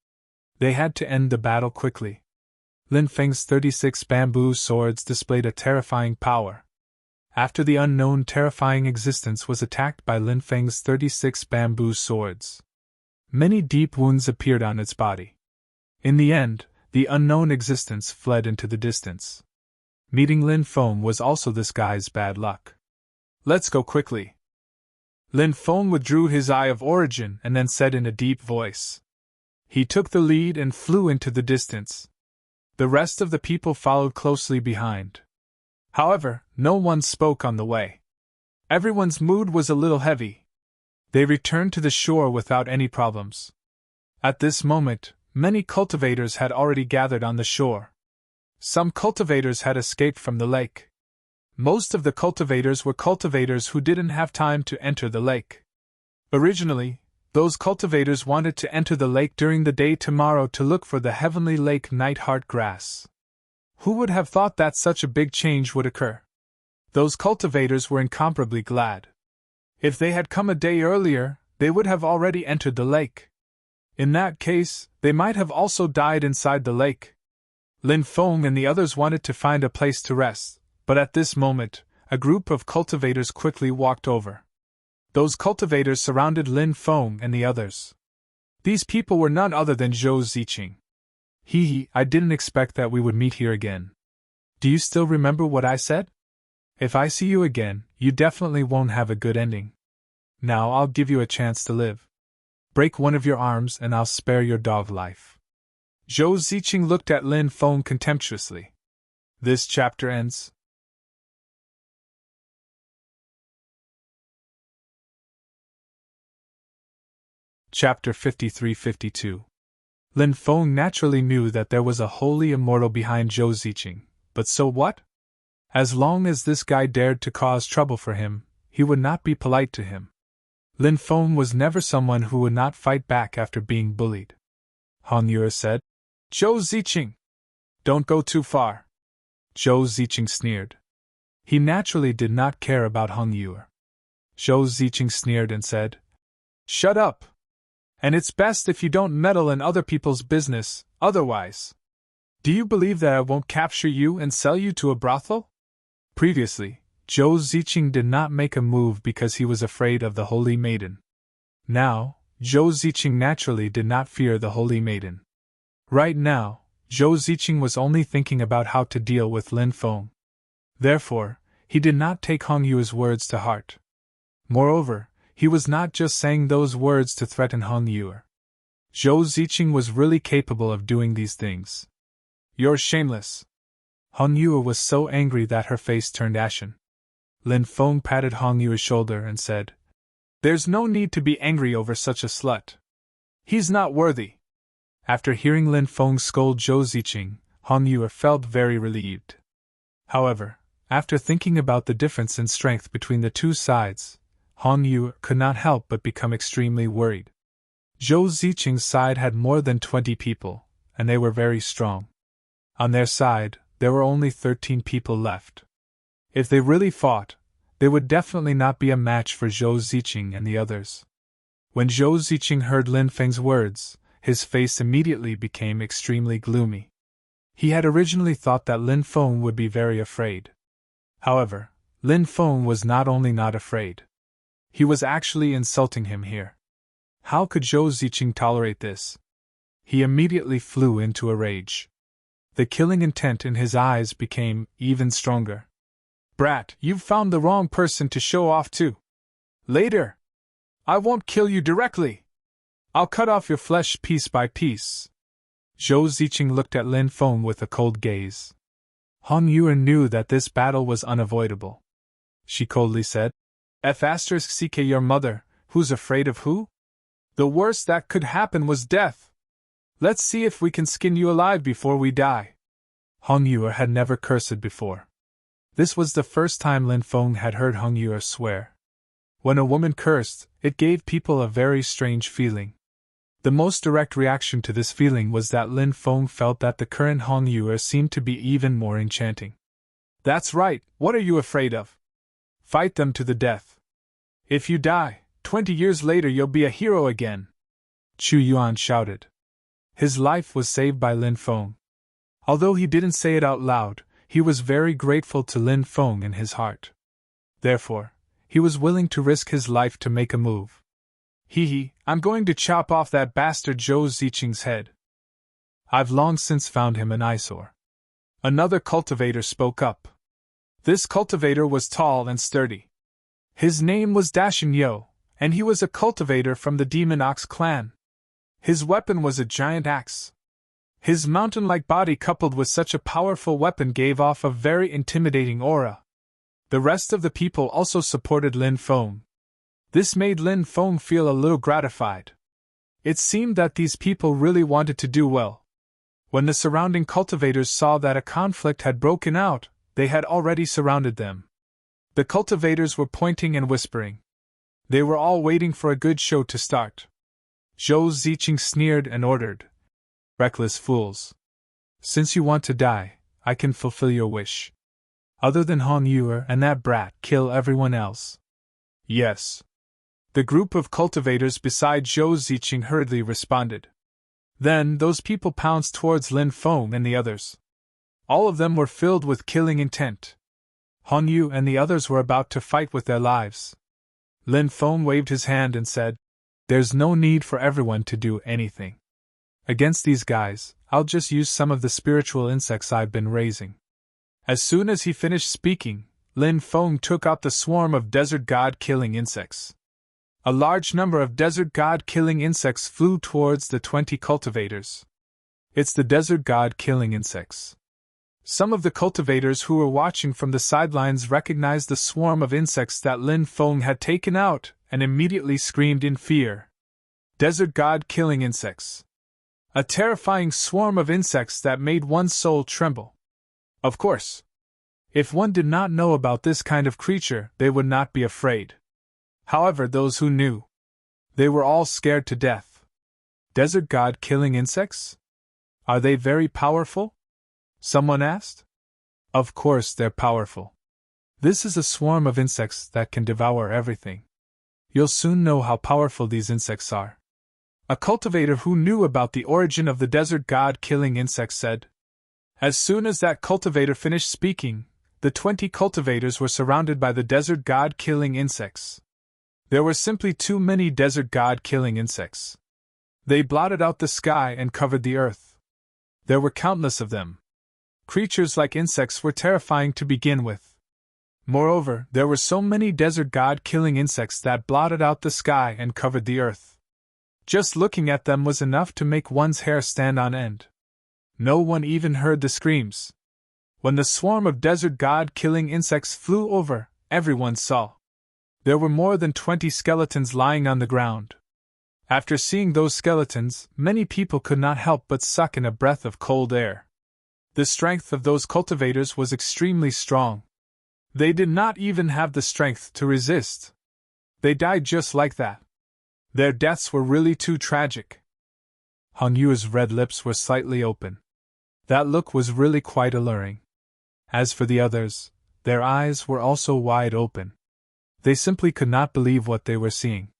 They had to end the battle quickly. Lin Feng's 36 bamboo swords displayed a terrifying power. After the unknown terrifying existence was attacked by Lin Feng's 36 bamboo swords, many deep wounds appeared on its body. In the end, the unknown existence fled into the distance. Meeting Lin Feng was also this guy's bad luck. Let's go quickly. Lin Feng withdrew his eye of origin and then said in a deep voice. He took the lead and flew into the distance. The rest of the people followed closely behind. However, no one spoke on the way. Everyone's mood was a little heavy. They returned to the shore without any problems. At this moment, many cultivators had already gathered on the shore. Some cultivators had escaped from the lake. Most of the cultivators were cultivators who didn't have time to enter the lake. Originally, those cultivators wanted to enter the lake during the day tomorrow to look for the heavenly lake nightheart grass. Who would have thought that such a big change would occur? Those cultivators were incomparably glad. If they had come a day earlier, they would have already entered the lake. In that case, they might have also died inside the lake. Lin Feng and the others wanted to find a place to rest, but at this moment, a group of cultivators quickly walked over. Those cultivators surrounded Lin Feng and the others. These people were none other than Zhou Ziqing. I didn't expect that we would meet here again. Do you still remember what I said? If I see you again, you definitely won't have a good ending. Now I'll give you a chance to live. Break one of your arms and I'll spare your dog life. Zhou Ziqing looked at Lin Feng contemptuously. This chapter ends. Chapter 53-52. Lin Feng naturally knew that there was a holy immortal behind Zhou Ziqing, but so what? As long as this guy dared to cause trouble for him, he would not be polite to him. Lin Feng was never someone who would not fight back after being bullied. Han Yue said, Zhou Ziqing! Don't go too far. Zhou Ziqing sneered. He naturally did not care about Han Yue. Zhou Ziqing sneered and said, Shut up! And it's best if you don't meddle in other people's business, otherwise. Do you believe that I won't capture you and sell you to a brothel? Previously, Zhou Ziqing did not make a move because he was afraid of the Holy Maiden. Now, Zhou Ziqing naturally did not fear the Holy Maiden. Right now, Zhou Ziqing was only thinking about how to deal with Lin Feng. Therefore, he did not take Hong Yue's words to heart. Moreover, he was not just saying those words to threaten Hong Yue. Zhou Ziqing was really capable of doing these things. You're shameless. Hong Yue was so angry that her face turned ashen. Lin Feng patted Hong Yue's shoulder and said, There's no need to be angry over such a slut. He's not worthy. After hearing Lin Feng scold Zhou Ziqing, Hong Yue felt very relieved. However, after thinking about the difference in strength between the two sides, Hong Yue could not help but become extremely worried. Zhou Ziqing's side had more than 20 people, and they were very strong. On their side, there were only 13 people left. If they really fought, they would definitely not be a match for Zhou Ziqing and the others. When Zhou Ziqing heard Lin Feng's words, his face immediately became extremely gloomy. He had originally thought that Lin Feng would be very afraid. However, Lin Feng was not only not afraid. He was actually insulting him here. How could Zhou Ziqing tolerate this? He immediately flew into a rage. The killing intent in his eyes became even stronger. Brat, you've found the wrong person to show off to. Later. I won't kill you directly. I'll cut off your flesh piece by piece. Zhou Ziqing looked at Lin Feng with a cold gaze. Hong Yue knew that this battle was unavoidable. She coldly said, F***ck your mother, who's afraid of who? The worst that could happen was death. Let's see if we can skin you alive before we die. Hong Yue had never cursed before. This was the first time Lin Feng had heard Hong Yue swear. When a woman cursed, it gave people a very strange feeling. The most direct reaction to this feeling was that Lin Feng felt that the current Hong Yue seemed to be even more enchanting. That's right, what are you afraid of? Fight them to the death. If you die, 20 years later you'll be a hero again. Chu Yuan shouted. His life was saved by Lin Feng. Although he didn't say it out loud, he was very grateful to Lin Feng in his heart. Therefore, he was willing to risk his life to make a move. I'm going to chop off that bastard Zhou Ziqing's head. I've long since found him an eyesore. Another cultivator spoke up. This cultivator was tall and sturdy. His name was Dashin Yo, and he was a cultivator from the Demon Ox clan. His weapon was a giant axe. His mountain-like body coupled with such a powerful weapon gave off a very intimidating aura. The rest of the people also supported Lin Feng. This made Lin Feng feel a little gratified. It seemed that these people really wanted to do well. When the surrounding cultivators saw that a conflict had broken out, they had already surrounded them. The cultivators were pointing and whispering. They were all waiting for a good show to start. Zhou Ziqing sneered and ordered, "Reckless fools. Since you want to die, I can fulfill your wish. Other than Hong Yuer and that brat, kill everyone else." "Yes." The group of cultivators beside Zhou Ziqing hurriedly responded. Then those people pounced towards Lin Feng and the others. All of them were filled with killing intent. Hong Yu and the others were about to fight with their lives. Lin Feng waved his hand and said, "There's no need for everyone to do anything. Against these guys, I'll just use some of the spiritual insects I've been raising." As soon as he finished speaking, Lin Feng took out the swarm of desert god-killing insects. A large number of desert god-killing insects flew towards the 20 cultivators. It's the desert god-killing insects. Some of the cultivators who were watching from the sidelines recognized the swarm of insects that Lin Feng had taken out and immediately screamed in fear. Desert god-killing insects. A terrifying swarm of insects that made one's soul tremble. Of course, if one did not know about this kind of creature, they would not be afraid. However, those who knew, they were all scared to death. Desert god-killing insects? Are they very powerful? Someone asked. Of course they're powerful. This is a swarm of insects that can devour everything. You'll soon know how powerful these insects are. A cultivator who knew about the origin of the desert god-killing insects said. As soon as that cultivator finished speaking, the 20 cultivators were surrounded by the desert god-killing insects. There were simply too many desert god-killing insects. They blotted out the sky and covered the earth. There were countless of them. Creatures like insects were terrifying to begin with. Moreover, there were so many desert god-killing insects that blotted out the sky and covered the earth. Just looking at them was enough to make one's hair stand on end. No one even heard the screams. When the swarm of desert god-killing insects flew over, everyone saw. There were more than 20 skeletons lying on the ground. After seeing those skeletons, many people could not help but suck in a breath of cold air. The strength of those cultivators was extremely strong. They did not even have the strength to resist. They died just like that. Their deaths were really too tragic. Hong Yu's red lips were slightly open. That look was really quite alluring. As for the others, their eyes were also wide open. They simply could not believe what they were seeing.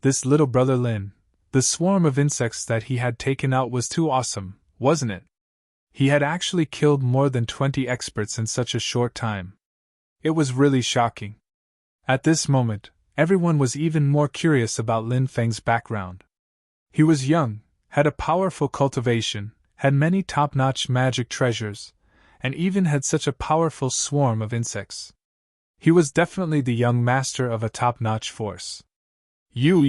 This little brother Lin, the swarm of insects that he had taken out was too awesome, wasn't it? He had actually killed more than 20 experts in such a short time. It was really shocking. At this moment, everyone was even more curious about Lin Feng's background. He was young, had a powerful cultivation, had many top-notch magic treasures, and even had such a powerful swarm of insects. He was definitely the young master of a top-notch force. You.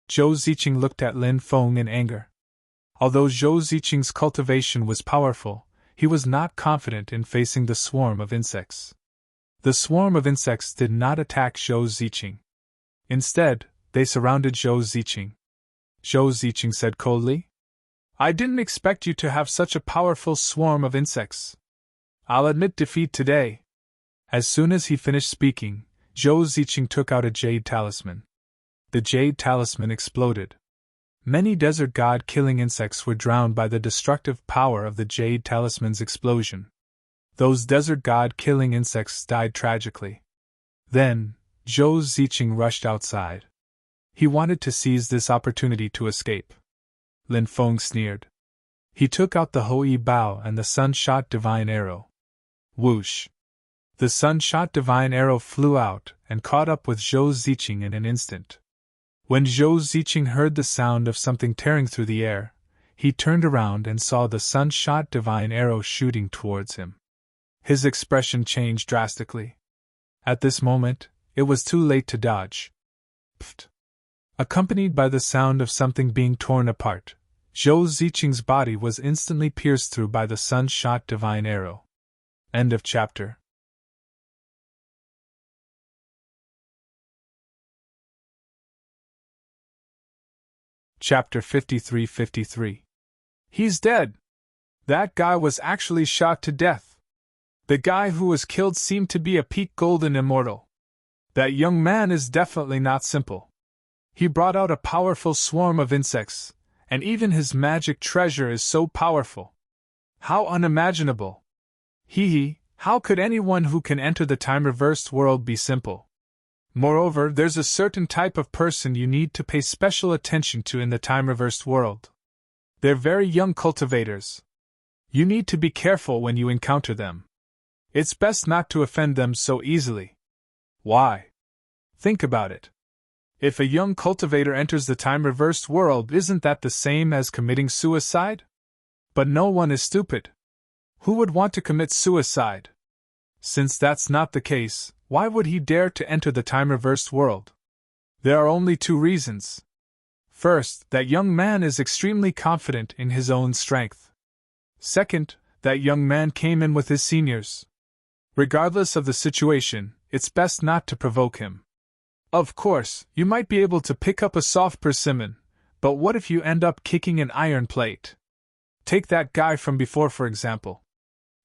Zhou Ziqing looked at Lin Feng in anger. Although Zhou Ziqing's cultivation was powerful, he was not confident in facing the swarm of insects. The swarm of insects did not attack Zhou Ziqing. Instead, they surrounded Zhou Ziqing. Zhou Ziqing said coldly, "I didn't expect you to have such a powerful swarm of insects. I'll admit defeat today." As soon as he finished speaking, Zhou Ziqing took out a jade talisman. The jade talisman exploded. Many desert god-killing insects were drowned by the destructive power of the jade talisman's explosion. Those desert god-killing insects died tragically. Then, Zhou Ziqing rushed outside. He wanted to seize this opportunity to escape. Lin Feng sneered. He took out the Hou Yi Bao and the sun-shot divine arrow. Whoosh! The sun-shot divine arrow flew out and caught up with Zhou Ziqing in an instant. When Zhou Ziqing heard the sound of something tearing through the air, he turned around and saw the sun-shot divine arrow shooting towards him. His expression changed drastically. At this moment, it was too late to dodge. Pfft! Accompanied by the sound of something being torn apart, Zhou Ziqing's body was instantly pierced through by the sun-shot divine arrow. End of chapter. Chapter 53-53. He's dead! That guy was actually shot to death. The guy who was killed seemed to be a peak golden immortal. That young man is definitely not simple. He brought out a powerful swarm of insects, and even his magic treasure is so powerful. How unimaginable! How could anyone who can enter the time-reversed world be simple? Moreover, there's a certain type of person you need to pay special attention to in the time-reversed world. They're very young cultivators. You need to be careful when you encounter them. It's best not to offend them so easily. Why? Think about it. If a young cultivator enters the time-reversed world, isn't that the same as committing suicide? But no one is stupid. Who would want to commit suicide? Since that's not the case, why would he dare to enter the time-reversed world? There are only two reasons. First, that young man is extremely confident in his own strength. Second, that young man came in with his seniors. Regardless of the situation, it's best not to provoke him. Of course, you might be able to pick up a soft persimmon, but what if you end up kicking an iron plate? Take that guy from before, for example.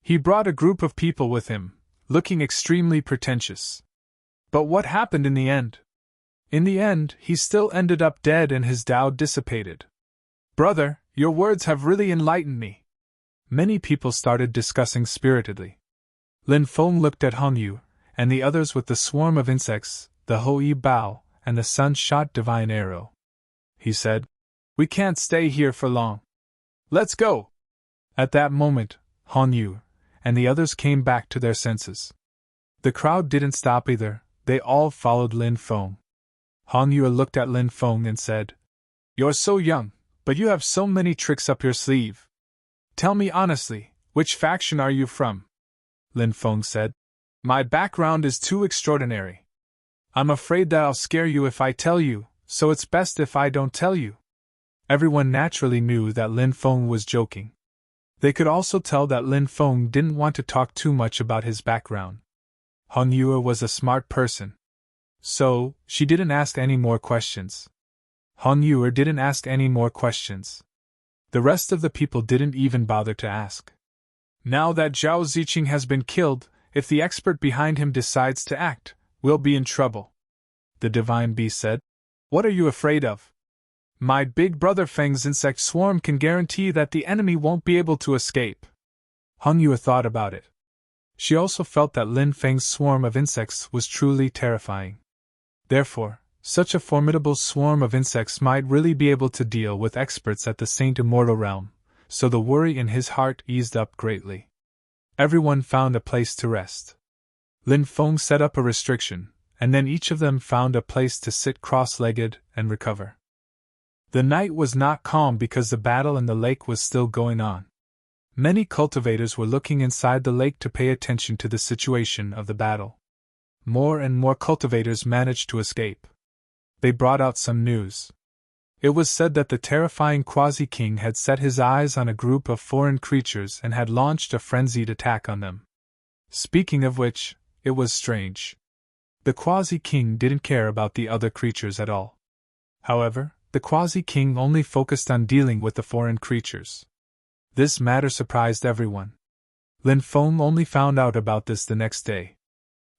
He brought a group of people with him, looking extremely pretentious. But what happened in the end? In the end, he still ended up dead and his Tao dissipated. Brother, your words have really enlightened me. Many people started discussing spiritedly. Lin Feng looked at Hong Yu, and the others with the swarm of insects, the Hou-Yi Bao, and the sun-shot divine arrow. He said, "We can't stay here for long. Let's go!" At that moment, Hong Yu and the others came back to their senses. The crowd didn't stop either, they all followed Lin Feng. Hong Yu looked at Lin Feng and said, "You're so young, but you have so many tricks up your sleeve. Tell me honestly, which faction are you from?" Lin Feng said, "My background is too extraordinary. I'm afraid that I'll scare you if I tell you, so it's best if I don't tell you." Everyone naturally knew that Lin Feng was joking. They could also tell that Lin Feng didn't want to talk too much about his background. Hong Yu was a smart person. So, she didn't ask any more questions. Hong Yu didn't ask any more questions. The rest of the people didn't even bother to ask. Now that Zhao Ziqing has been killed, if the expert behind him decides to act, we'll be in trouble. The divine beast said. "What are you afraid of? My big brother Feng's insect swarm can guarantee that the enemy won't be able to escape." Hong Yu thought about it. She also felt that Lin Feng's swarm of insects was truly terrifying. Therefore, such a formidable swarm of insects might really be able to deal with experts at the Saint Immortal realm, so the worry in his heart eased up greatly. Everyone found a place to rest. Lin Feng set up a restriction, and then each of them found a place to sit cross-legged and recover. The night was not calm because the battle in the lake was still going on. Many cultivators were looking inside the lake to pay attention to the situation of the battle. More and more cultivators managed to escape. They brought out some news. It was said that the terrifying Quasi-King had set his eyes on a group of foreign creatures and had launched a frenzied attack on them. Speaking of which, it was strange. The Quasi-King didn't care about the other creatures at all. However, the Quasi-King only focused on dealing with the foreign creatures. This matter surprised everyone. Lin Feng only found out about this the next day.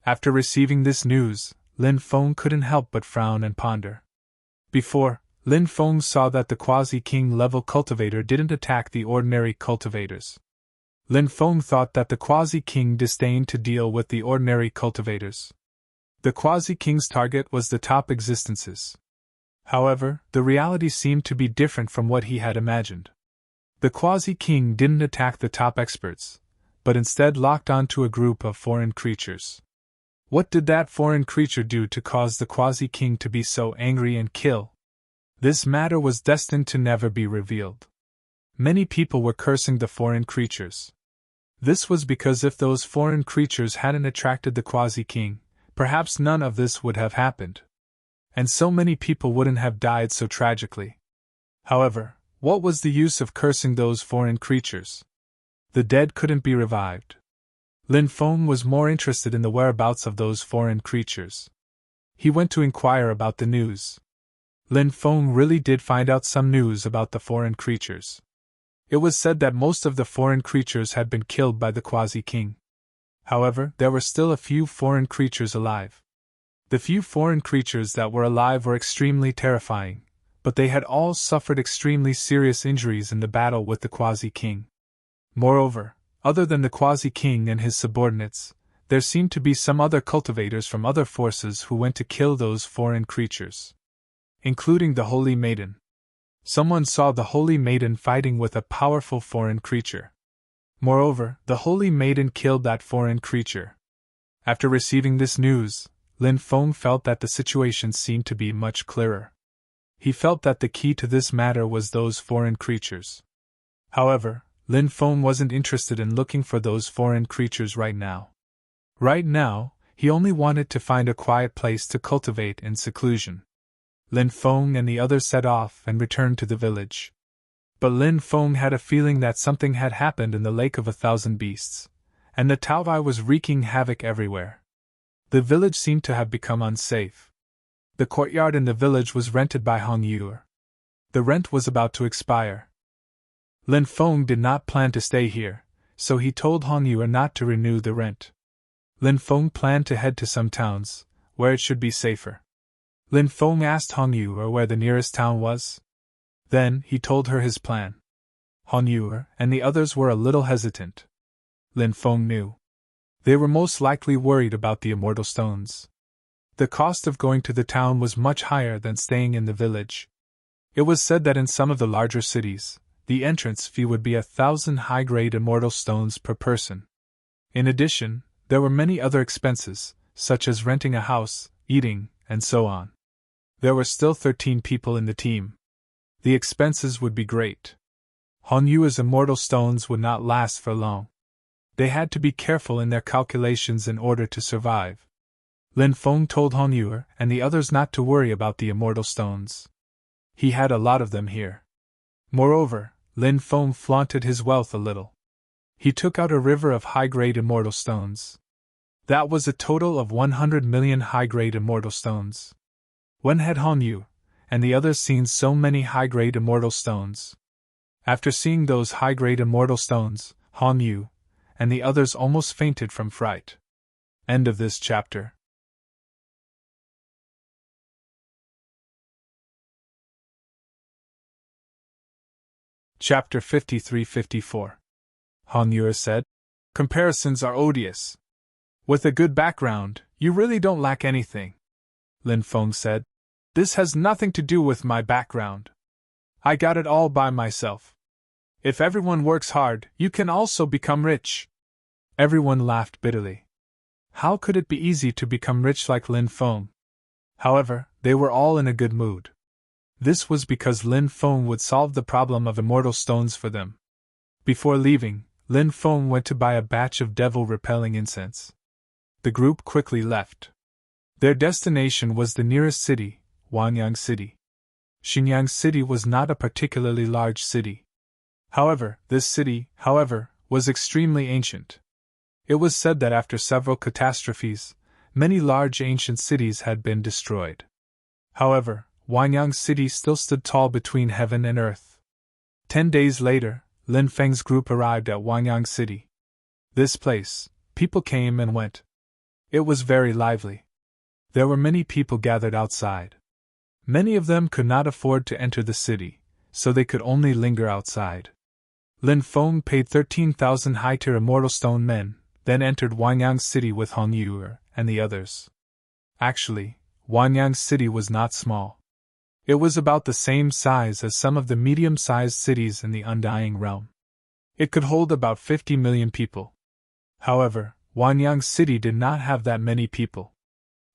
After receiving this news, Lin Feng couldn't help but frown and ponder. Before, Lin Feng saw that the Quasi-King level cultivator didn't attack the ordinary cultivators. Lin Feng thought that the Quasi-King disdained to deal with the ordinary cultivators. The Quasi-King's target was the top existences. However, the reality seemed to be different from what he had imagined. The Quasi-King didn't attack the top experts, but instead locked onto a group of foreign creatures. What did that foreign creature do to cause the Quasi-King to be so angry and kill? This matter was destined to never be revealed. Many people were cursing the foreign creatures. This was because if those foreign creatures hadn't attracted the Quasi-King, perhaps none of this would have happened. And so many people wouldn't have died so tragically. However, What was the use of cursing those foreign creatures? The dead couldn't be revived. Lin Feng was more interested in the whereabouts of those foreign creatures. He went to inquire about the news. Lin Feng really did find out some news about the foreign creatures. It was said that most of the foreign creatures had been killed by the Quasi-King. However, there were still a few foreign creatures alive. The few foreign creatures that were alive were extremely terrifying, but they had all suffered extremely serious injuries in the battle with the Quasi-King. Moreover, other than the Quasi-King and his subordinates, there seemed to be some other cultivators from other forces who went to kill those foreign creatures, including the Holy Maiden. Someone saw the Holy Maiden fighting with a powerful foreign creature. Moreover, the Holy Maiden killed that foreign creature. After receiving this news, Lin Feng felt that the situation seemed to be much clearer. He felt that the key to this matter was those foreign creatures. However, Lin Feng wasn't interested in looking for those foreign creatures right now. Right now, he only wanted to find a quiet place to cultivate in seclusion. Lin Feng and the others set off and returned to the village. But Lin Feng had a feeling that something had happened in the Lake of 1,000 Beasts, and the Taobai was wreaking havoc everywhere. The village seemed to have become unsafe. The courtyard in the village was rented by Hong Yue. The rent was about to expire. Lin Feng did not plan to stay here, so he told Hong Yue not to renew the rent. Lin Feng planned to head to some towns, where it should be safer. Lin Feng asked Hong Yue where the nearest town was. Then he told her his plan. Hong Yue and the others were a little hesitant. Lin Feng knew. They were most likely worried about the immortal stones. The cost of going to the town was much higher than staying in the village. It was said that in some of the larger cities, the entrance fee would be 1,000 high-grade immortal stones per person. In addition, there were many other expenses, such as renting a house, eating, and so on. There were still 13 people in the team. The expenses would be great. Hong Yue's immortal stones would not last for long. They had to be careful in their calculations in order to survive. Lin Feng told Hong Yue and the others not to worry about the immortal stones. He had a lot of them here. Moreover, Lin Feng flaunted his wealth a little. He took out a river of high-grade immortal stones. That was a total of 100 million high-grade immortal stones. When had Hong Yue and the others seen so many high-grade immortal stones? After seeing those high-grade immortal stones, Hong Yue and the others almost fainted from fright. End of this chapter. Chapter 53-54. Hong Yue said, "Comparisons are odious. With a good background, you really don't lack anything." Lin Feng said, "This has nothing to do with my background. I got it all by myself. If everyone works hard, you can also become rich." Everyone laughed bitterly. How could it be easy to become rich like Lin Feng? However, they were all in a good mood. This was because Lin Feng would solve the problem of immortal stones for them. Before leaving, Lin Feng went to buy a batch of devil-repelling incense. The group quickly left. Their destination was the nearest city, Wanyang City. Xinyang City was not a particularly large city. However, this city, was extremely ancient. It was said that after several catastrophes, many large ancient cities had been destroyed. However, Wanyang City still stood tall between heaven and earth. 10 days later, Lin Feng's group arrived at Wanyang City. This place, people came and went. It was very lively. There were many people gathered outside. Many of them could not afford to enter the city, so they could only linger outside. Lin Feng paid 13,000 high-tier immortal stone men, then entered Wanyang City with Hong Yue and the others. Actually, Wanyang City was not small. It was about the same size as some of the medium-sized cities in the Undying Realm. It could hold about 50 million people. However, Wanyang City did not have that many people.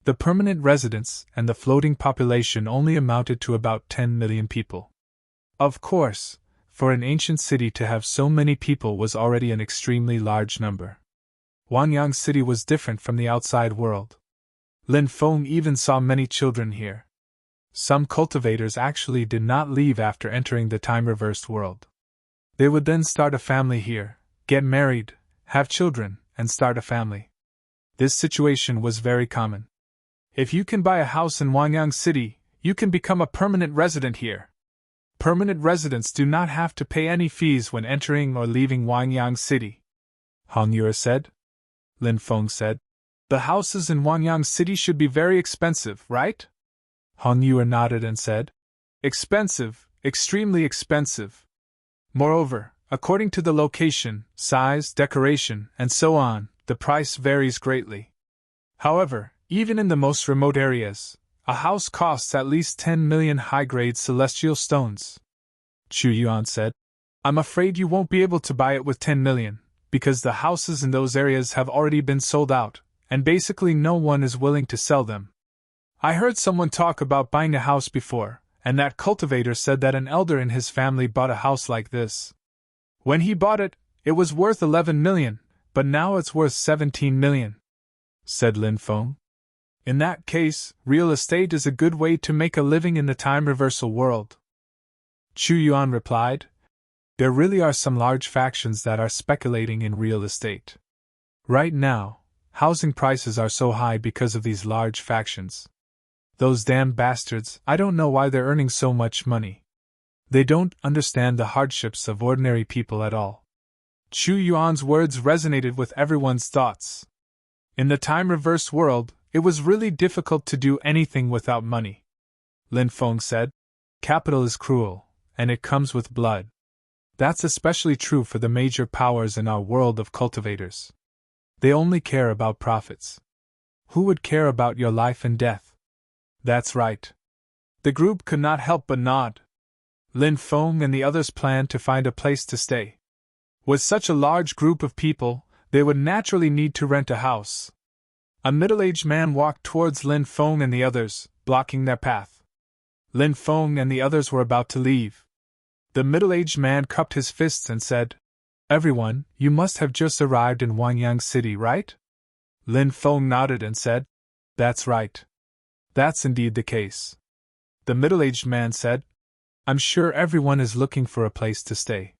The permanent residents and the floating population only amounted to about 10 million people. Of course, for an ancient city to have so many people was already an extremely large number. Wanyang City was different from the outside world. Lin Feng even saw many children here. Some cultivators actually did not leave after entering the time-reversed world. They would then start a family here, get married, have children, and start a family. This situation was very common. If you can buy a house in Wanyang City, you can become a permanent resident here. Permanent residents do not have to pay any fees when entering or leaving Wanyang City. Han Yue said. Lin Feng said. The houses in Wanyang City should be very expensive, right? Han Yue nodded and said. Expensive, extremely expensive. Moreover, according to the location, size, decoration, and so on, the price varies greatly. However, even in the most remote areas, a house costs at least 10 million high-grade celestial stones. Chu Yuan said. I'm afraid you won't be able to buy it with 10 million, because the houses in those areas have already been sold out, and basically no one is willing to sell them. I heard someone talk about buying a house before, and that cultivator said that an elder in his family bought a house like this. When he bought it, it was worth 11 million, but now it's worth 17 million, said Lin Feng. In that case, real estate is a good way to make a living in the time-reversal world. Chu Yuan replied. There really are some large factions that are speculating in real estate. Right now, housing prices are so high because of these large factions. Those damn bastards, I don't know why they're earning so much money. They don't understand the hardships of ordinary people at all. Chu Yuan's words resonated with everyone's thoughts. In the time-reversed world, it was really difficult to do anything without money. Lin Feng said. Capital is cruel, and it comes with blood. That's especially true for the major powers in our world of cultivators. They only care about profits. Who would care about your life and death? That's right. The group could not help but nod. Lin Feng and the others planned to find a place to stay. With such a large group of people, they would naturally need to rent a house. A middle-aged man walked towards Lin Feng and the others, blocking their path. Lin Feng and the others were about to leave. The middle-aged man cupped his fists and said, Everyone, you must have just arrived in Wanyang City, right? Lin Feng nodded and said, That's right. That's indeed the case. The middle-aged man said, I'm sure everyone is looking for a place to stay.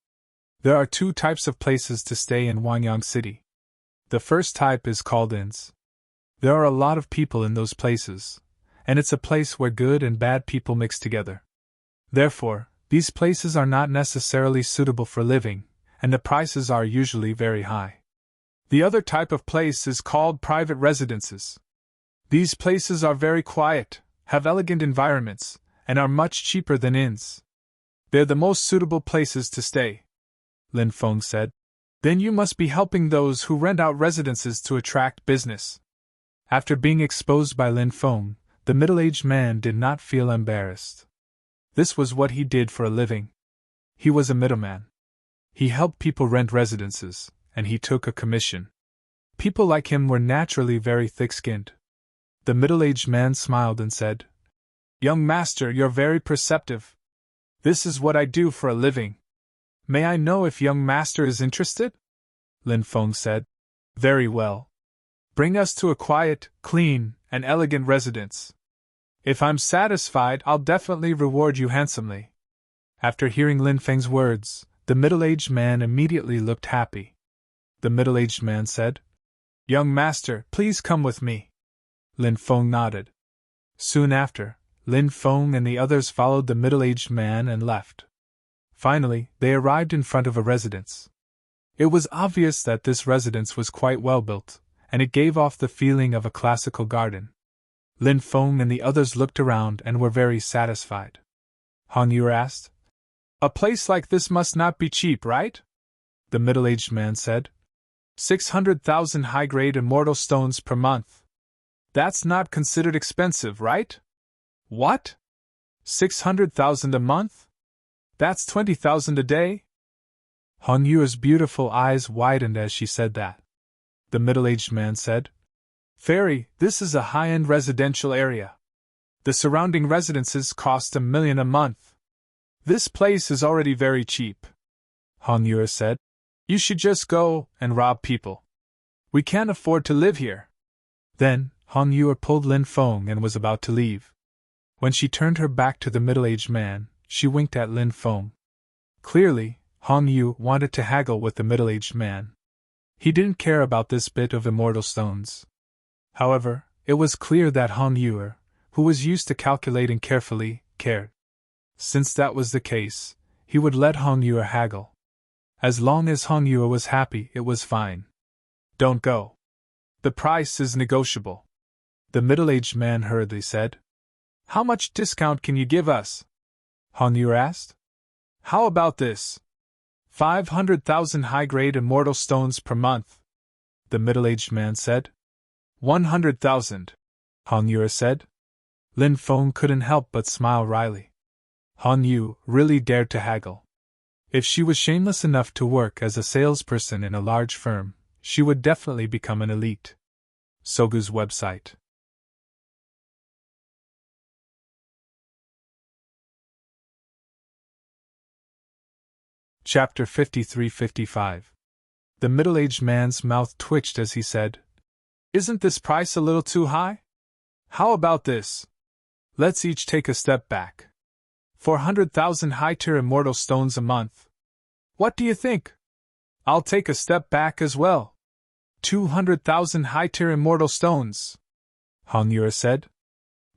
There are two types of places to stay in Wanyang City. The first type is called inns. There are a lot of people in those places, and it's a place where good and bad people mix together. Therefore, these places are not necessarily suitable for living, and the prices are usually very high. The other type of place is called private residences. These places are very quiet, have elegant environments, and are much cheaper than inns. They're the most suitable places to stay. Lin Feng said. Then you must be helping those who rent out residences to attract business. After being exposed by Lin Feng, the middle-aged man did not feel embarrassed. This was what he did for a living. He was a middleman. He helped people rent residences, and he took a commission. People like him were naturally very thick-skinned. The middle-aged man smiled and said, Young master, you're very perceptive. This is what I do for a living. May I know if young master is interested? Lin Feng said. Very well. Bring us to a quiet, clean, and elegant residence. If I'm satisfied, I'll definitely reward you handsomely. After hearing Lin Feng's words, the middle-aged man immediately looked happy. The middle-aged man said, Young master, please come with me. Lin Feng nodded. Soon after, Lin Feng and the others followed the middle-aged man and left. Finally, they arrived in front of a residence. It was obvious that this residence was quite well built, and it gave off the feeling of a classical garden. Lin Feng and the others looked around and were very satisfied. Han Yu asked, A place like this must not be cheap, right? The middle-aged man said, 600,000 high-grade immortal stones per month. That's not considered expensive, right? What? 600,000 a month? That's 20,000 a day? Han Yu's beautiful eyes widened as she said that. The middle-aged man said, Fairy, this is a high-end residential area. The surrounding residences cost $1 million a month. This place is already very cheap. Han Yu said, You should just go and rob people. We can't afford to live here. Then, Han Yu pulled Lin Feng and was about to leave. When she turned her back to the middle-aged man, she winked at Lin Feng. Clearly, Hong Yu wanted to haggle with the middle-aged man. He didn't care about this bit of immortal stones. However, it was clear that Hong Yu, who was used to calculating carefully, cared. Since that was the case, he would let Hong Yu haggle. As long as Hong Yu was happy, it was fine. Don't go. The price is negotiable, the middle-aged man hurriedly said. How much discount can you give us? Hong Yu asked. How about this? 500,000 high-grade immortal stones per month, the middle-aged man said. 100,000, Hong Yu said. Lin Feng couldn't help but smile wryly. Hong Yu really dared to haggle. If she was shameless enough to work as a salesperson in a large firm, she would definitely become an elite. Sogu's website. Chapter 53-55. The middle-aged man's mouth twitched as he said, Isn't this price a little too high? How about this? Let's each take a step back. 400,000 high-tier immortal stones a month. What do you think? I'll take a step back as well. 200,000 high-tier immortal stones, Hong Yu said.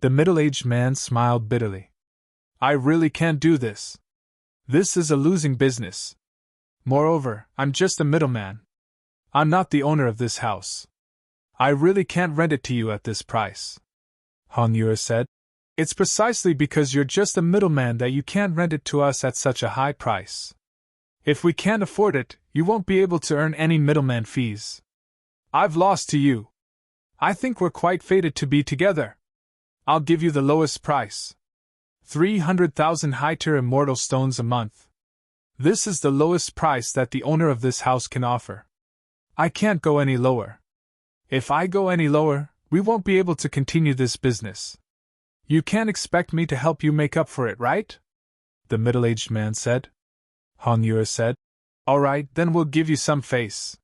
The middle-aged man smiled bitterly. I really can't do this. This is a losing business. Moreover, I'm just a middleman. I'm not the owner of this house. I really can't rent it to you at this price, Hong Yu said. It's precisely because you're just a middleman that you can't rent it to us at such a high price. If we can't afford it, you won't be able to earn any middleman fees. I've lost to you. I think we're quite fated to be together. I'll give you the lowest price. 300,000 high-tier immortal stones a month. This is the lowest price that the owner of this house can offer. I can't go any lower. If I go any lower, we won't be able to continue this business. You can't expect me to help you make up for it, right? The middle-aged man said. Hong Yu said. All right, then we'll give you some face.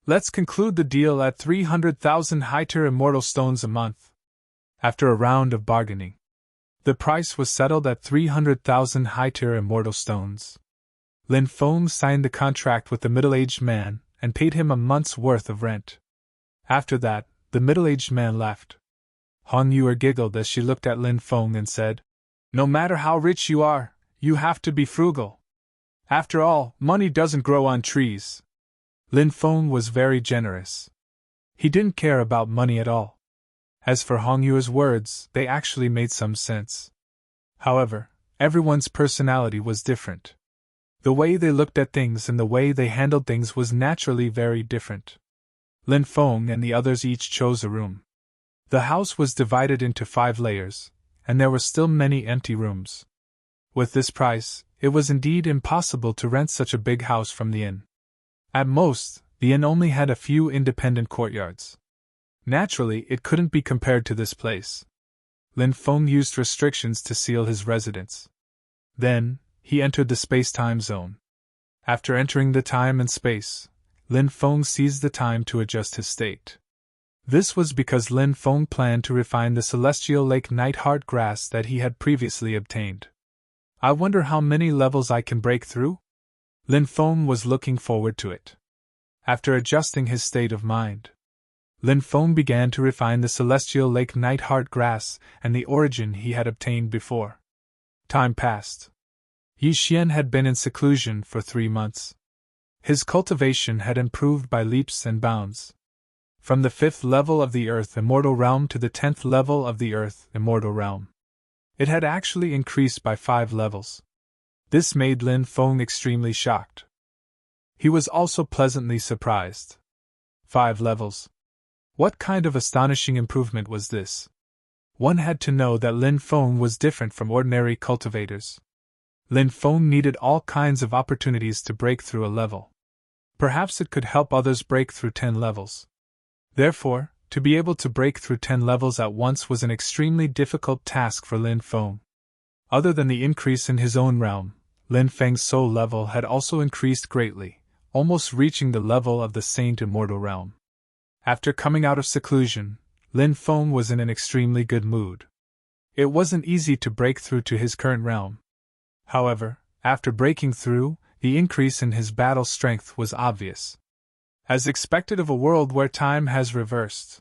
Let's conclude the deal at 300,000 high-tier immortal stones a month. After a round of bargaining, the price was settled at 300,000 high-tier immortal stones. Lin Feng signed the contract with the middle-aged man and paid him a month's worth of rent. After that, the middle-aged man left. Hong Yu giggled as she looked at Lin Feng and said, No matter how rich you are, you have to be frugal. After all, money doesn't grow on trees. Lin Feng was very generous. He didn't care about money at all. As for Hong Yu's words, they actually made some sense. However, everyone's personality was different. The way they looked at things and the way they handled things was naturally very different. Lin Feng and the others each chose a room. The house was divided into 5 layers, and there were still many empty rooms. With this price, it was indeed impossible to rent such a big house from the inn. At most, the inn only had a few independent courtyards. Naturally, it couldn't be compared to this place. Lin Feng used restrictions to seal his residence. Then, he entered the space-time zone. After entering the time and space, Lin Feng seized the time to adjust his state. This was because Lin Feng planned to refine the celestial lake nightheart grass that he had previously obtained. I wonder how many levels I can break through? Lin Feng was looking forward to it. After adjusting his state of mind, Lin Feng began to refine the celestial lake nightheart grass and the origin he had obtained before. Time passed. Yi Xian had been in seclusion for 3 months. His cultivation had improved by leaps and bounds. From the 5th level of the Earth Immortal Realm to the 10th level of the Earth Immortal Realm. It had actually increased by 5 levels. This made Lin Feng extremely shocked. He was also pleasantly surprised. 5 levels. What kind of astonishing improvement was this? One had to know that Lin Feng was different from ordinary cultivators. Lin Feng needed all kinds of opportunities to break through a level. Perhaps it could help others break through 10 levels. Therefore, to be able to break through 10 levels at once was an extremely difficult task for Lin Feng. Other than the increase in his own realm, Lin Feng's soul level had also increased greatly, almost reaching the level of the Saint Immortal Realm. After coming out of seclusion, Lin Feng was in an extremely good mood. It wasn't easy to break through to his current realm. However, after breaking through, the increase in his battle strength was obvious. As expected of a world where time has reversed.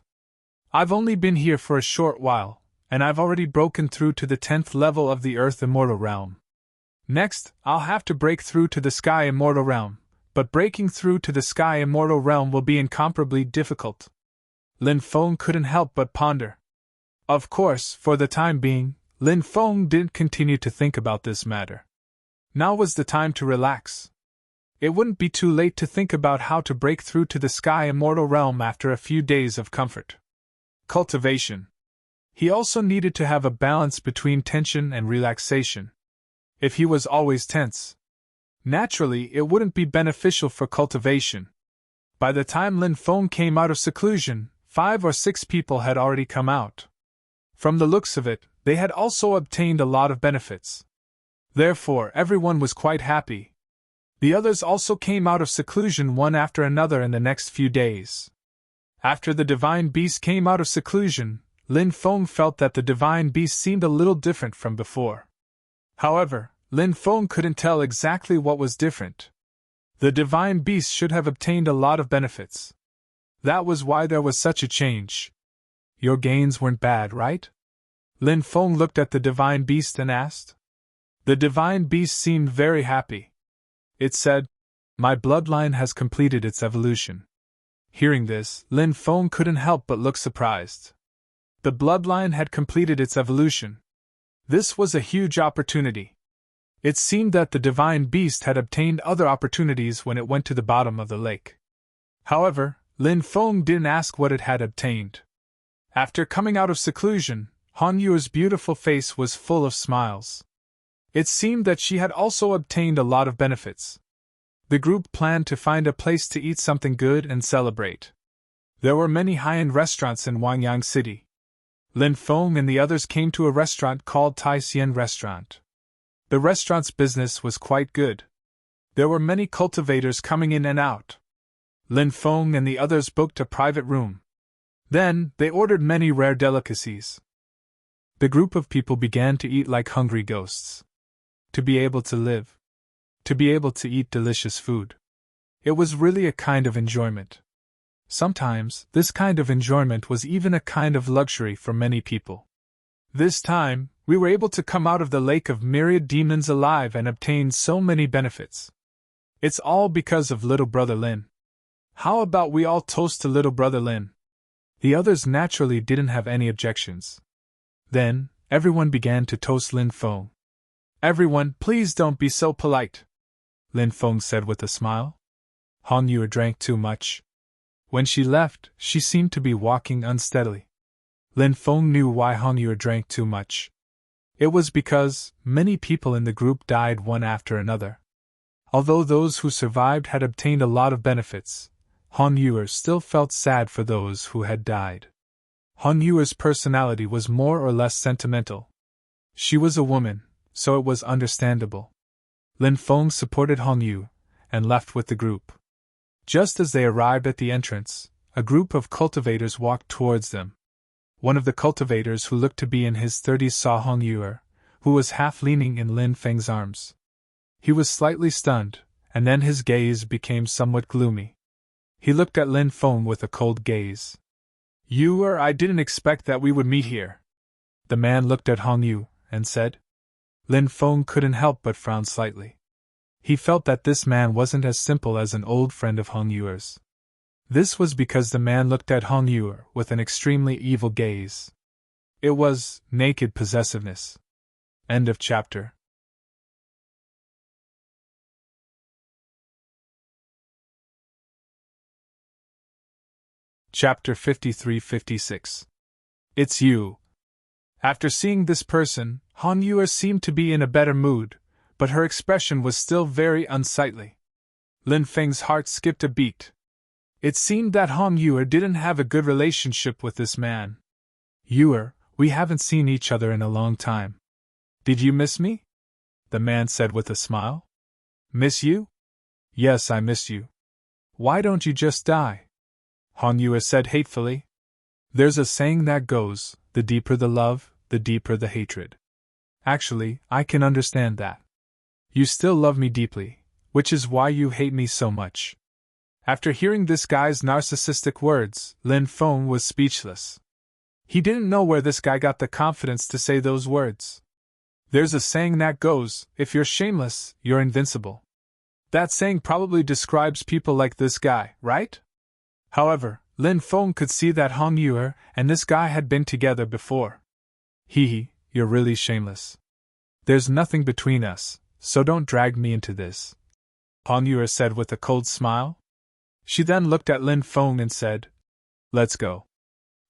I've only been here for a short while, and I've already broken through to the 10th level of the Earth Immortal Realm. Next, I'll have to break through to the Sky Immortal Realm, but breaking through to the Sky Immortal Realm will be incomparably difficult. Lin Feng couldn't help but ponder. Of course, for the time being, Lin Feng didn't continue to think about this matter. Now was the time to relax. It wouldn't be too late to think about how to break through to the Sky Immortal Realm after a few days of comfort. Cultivation. He also needed to have a balance between tension and relaxation. If he was always tense, naturally it wouldn't be beneficial for cultivation. By the time Lin Feng came out of seclusion, 5 or 6 people had already come out. From the looks of it, they had also obtained a lot of benefits. Therefore, everyone was quite happy. The others also came out of seclusion one after another in the next few days. After the divine beast came out of seclusion, Lin Feng felt that the divine beast seemed a little different from before. However, Lin Feng couldn't tell exactly what was different. The divine beast should have obtained a lot of benefits. That was why there was such a change. Your gains weren't bad, right? Lin Feng looked at the divine beast and asked. The divine beast seemed very happy. It said, "My bloodline has completed its evolution." Hearing this, Lin Feng couldn't help but look surprised. The bloodline had completed its evolution. This was a huge opportunity. It seemed that the divine beast had obtained other opportunities when it went to the bottom of the lake. However, Lin Feng didn't ask what it had obtained. After coming out of seclusion, Han Yu's beautiful face was full of smiles. It seemed that she had also obtained a lot of benefits. The group planned to find a place to eat something good and celebrate. There were many high-end restaurants in Wangyang City. Lin Feng and the others came to a restaurant called Tai Xian Restaurant. The restaurant's business was quite good. There were many cultivators coming in and out. Lin Feng and the others booked a private room. Then, they ordered many rare delicacies. The group of people began to eat like hungry ghosts. To be able to live. To be able to eat delicious food. It was really a kind of enjoyment. Sometimes, this kind of enjoyment was even a kind of luxury for many people. This time, we were able to come out of the lake of myriad demons alive and obtain so many benefits. It's all because of little brother Lin. How about we all toast to little brother Lin? The others naturally didn't have any objections. Then, everyone began to toast Lin Feng. Everyone, please don't be so polite, Lin Feng said with a smile. Han Yu drank too much. When she left, she seemed to be walking unsteadily. Lin Feng knew why Han Yu drank too much. It was because many people in the group died one after another. Although those who survived had obtained a lot of benefits, Han Yu still felt sad for those who had died. Han Yu's personality was more or less sentimental. She was a woman, so it was understandable. Lin Feng supported Han Yu and left with the group. Just as they arrived at the entrance, a group of cultivators walked towards them. One of the cultivators who looked to be in his 30s saw Han Yu, who was half leaning in Lin Feng's arms. He was slightly stunned, and then his gaze became somewhat gloomy. He looked at Lin Feng with a cold gaze. I didn't expect that we would meet here. The man looked at Han Yu and said. Lin Feng couldn't help but frown slightly. He felt that this man wasn't as simple as an old friend of Han Yu's. This was because the man looked at Han Yu with an extremely evil gaze. It was naked possessiveness. End of chapter. Chapter 53-56. It's you. After seeing this person, Han Yu seemed to be in a better mood, but her expression was still very unsightly. Lin Feng's heart skipped a beat. It seemed that Han Yu didn't have a good relationship with this man. Yu, we haven't seen each other in a long time. Did you miss me? The man said with a smile. Miss you? Yes, I miss you. Why don't you just die? Han Yu said hatefully. There's a saying that goes, the deeper the love, the deeper the hatred. Actually, I can understand that. You still love me deeply, which is why you hate me so much. After hearing this guy's narcissistic words, Lin Feng was speechless. He didn't know where this guy got the confidence to say those words. There's a saying that goes, if you're shameless, you're invincible. That saying probably describes people like this guy, right? However, Lin Feng could see that Hong Yue and this guy had been together before. You're really shameless. There's nothing between us, so don't drag me into this, Hong Yue said with a cold smile. She then looked at Lin Feng and said, let's go.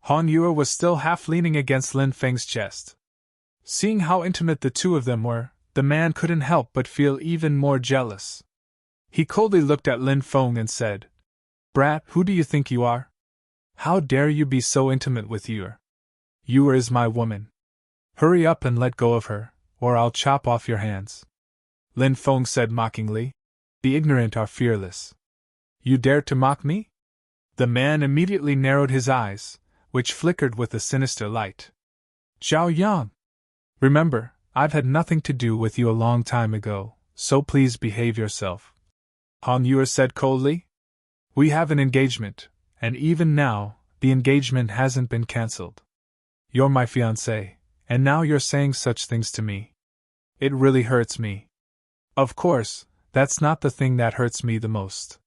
Hong Yue was still half leaning against Lin Feng's chest. Seeing how intimate the two of them were, the man couldn't help but feel even more jealous. He coldly looked at Lin Feng and said, Brat, who do you think you are? How dare you be so intimate with Yue? Yue is my woman. Hurry up and let go of her, or I'll chop off your hands. Lin Feng said mockingly. The ignorant are fearless. You dare to mock me? The man immediately narrowed his eyes, which flickered with a sinister light. Zhao Yang! Remember, I've had nothing to do with you a long time ago, so please behave yourself. Hong Yue said coldly. We have an engagement, and even now, the engagement hasn't been cancelled. You're my fiancé, and now you're saying such things to me. It really hurts me. Of course, that's not the thing that hurts me the most.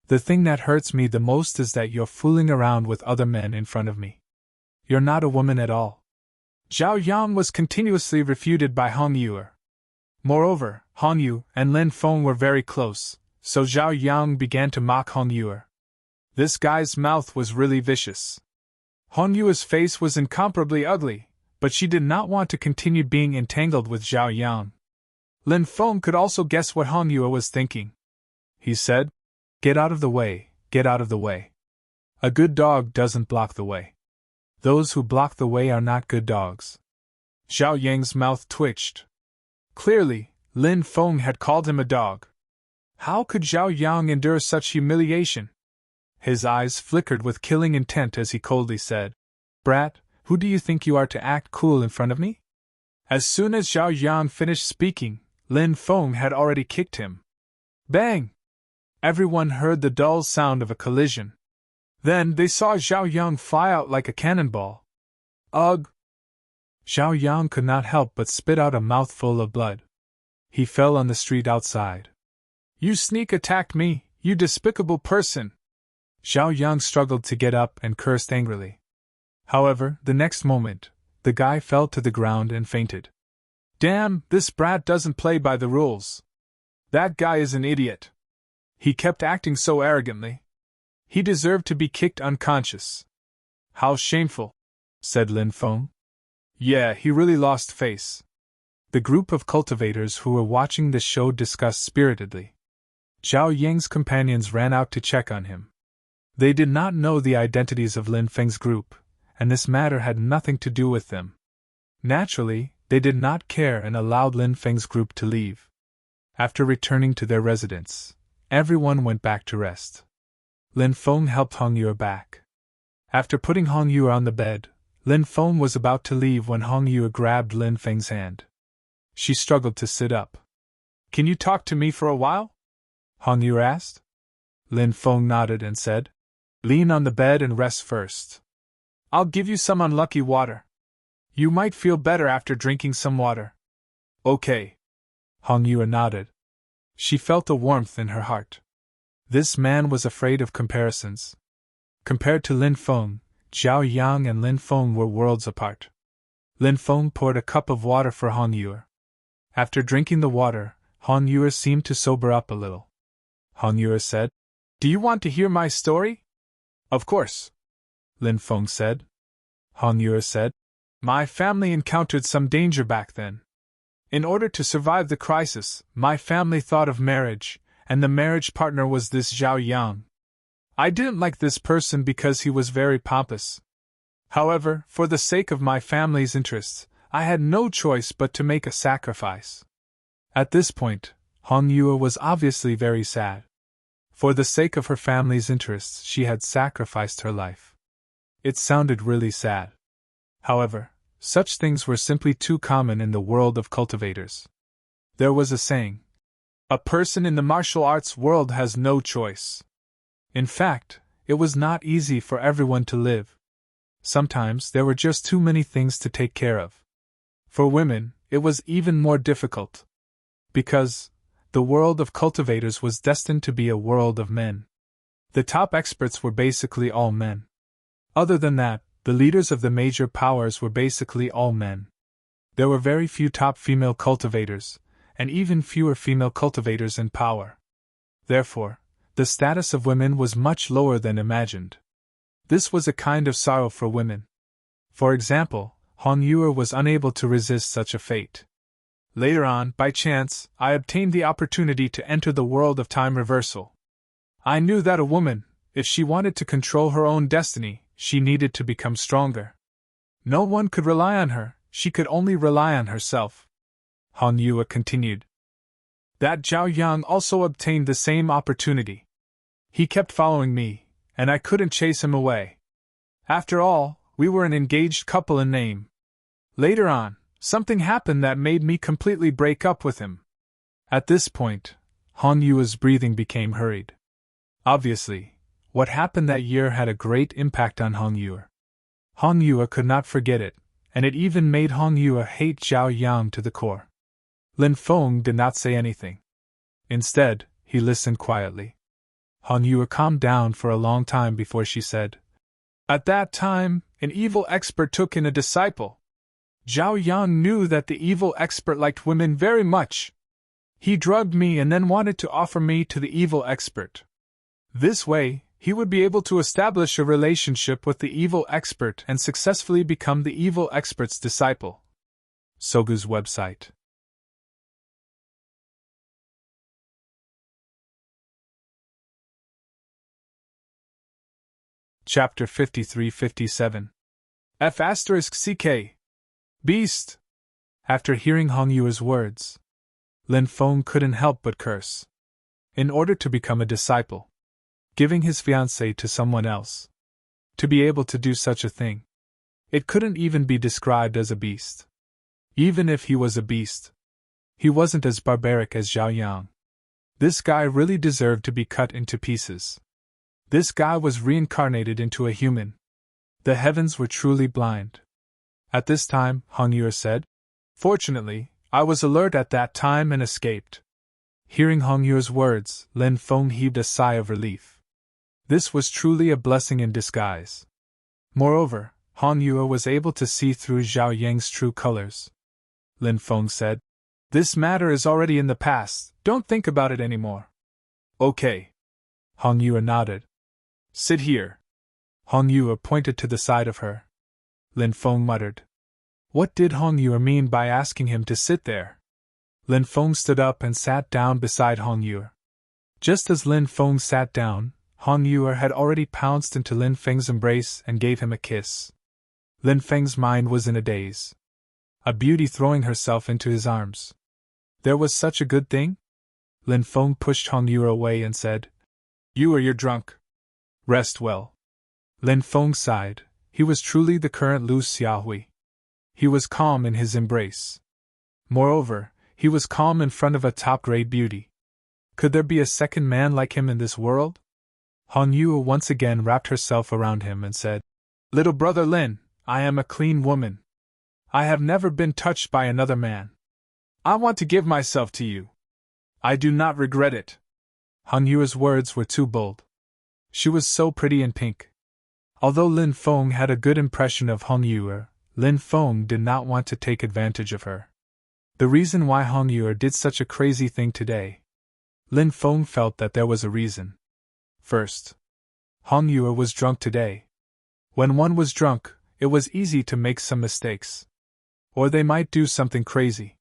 The thing that hurts me the most is that you're fooling around with other men in front of me. You're not a woman at all. Zhao Yang was continuously refuted by Hong Yue. Moreover, Hong Yue and Lin Feng were very close, so Zhao Yang began to mock Hong Yue. This guy's mouth was really vicious. Hong Yue's face was incomparably ugly, but she did not want to continue being entangled with Zhao Yang. Lin Feng could also guess what Hong Yue was thinking. He said, Get out of the way, get out of the way. A good dog doesn't block the way. Those who block the way are not good dogs. Zhao Yang's mouth twitched. Clearly, Lin Feng had called him a dog. How could Zhao Yang endure such humiliation? His eyes flickered with killing intent as he coldly said, Brat, who do you think you are to act cool in front of me? As soon as Zhao Yang finished speaking, Lin Feng had already kicked him. Bang! Everyone heard the dull sound of a collision. Then they saw Zhao Yang fly out like a cannonball. Ugh! Zhao Yang could not help but spit out a mouthful of blood. He fell on the street outside. You sneak attacked me, you despicable person! Zhao Yang struggled to get up and cursed angrily. However, the next moment, the guy fell to the ground and fainted. Damn, this brat doesn't play by the rules. That guy is an idiot. He kept acting so arrogantly. He deserved to be kicked unconscious. How shameful, said Lin Feng. Yeah, he really lost face. The group of cultivators who were watching the show discussed spiritedly. Zhao Yang's companions ran out to check on him. They did not know the identities of Lin Feng's group, and this matter had nothing to do with them. Naturally, they did not care and allowed Lin Feng's group to leave. After returning to their residence, everyone went back to rest. Lin Feng helped Hong Yue back. After putting Hong Yue on the bed, Lin Feng was about to leave when Hong Yue grabbed Lin Feng's hand. She struggled to sit up. Can you talk to me for a while? Hong Yue asked. Lin Feng nodded and said, Lean on the bed and rest first. I'll give you some unlucky water. You might feel better after drinking some water. Okay. Hong Yue nodded. She felt a warmth in her heart. This man was afraid of comparisons. Compared to Lin Feng, Zhao Yang and Lin Feng were worlds apart. Lin Feng poured a cup of water for Hong Yue. After drinking the water, Hong Yue seemed to sober up a little. Hong Yue said, Do you want to hear my story? Of course, Lin Feng said. Hong Yue said, My family encountered some danger back then. In order to survive the crisis, my family thought of marriage, and the marriage partner was this Zhao Yang. I didn't like this person because he was very pompous. However, for the sake of my family's interests, I had no choice but to make a sacrifice. At this point, Hong Yue was obviously very sad. For the sake of her family's interests, she had sacrificed her life. It sounded really sad. However, such things were simply too common in the world of cultivators. There was a saying, "A person in the martial arts world has no choice." In fact, it was not easy for everyone to live. Sometimes there were just too many things to take care of. For women, it was even more difficult. Because the world of cultivators was destined to be a world of men. The top experts were basically all men. Other than that, the leaders of the major powers were basically all men. There were very few top female cultivators, and even fewer female cultivators in power. Therefore, the status of women was much lower than imagined. This was a kind of sorrow for women. For example, Han Yue was unable to resist such a fate. Later on, by chance, I obtained the opportunity to enter the world of time reversal. I knew that a woman, if she wanted to control her own destiny, she needed to become stronger. No one could rely on her, she could only rely on herself. Han Yue continued. That Zhao Yang also obtained the same opportunity. He kept following me, and I couldn't chase him away. After all, we were an engaged couple in name. Later on, something happened that made me completely break up with him. At this point, Han Yue's breathing became hurried. Obviously, what happened that year had a great impact on Han Yue. Han Yue could not forget it, and it even made Han Yue hate Zhao Yang to the core. Lin Feng did not say anything. Instead, he listened quietly. Han Yue calmed down for a long time before she said, At that time, an evil expert took in a disciple. Zhao Yang knew that the evil expert liked women very much. He drugged me and then wanted to offer me to the evil expert. This way, he would be able to establish a relationship with the evil expert and successfully become the evil expert's disciple. Sogu's website. Chapter 53-57 F***CK Beast! After hearing Han Yue's words, Lin Feng couldn't help but curse. In order to become a disciple, giving his fiancée to someone else, to be able to do such a thing, it couldn't even be described as a beast. Even if he was a beast, he wasn't as barbaric as Zhao Yang. This guy really deserved to be cut into pieces. This guy was reincarnated into a human. The heavens were truly blind. At this time, Han Yue said, Fortunately, I was alert at that time and escaped. Hearing Han Yue's words, Lin Feng heaved a sigh of relief. This was truly a blessing in disguise. Moreover, Han Yue was able to see through Zhao Yang's true colors. Lin Feng said, This matter is already in the past, don't think about it anymore. Okay. Han Yue nodded. Sit here. Han Yue pointed to the side of her. Lin Feng muttered. What did Han Yue mean by asking him to sit there? Lin Feng stood up and sat down beside Han Yue. Just as Lin Feng sat down, Han Yue had already pounced into Lin Feng's embrace and gave him a kiss. Lin Feng's mind was in a daze. A beauty throwing herself into his arms. There was such a good thing? Lin Feng pushed Han Yue away and said, You're drunk. Rest well. Lin Feng sighed. He was truly the current Lu Xiaohui. He was calm in his embrace. Moreover, he was calm in front of a top-grade beauty. Could there be a second man like him in this world? Han Yue once again wrapped herself around him and said, Little brother Lin, I am a clean woman. I have never been touched by another man. I want to give myself to you. I do not regret it. Han Yue's words were too bold. She was so pretty in pink. Although Lin Feng had a good impression of Han Yue, Lin Feng did not want to take advantage of her. The reason why Han Yue did such a crazy thing today. Lin Feng felt that there was a reason. First, Han Yue was drunk today. When one was drunk, it was easy to make some mistakes. Or they might do something crazy.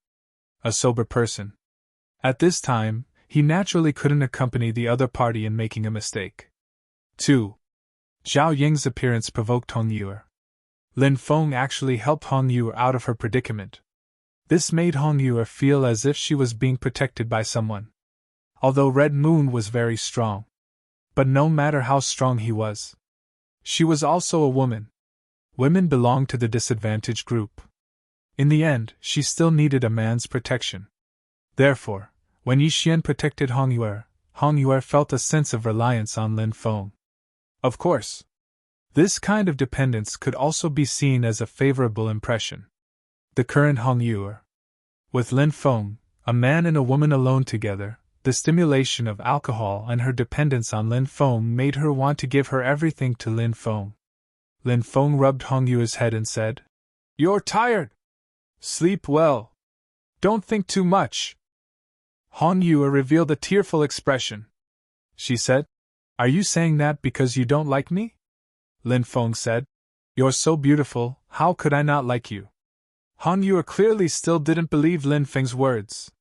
A sober person. At this time, he naturally couldn't accompany the other party in making a mistake. 2. Zhao Ying's appearance provoked Han Yue. Lin Feng actually helped Han Yue out of her predicament. This made Han Yue feel as if she was being protected by someone. Although Red Moon was very strong. But no matter how strong he was, she was also a woman. Women belong to the disadvantaged group. In the end, she still needed a man's protection. Therefore, when Yi Xian protected Hong Yue felt a sense of reliance on Lin Feng. Of course, this kind of dependence could also be seen as a favorable impression. The current Hong Yue. With Lin Feng, a man and a woman alone together, the stimulation of alcohol and her dependence on Lin Feng made her want to give her everything to Lin Feng. Lin Feng rubbed Hong Yue's head and said, "You're tired. Sleep well. Don't think too much." Hong Yue revealed a tearful expression. She said, "Are you saying that because you don't like me?" Lin Feng said, "You're so beautiful, how could I not like you?" Hong Yue clearly still didn't believe Lin Feng's words.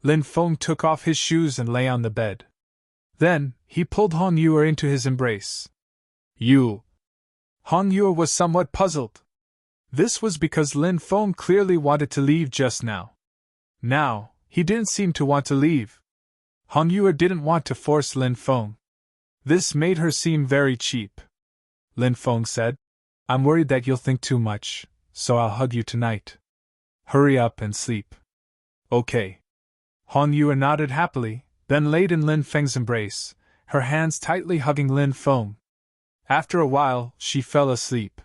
Lin Feng took off his shoes and lay on the bed. Then, he pulled Hong Yue into his embrace. "You." Hong Yue was somewhat puzzled. This was because Lin Feng clearly wanted to leave just now. Now, he didn't seem to want to leave. Hong Yue didn't want to force Lin Feng. This made her seem very cheap. Lin Feng said, "I'm worried that you'll think too much, so I'll hug you tonight. Hurry up and sleep." "Okay." Hong Yue nodded happily, then laid in Lin Feng's embrace, her hands tightly hugging Lin Feng. After a while, she fell asleep.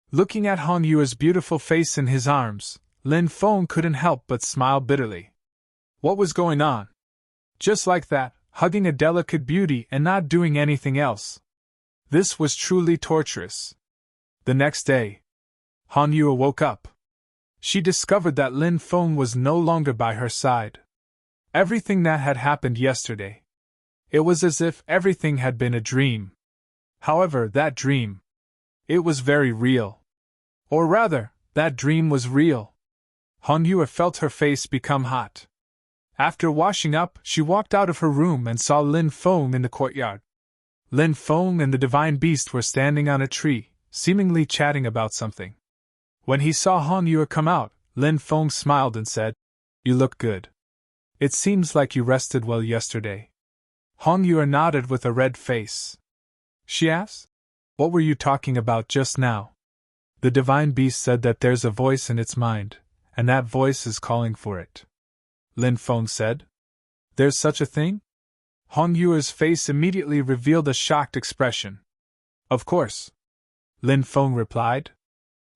Looking at Hong Yue's beautiful face in his arms, Lin Feng couldn't help but smile bitterly. What was going on? Just like that, hugging a delicate beauty and not doing anything else. This was truly torturous. The next day, Hong Yue woke up. She discovered that Lin Feng was no longer by her side. Everything that had happened yesterday. It was as if everything had been a dream. However, that dream. It was very real. Or rather, that dream was real. Hong Yue felt her face become hot. After washing up, she walked out of her room and saw Lin Feng in the courtyard. Lin Feng and the divine beast were standing on a tree, seemingly chatting about something. When he saw Hong Yue come out, Lin Feng smiled and said, "You look good. It seems like you rested well yesterday." Hong Yue nodded with a red face. She asked, "What were you talking about just now?" "The divine beast said that there's a voice in its mind, and that voice is calling for it." Lin Feng said, "There's such a thing?" Hong Yue's face immediately revealed a shocked expression. "Of course," Lin Feng replied.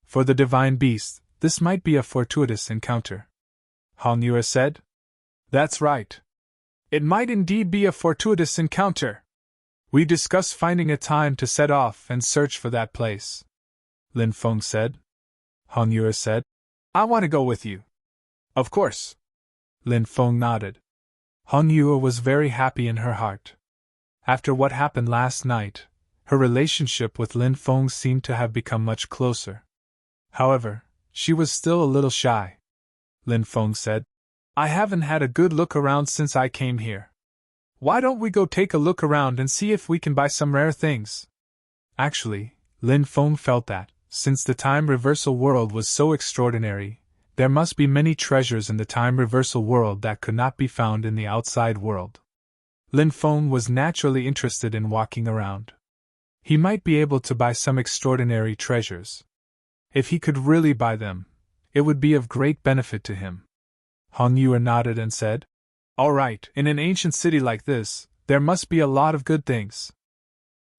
"For the divine beast, this might be a fortuitous encounter." Hong Yue said, "That's right. It might indeed be a fortuitous encounter. We discussed finding a time to set off and search for that place," Lin Feng said. Hong Yue said, "I want to go with you." "Of course." Lin Feng nodded. Hong Yue was very happy in her heart. After what happened last night, her relationship with Lin Feng seemed to have become much closer. However, she was still a little shy. Lin Feng said, "I haven't had a good look around since I came here. Why don't we go take a look around and see if we can buy some rare things?" Actually, Lin Feng felt that, since the time reversal world was so extraordinary, there must be many treasures in the time reversal world that could not be found in the outside world. Lin Feng was naturally interested in walking around. He might be able to buy some extraordinary treasures. If he could really buy them, it would be of great benefit to him. Hong Yue nodded and said, "All right, in an ancient city like this, there must be a lot of good things."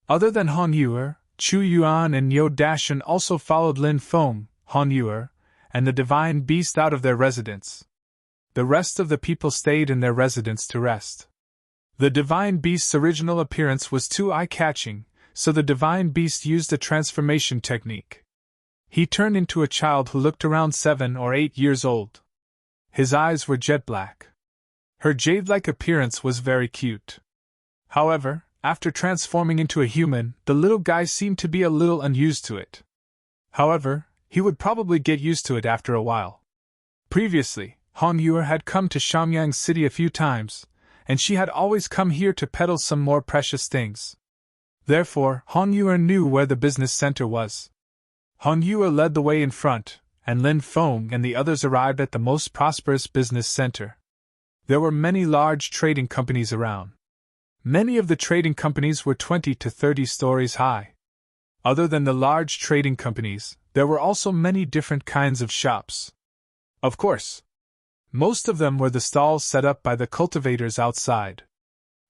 Other than Hong Yue, Chu Yuan and Yo Dashan also followed Lin Feng, Hong Yue, and the divine beast out of their residence. The rest of the people stayed in their residence to rest. The divine beast's original appearance was too eye-catching, so the divine beast used a transformation technique. He turned into a child who looked around 7 or 8 years old. His eyes were jet black. Her jade-like appearance was very cute. However, after transforming into a human, the little guy seemed to be a little unused to it. However, he would probably get used to it after a while. Previously, Hong Yue had come to Shamyang City a few times, and she had always come here to peddle some more precious things. Therefore, Hong Yue knew where the business center was. Hong Yue led the way in front, and Lin Feng and the others arrived at the most prosperous business center. There were many large trading companies around. Many of the trading companies were 20 to 30 stories high. Other than the large trading companies, there were also many different kinds of shops. Of course. Most of them were the stalls set up by the cultivators outside.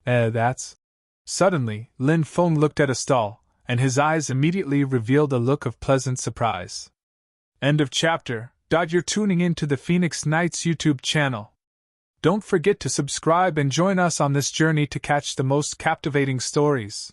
That's. Suddenly, Lin Feng looked at a stall, and his eyes immediately revealed a look of pleasant surprise. End of chapter. You're tuning in to the Phoenix Knights YouTube channel. Don't forget to subscribe and join us on this journey to catch the most captivating stories.